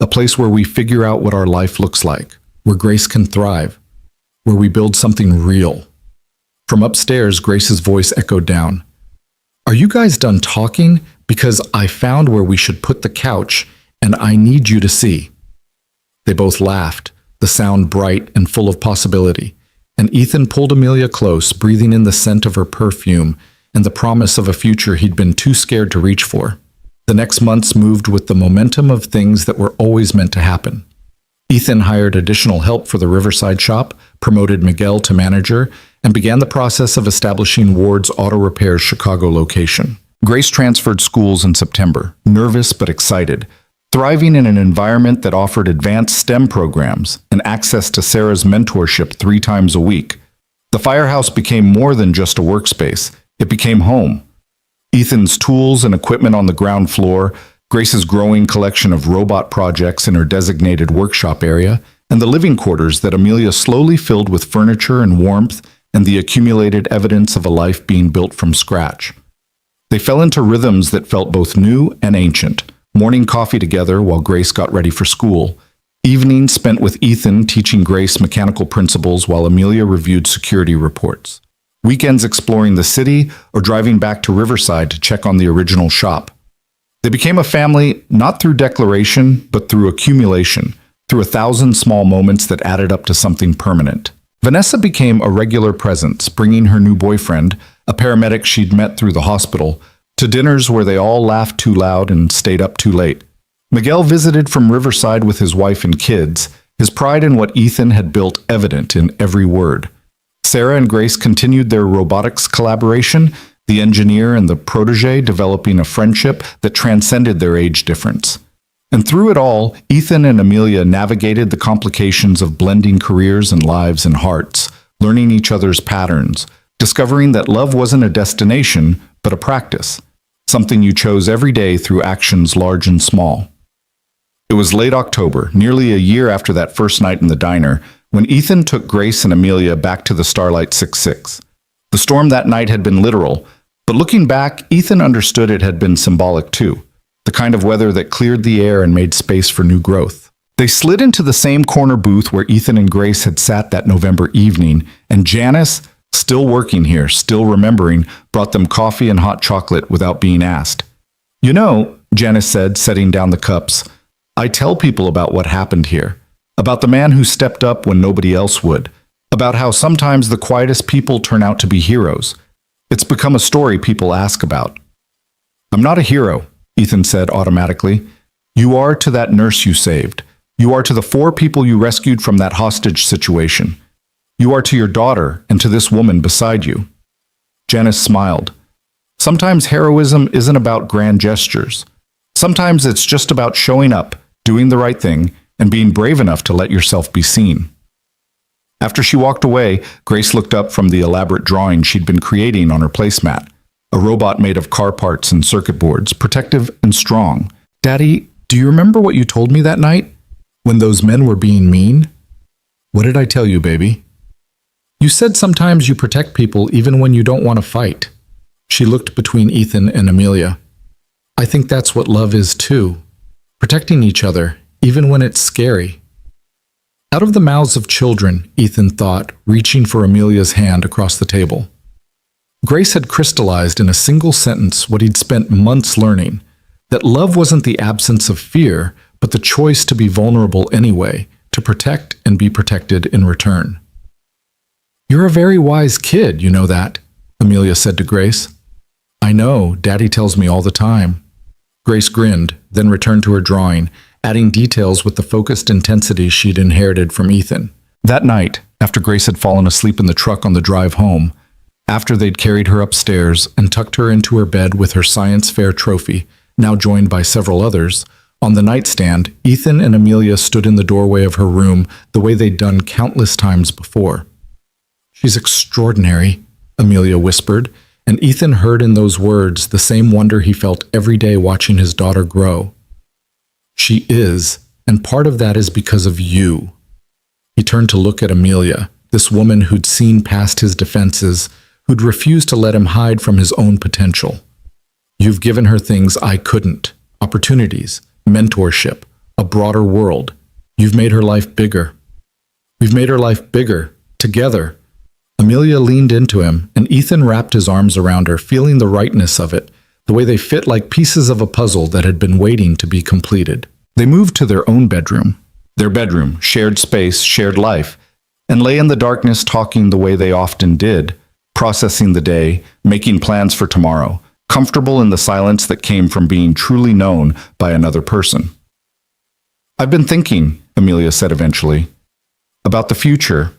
A place where we figure out what our life looks like. Where Grace can thrive. Where we build something real. From upstairs, Grace's voice echoed down. Are you guys done talking? Because I found where we should put the couch, and I need you to see. They both laughed, the sound bright and full of possibility, and Ethan pulled Amelia close, breathing in the scent of her perfume and the promise of a future he'd been too scared to reach for. The next months moved with the momentum of things that were always meant to happen. Ethan hired additional help for the Riverside shop, promoted Miguel to manager, and began the process of establishing Ward's Auto Repair's Chicago location. Grace transferred schools in September, nervous but excited, thriving in an environment that offered advanced STEM programs and access to Sarah's mentorship 3 times a week. The firehouse became more than just a workspace. It became home. Ethan's tools and equipment on the ground floor, Grace's growing collection of robot projects in her designated workshop area, and the living quarters that Amelia slowly filled with furniture and warmth and the accumulated evidence of a life being built from scratch. They fell into rhythms that felt both new and ancient. Morning coffee together while Grace got ready for school. Evenings spent with Ethan teaching Grace mechanical principles while Amelia reviewed security reports. Weekends exploring the city or driving back to Riverside to check on the original shop. They became a family not through declaration, but through accumulation, through 1,000 small moments that added up to something permanent. Vanessa became a regular presence, bringing her new boyfriend, a paramedic she'd met through the hospital, to dinners where they all laughed too loud and stayed up too late. Miguel visited from Riverside with his wife and kids, his pride in what Ethan had built evident in every word. Sarah and Grace continued their robotics collaboration, the engineer and the protege developing a friendship that transcended their age difference. And through it all, Ethan and Amelia navigated the complications of blending careers and lives and hearts, learning each other's patterns, discovering that love wasn't a destination, but a practice, something you chose every day through actions large and small. It was late October, nearly a year after that first night in the diner, when Ethan took Grace and Amelia back to the Starlight 66. The storm that night had been literal, but looking back, Ethan understood it had been symbolic too, the kind of weather that cleared the air and made space for new growth. They slid into the same corner booth where Ethan and Grace had sat that November evening, and Janice, still working here, still remembering, brought them coffee and hot chocolate without being asked. "You know," Janice said, setting down the cups, "I tell people about what happened here, about the man who stepped up when nobody else would, about how sometimes the quietest people turn out to be heroes. It's become a story people ask about." "I'm not a hero," Ethan said automatically. "You are to that nurse you saved. You are to the 4 people you rescued from that hostage situation. You are to your daughter and to this woman beside you." Janice smiled. "Sometimes heroism isn't about grand gestures. Sometimes it's just about showing up, doing the right thing, and being brave enough to let yourself be seen." After she walked away, Grace looked up from the elaborate drawing she'd been creating on her placemat, a robot made of car parts and circuit boards, protective and strong. "Daddy, do you remember what you told me that night? When those men were being mean?" "What did I tell you, baby?" "You said sometimes you protect people even when you don't want to fight." She looked between Ethan and Amelia. "I think that's what love is too. Protecting each other, even when it's scary." Out of the mouths of children, Ethan thought, reaching for Amelia's hand across the table. Grace had crystallized in a single sentence what he'd spent months learning, that love wasn't the absence of fear, but the choice to be vulnerable anyway, to protect and be protected in return. "You're a very wise kid, you know that," Amelia said to Grace. "I know, Daddy tells me all the time." Grace grinned, then returned to her drawing, adding details with the focused intensity she'd inherited from Ethan. That night, after Grace had fallen asleep in the truck on the drive home, after they'd carried her upstairs and tucked her into her bed with her science fair trophy, now joined by several others, on the nightstand, Ethan and Amelia stood in the doorway of her room the way they'd done countless times before. "She's extraordinary," Amelia whispered, and Ethan heard in those words the same wonder he felt every day watching his daughter grow. "She is, and part of that is because of you." He turned to look at Amelia, this woman who'd seen past his defenses, who'd refused to let him hide from his own potential. "You've given her things I couldn't, opportunities, mentorship, a broader world. You've made her life bigger. We've made her life bigger, together." Amelia leaned into him, and Ethan wrapped his arms around her, feeling the rightness of it, the way they fit like pieces of a puzzle that had been waiting to be completed. They moved to their own bedroom. Their bedroom, shared space, shared life, and lay in the darkness talking the way they often did, processing the day, making plans for tomorrow, comfortable in the silence that came from being truly known by another person. "I've been thinking," Amelia said eventually, "about the future,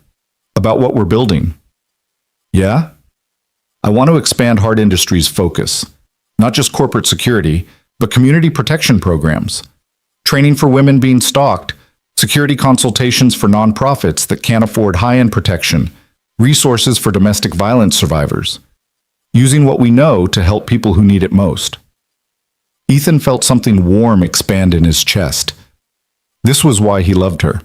about what we're building." "Yeah? I want to expand Hard Industries' focus. Not just corporate security, but community protection programs. Training for women being stalked, security consultations for nonprofits that can't afford high-end protection, resources for domestic violence survivors. Using what we know to help people who need it most." Ethan felt something warm expand in his chest. This was why he loved her.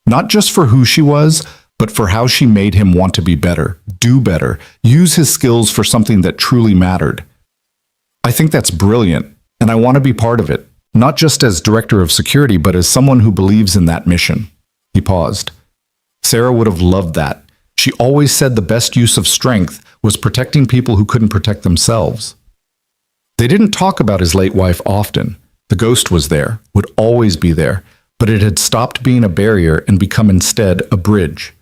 Not just for who she was, but for how she made him want to be better, do better, use his skills for something that truly mattered. "I think that's brilliant, and I want to be part of it, not just as director of security, but as someone who believes in that mission." He paused. Sarah would have loved that. She always said the best use of strength was protecting people who couldn't protect themselves. They didn't talk about his late wife often. The ghost was there, would always be there, but it had stopped being a barrier and become instead a bridge.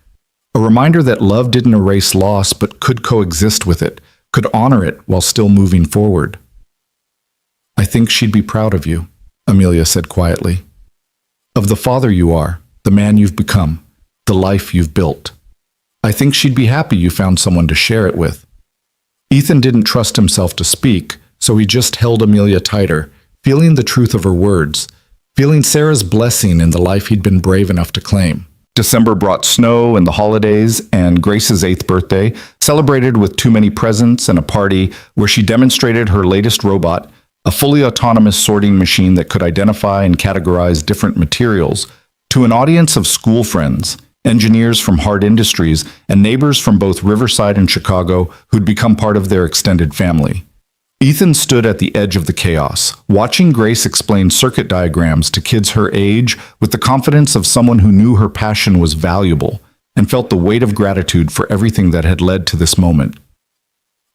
A reminder that love didn't erase loss but could coexist with it, could honor it while still moving forward. "I think she'd be proud of you," Amelia said quietly. "Of the father you are, the man you've become, the life you've built. I think she'd be happy you found someone to share it with." Ethan didn't trust himself to speak, so he just held Amelia tighter, feeling the truth of her words, feeling Sarah's blessing in the life he'd been brave enough to claim. December brought snow and the holidays, and Grace's 8th birthday, celebrated with too many presents and a party where she demonstrated her latest robot, a fully autonomous sorting machine that could identify and categorize different materials, to an audience of school friends, engineers from hard industries, and neighbors from both Riverside and Chicago who'd become part of their extended family. Ethan stood at the edge of the chaos, watching Grace explain circuit diagrams to kids her age with the confidence of someone who knew her passion was valuable and felt the weight of gratitude for everything that had led to this moment.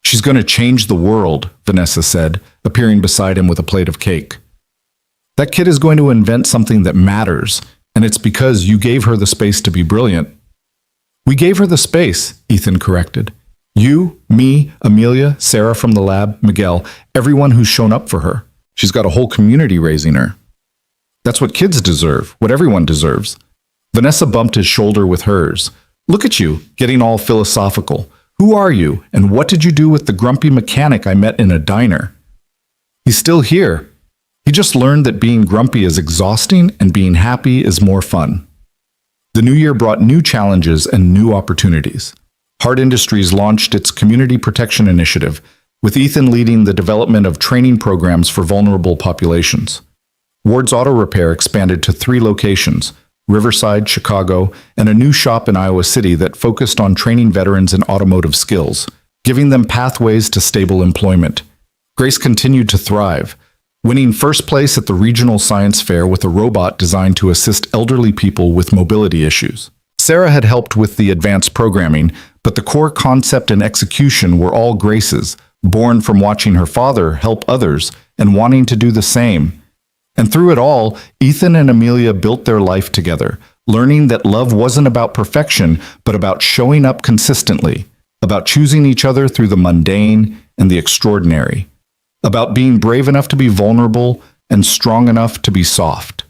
"She's going to change the world," Vanessa said, appearing beside him with a plate of cake. "That kid is going to invent something that matters, and it's because you gave her the space to be brilliant." "We gave her the space," Ethan corrected. "You, me, Amelia, Sarah from the lab, Miguel, everyone who's shown up for her. She's got a whole community raising her. That's what kids deserve, what everyone deserves." Vanessa bumped his shoulder with hers. "Look at you, getting all philosophical. Who are you, and what did you do with the grumpy mechanic I met in a diner?" "He's still here. He just learned that being grumpy is exhausting and being happy is more fun." The new year brought new challenges and new opportunities. Hard Industries launched its Community Protection Initiative, with Ethan leading the development of training programs for vulnerable populations. Ward's Auto Repair expanded to 3 locations, Riverside, Chicago, and a new shop in Iowa City that focused on training veterans in automotive skills, giving them pathways to stable employment. Grace continued to thrive, winning first place at the regional science fair with a robot designed to assist elderly people with mobility issues. Sarah had helped with the advanced programming, but the core concept and execution were all Grace's, born from watching her father help others and wanting to do the same. And through it all, Ethan and Amelia built their life together, learning that love wasn't about perfection, but about showing up consistently, about choosing each other through the mundane and the extraordinary, about being brave enough to be vulnerable and strong enough to be soft.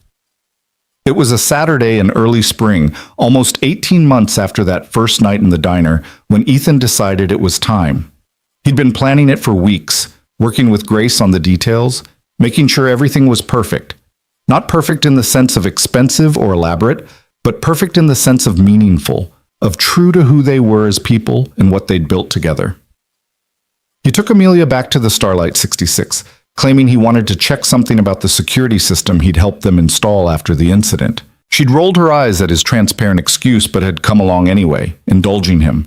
It was a Saturday in early spring, almost 18 months after that first night in the diner, when Ethan decided it was time. He'd been planning it for weeks, working with Grace on the details, making sure everything was perfect. Not perfect in the sense of expensive or elaborate, but perfect in the sense of meaningful, of true to who they were as people and what they'd built together. He took Amelia back to the Starlight 66, claiming he wanted to check something about the security system he'd helped them install after the incident. She'd rolled her eyes at his transparent excuse but had come along anyway, indulging him.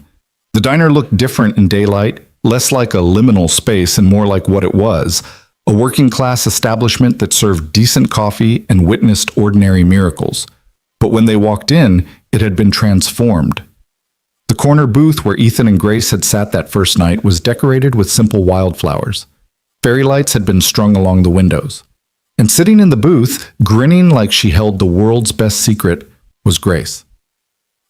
The diner looked different in daylight, less like a liminal space and more like what it was, a working-class establishment that served decent coffee and witnessed ordinary miracles. But when they walked in, it had been transformed. The corner booth where Ethan and Grace had sat that first night was decorated with simple wildflowers. Fairy lights had been strung along the windows. And sitting in the booth, grinning like she held the world's best secret, was Grace.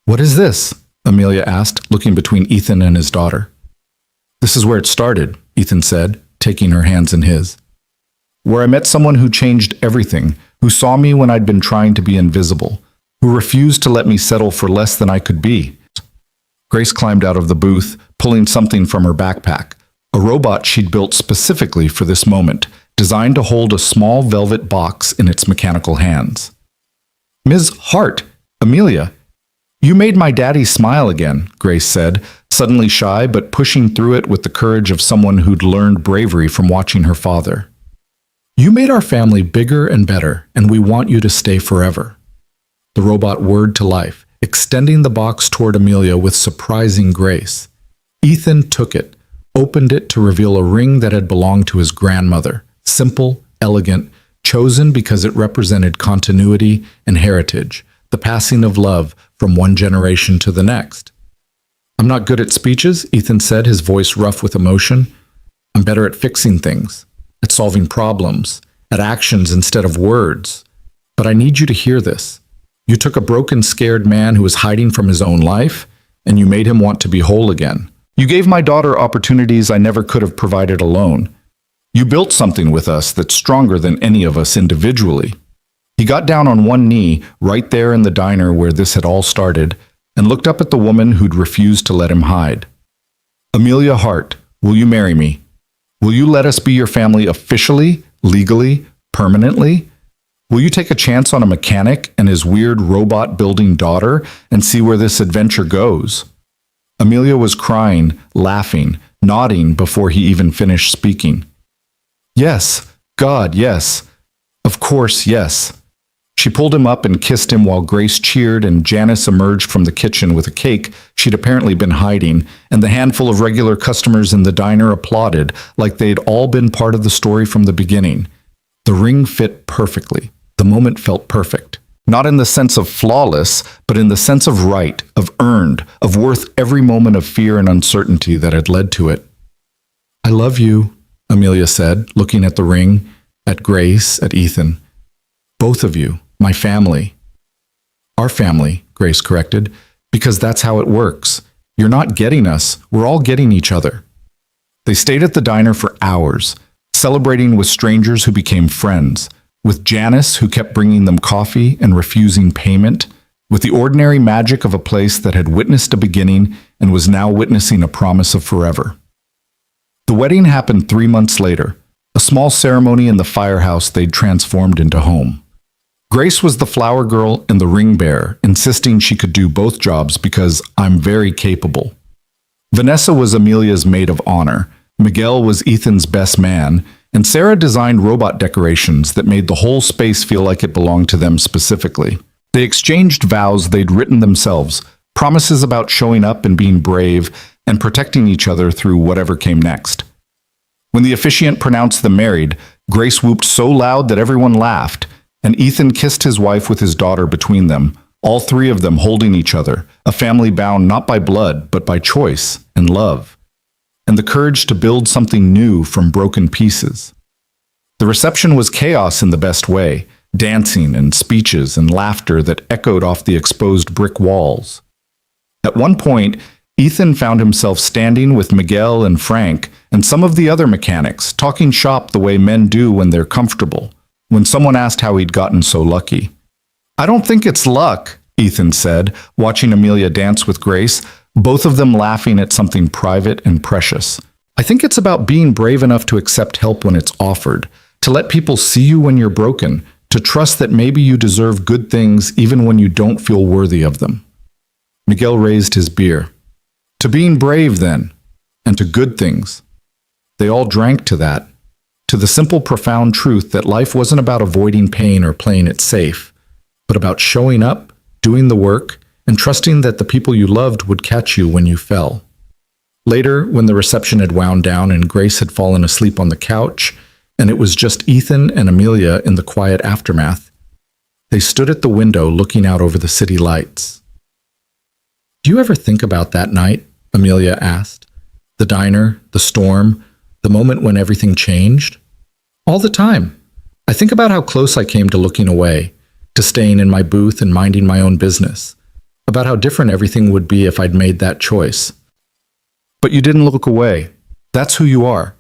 "What is this?" Amelia asked, looking between Ethan and his daughter. "This is where it started," Ethan said, taking her hands in his. "Where I met someone who changed everything, who saw me when I'd been trying to be invisible, who refused to let me settle for less than I could be." Grace climbed out of the booth, pulling something from her backpack. A robot she'd built specifically for this moment, designed to hold a small velvet box in its mechanical hands. "Ms. Hart, Amelia, you made my daddy smile again," Grace said, suddenly shy but pushing through it with the courage of someone who'd learned bravery from watching her father. "You made our family bigger and better, and we want you to stay forever." The robot whirred to life, extending the box toward Amelia with surprising grace. Ethan took it, opened it to reveal a ring that had belonged to his grandmother, simple, elegant, chosen because it represented continuity and heritage, the passing of love from one generation to the next. "I'm not good at speeches," Ethan said, his voice rough with emotion. "I'm better at fixing things, at solving problems, at actions instead of words. But I need you to hear this. You took a broken, scared man who was hiding from his own life, and you made him want to be whole again. You gave my daughter opportunities I never could have provided alone. You built something with us that's stronger than any of us individually." He got down on one knee, right there in the diner where this had all started, and looked up at the woman who'd refused to let him hide. "Amelia Hart, Will you marry me? Will you let us be your family officially, legally, permanently? Will you take a chance on a mechanic and his weird robot-building daughter and see where this adventure goes?" Amelia was crying, laughing, nodding before he even finished speaking. "Yes, God, yes. Of course, yes." She pulled him up and kissed him while Grace cheered and Janice emerged from the kitchen with a cake she'd apparently been hiding, and the handful of regular customers in the diner applauded like they'd all been part of the story from the beginning. The ring fit perfectly. The moment felt perfect. Not in the sense of flawless, but in the sense of right, of earned, of worth every moment of fear and uncertainty that had led to it. "I love you," Amelia said, looking at the ring, at Grace, at Ethan. "Both of you, my family." "Our family," Grace corrected, "because that's how it works. You're not getting us, we're all getting each other." They stayed at the diner for hours, celebrating with strangers who became friends, with Janice, who kept bringing them coffee and refusing payment, with the ordinary magic of a place that had witnessed a beginning and was now witnessing a promise of forever. The wedding happened 3 months later, a small ceremony in the firehouse they'd transformed into home. Grace was the flower girl and the ring bearer, insisting she could do both jobs because "I'm very capable." Vanessa was Amelia's maid of honor, Miguel was Ethan's best man, and Sarah designed robot decorations that made the whole space feel like it belonged to them specifically. They exchanged vows they'd written themselves, promises about showing up and being brave and protecting each other through whatever came next. When the officiant pronounced them married, Grace whooped so loud that everyone laughed, and Ethan kissed his wife with his daughter between them, all three of them holding each other, a family bound not by blood, but by choice and love, and the courage to build something new from broken pieces. The reception was chaos in the best way, dancing and speeches and laughter that echoed off the exposed brick walls. At one point, Ethan found himself standing with Miguel and Frank and some of the other mechanics, talking shop the way men do when they're comfortable, when someone asked how he'd gotten so lucky. "I don't think it's luck," Ethan said, watching Amelia dance with Grace, both of them laughing at something private and precious. "I think it's about being brave enough to accept help when it's offered, to let people see you when you're broken, to trust that maybe you deserve good things even when you don't feel worthy of them." Miguel raised his beer. "To being brave, then, and to good things." They all drank to that, to the simple, profound truth that life wasn't about avoiding pain or playing it safe, but about showing up, doing the work, and trusting that the people you loved would catch you when you fell. Later, when the reception had wound down and Grace had fallen asleep on the couch, and it was just Ethan and Amelia in the quiet aftermath, they stood at the window looking out over the city lights. "Do you ever think about that night?" Amelia asked. "The diner, the storm, the moment when everything changed?" "All the time. I think about how close I came to looking away, to staying in my booth and minding my own business, about how different everything would be if I'd made that choice." "But you didn't look away. That's who you are.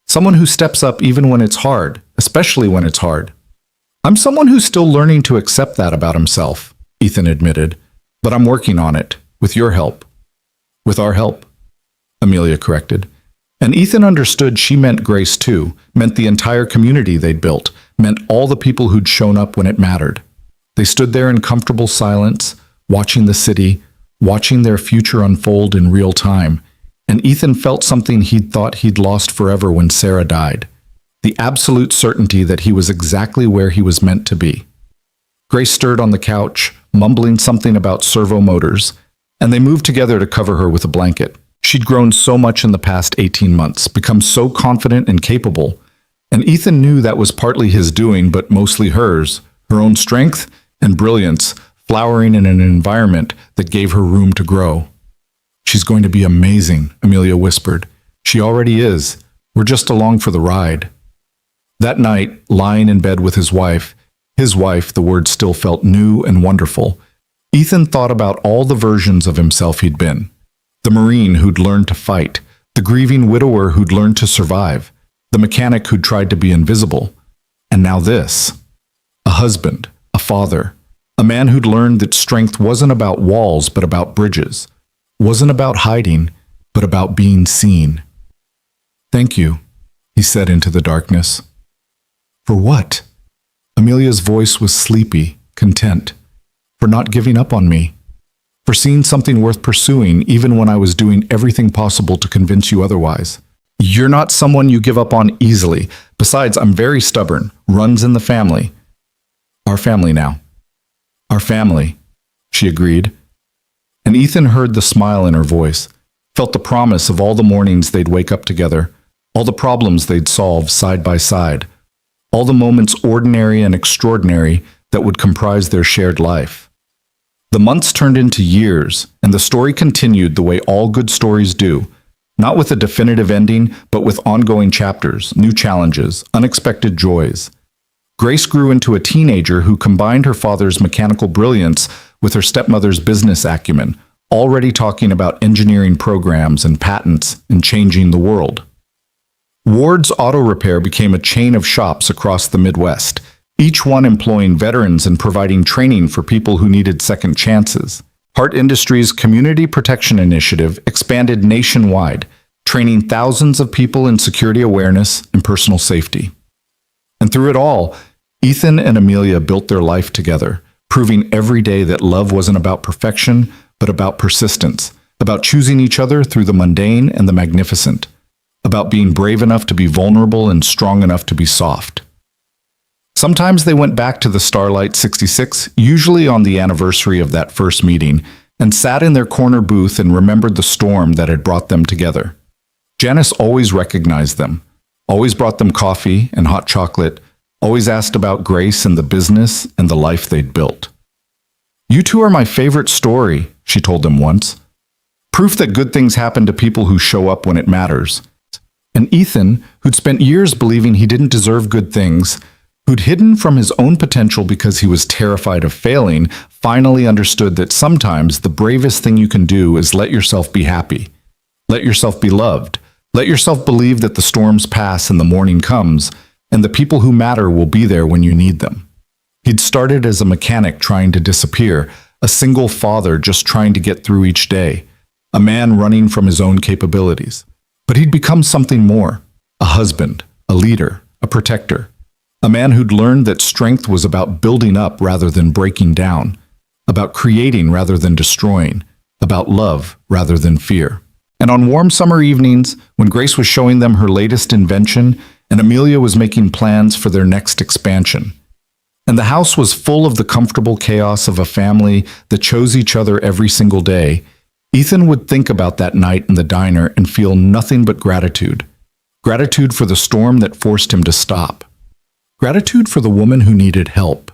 Someone who steps up even when it's hard, especially when it's hard." "I'm someone who's still learning to accept that about himself," Ethan admitted, "but I'm working on it, with your help." "With our help," Amelia corrected. And Ethan understood she meant Grace too, meant the entire community they'd built, meant all the people who'd shown up when it mattered. They stood there in comfortable silence, watching the city, watching their future unfold in real time, and Ethan felt something he'd thought he'd lost forever when Sarah died, the absolute certainty that he was exactly where he was meant to be. Grace stirred on the couch, mumbling something about servo motors, and they moved together to cover her with a blanket. She'd grown so much in the past 18 months, become so confident and capable, and Ethan knew that was partly his doing, but mostly hers, her own strength and brilliance, flowering in an environment that gave her room to grow. "She's going to be amazing," Amelia whispered. "She already is. We're just along for the ride." That night, lying in bed with his wife, the word still felt new and wonderful, Ethan thought about all the versions of himself he'd been. The Marine who'd learned to fight, the grieving widower who'd learned to survive, the mechanic who'd tried to be invisible, and now this. A husband, a father, a man who'd learned that strength wasn't about walls but about bridges, wasn't about hiding but about being seen. "Thank you," he said into the darkness. "For what?" Amelia's voice was sleepy, content. "For not giving up on me. For seeing something worth pursuing even when I was doing everything possible to convince you otherwise. You're not someone you give up on easily. Besides, I'm very stubborn. Runs in the family." "Our family now." "Our family," she agreed. And Ethan heard the smile in her voice, felt the promise of all the mornings they'd wake up together, all the problems they'd solve side by side, all the moments ordinary and extraordinary that would comprise their shared life. The months turned into years, and the story continued the way all good stories do, not with a definitive ending, but with ongoing chapters, new challenges, unexpected joys. Grace grew into a teenager who combined her father's mechanical brilliance with her stepmother's business acumen, already talking about engineering programs and patents and changing the world. Ward's Auto Repair became a chain of shops across the Midwest, each one employing veterans and providing training for people who needed second chances. Hart Industries' Community Protection Initiative expanded nationwide, training thousands of people in security awareness and personal safety. And through it all, Ethan and Amelia built their life together, proving every day that love wasn't about perfection, but about persistence, about choosing each other through the mundane and the magnificent, about being brave enough to be vulnerable and strong enough to be soft. Sometimes they went back to the Starlight 66, usually on the anniversary of that first meeting, and sat in their corner booth and remembered the storm that had brought them together. Janice always recognized them, always brought them coffee and hot chocolate, always asked about Grace and the business and the life they'd built. "You two are my favorite story," she told them once. "Proof that good things happen to people who show up when it matters." And Ethan, who'd spent years believing he didn't deserve good things, who'd hidden from his own potential because he was terrified of failing, finally understood that sometimes the bravest thing you can do is let yourself be happy. Let yourself be loved. Let yourself believe that the storms pass and the morning comes, and the people who matter will be there when you need them. He'd started as a mechanic trying to disappear, a single father just trying to get through each day, a man running from his own capabilities. But he'd become something more, a husband, a leader, a protector. A man who'd learned that strength was about building up rather than breaking down, about creating rather than destroying, about love rather than fear. And on warm summer evenings, when Grace was showing them her latest invention and Amelia was making plans for their next expansion, and the house was full of the comfortable chaos of a family that chose each other every single day, Ethan would think about that night in the diner and feel nothing but gratitude. Gratitude for the storm that forced him to stop. Gratitude for the woman who needed help.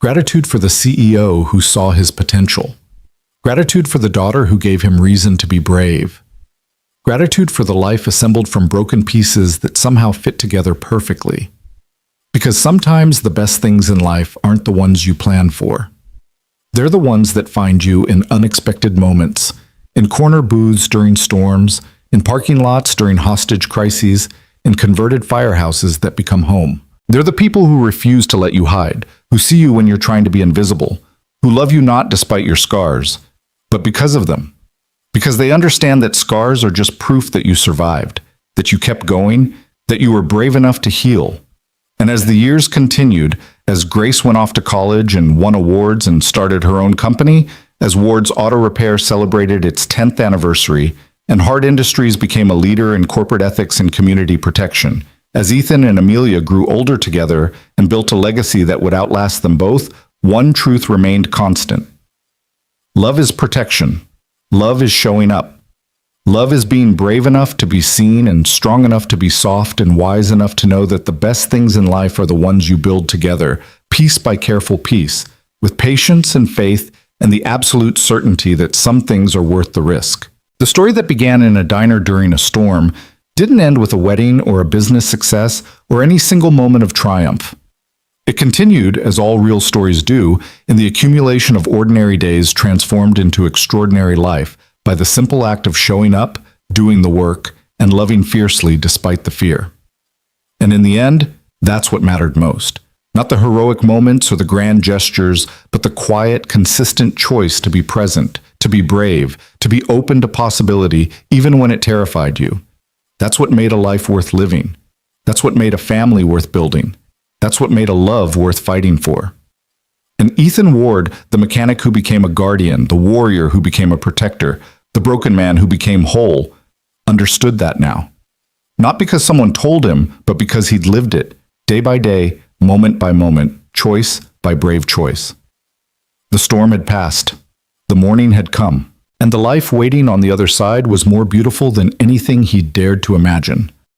Gratitude for the CEO who saw his potential. Gratitude for the daughter who gave him reason to be brave. Gratitude for the life assembled from broken pieces that somehow fit together perfectly. Because sometimes the best things in life aren't the ones you plan for. They're the ones that find you in unexpected moments, in corner booths during storms, in parking lots during hostage crises, in converted firehouses that become home. They're the people who refuse to let you hide, who see you when you're trying to be invisible, who love you not despite your scars, but because of them. Because they understand that scars are just proof that you survived, that you kept going, that you were brave enough to heal. And as the years continued, as Grace went off to college and won awards and started her own company, as Ward's Auto Repair celebrated its 10th anniversary, and Hart Industries became a leader in corporate ethics and community protection, as Ethan and Amelia grew older together and built a legacy that would outlast them both, one truth remained constant. Love is protection. Love is showing up. Love is being brave enough to be seen and strong enough to be soft and wise enough to know that the best things in life are the ones you build together, piece by careful piece, with patience and faith and the absolute certainty that some things are worth the risk. The story that began in a diner during a storm didn't end with a wedding or a business success or any single moment of triumph. It continued, as all real stories do, in the accumulation of ordinary days transformed into extraordinary life by the simple act of showing up, doing the work, and loving fiercely despite the fear. And in the end, that's what mattered most. Not the heroic moments or the grand gestures, but the quiet, consistent choice to be present, to be brave, to be open to possibility, even when it terrified you. That's what made a life worth living. That's what made a family worth building. That's what made a love worth fighting for. And Ethan Ward, the mechanic who became a guardian, the warrior who became a protector, the broken man who became whole, understood that now. Not because someone told him, but because he'd lived it, day by day, moment by moment, choice by brave choice. The storm had passed. The morning had come. And the life waiting on the other side was more beautiful than anything he dared to imagine.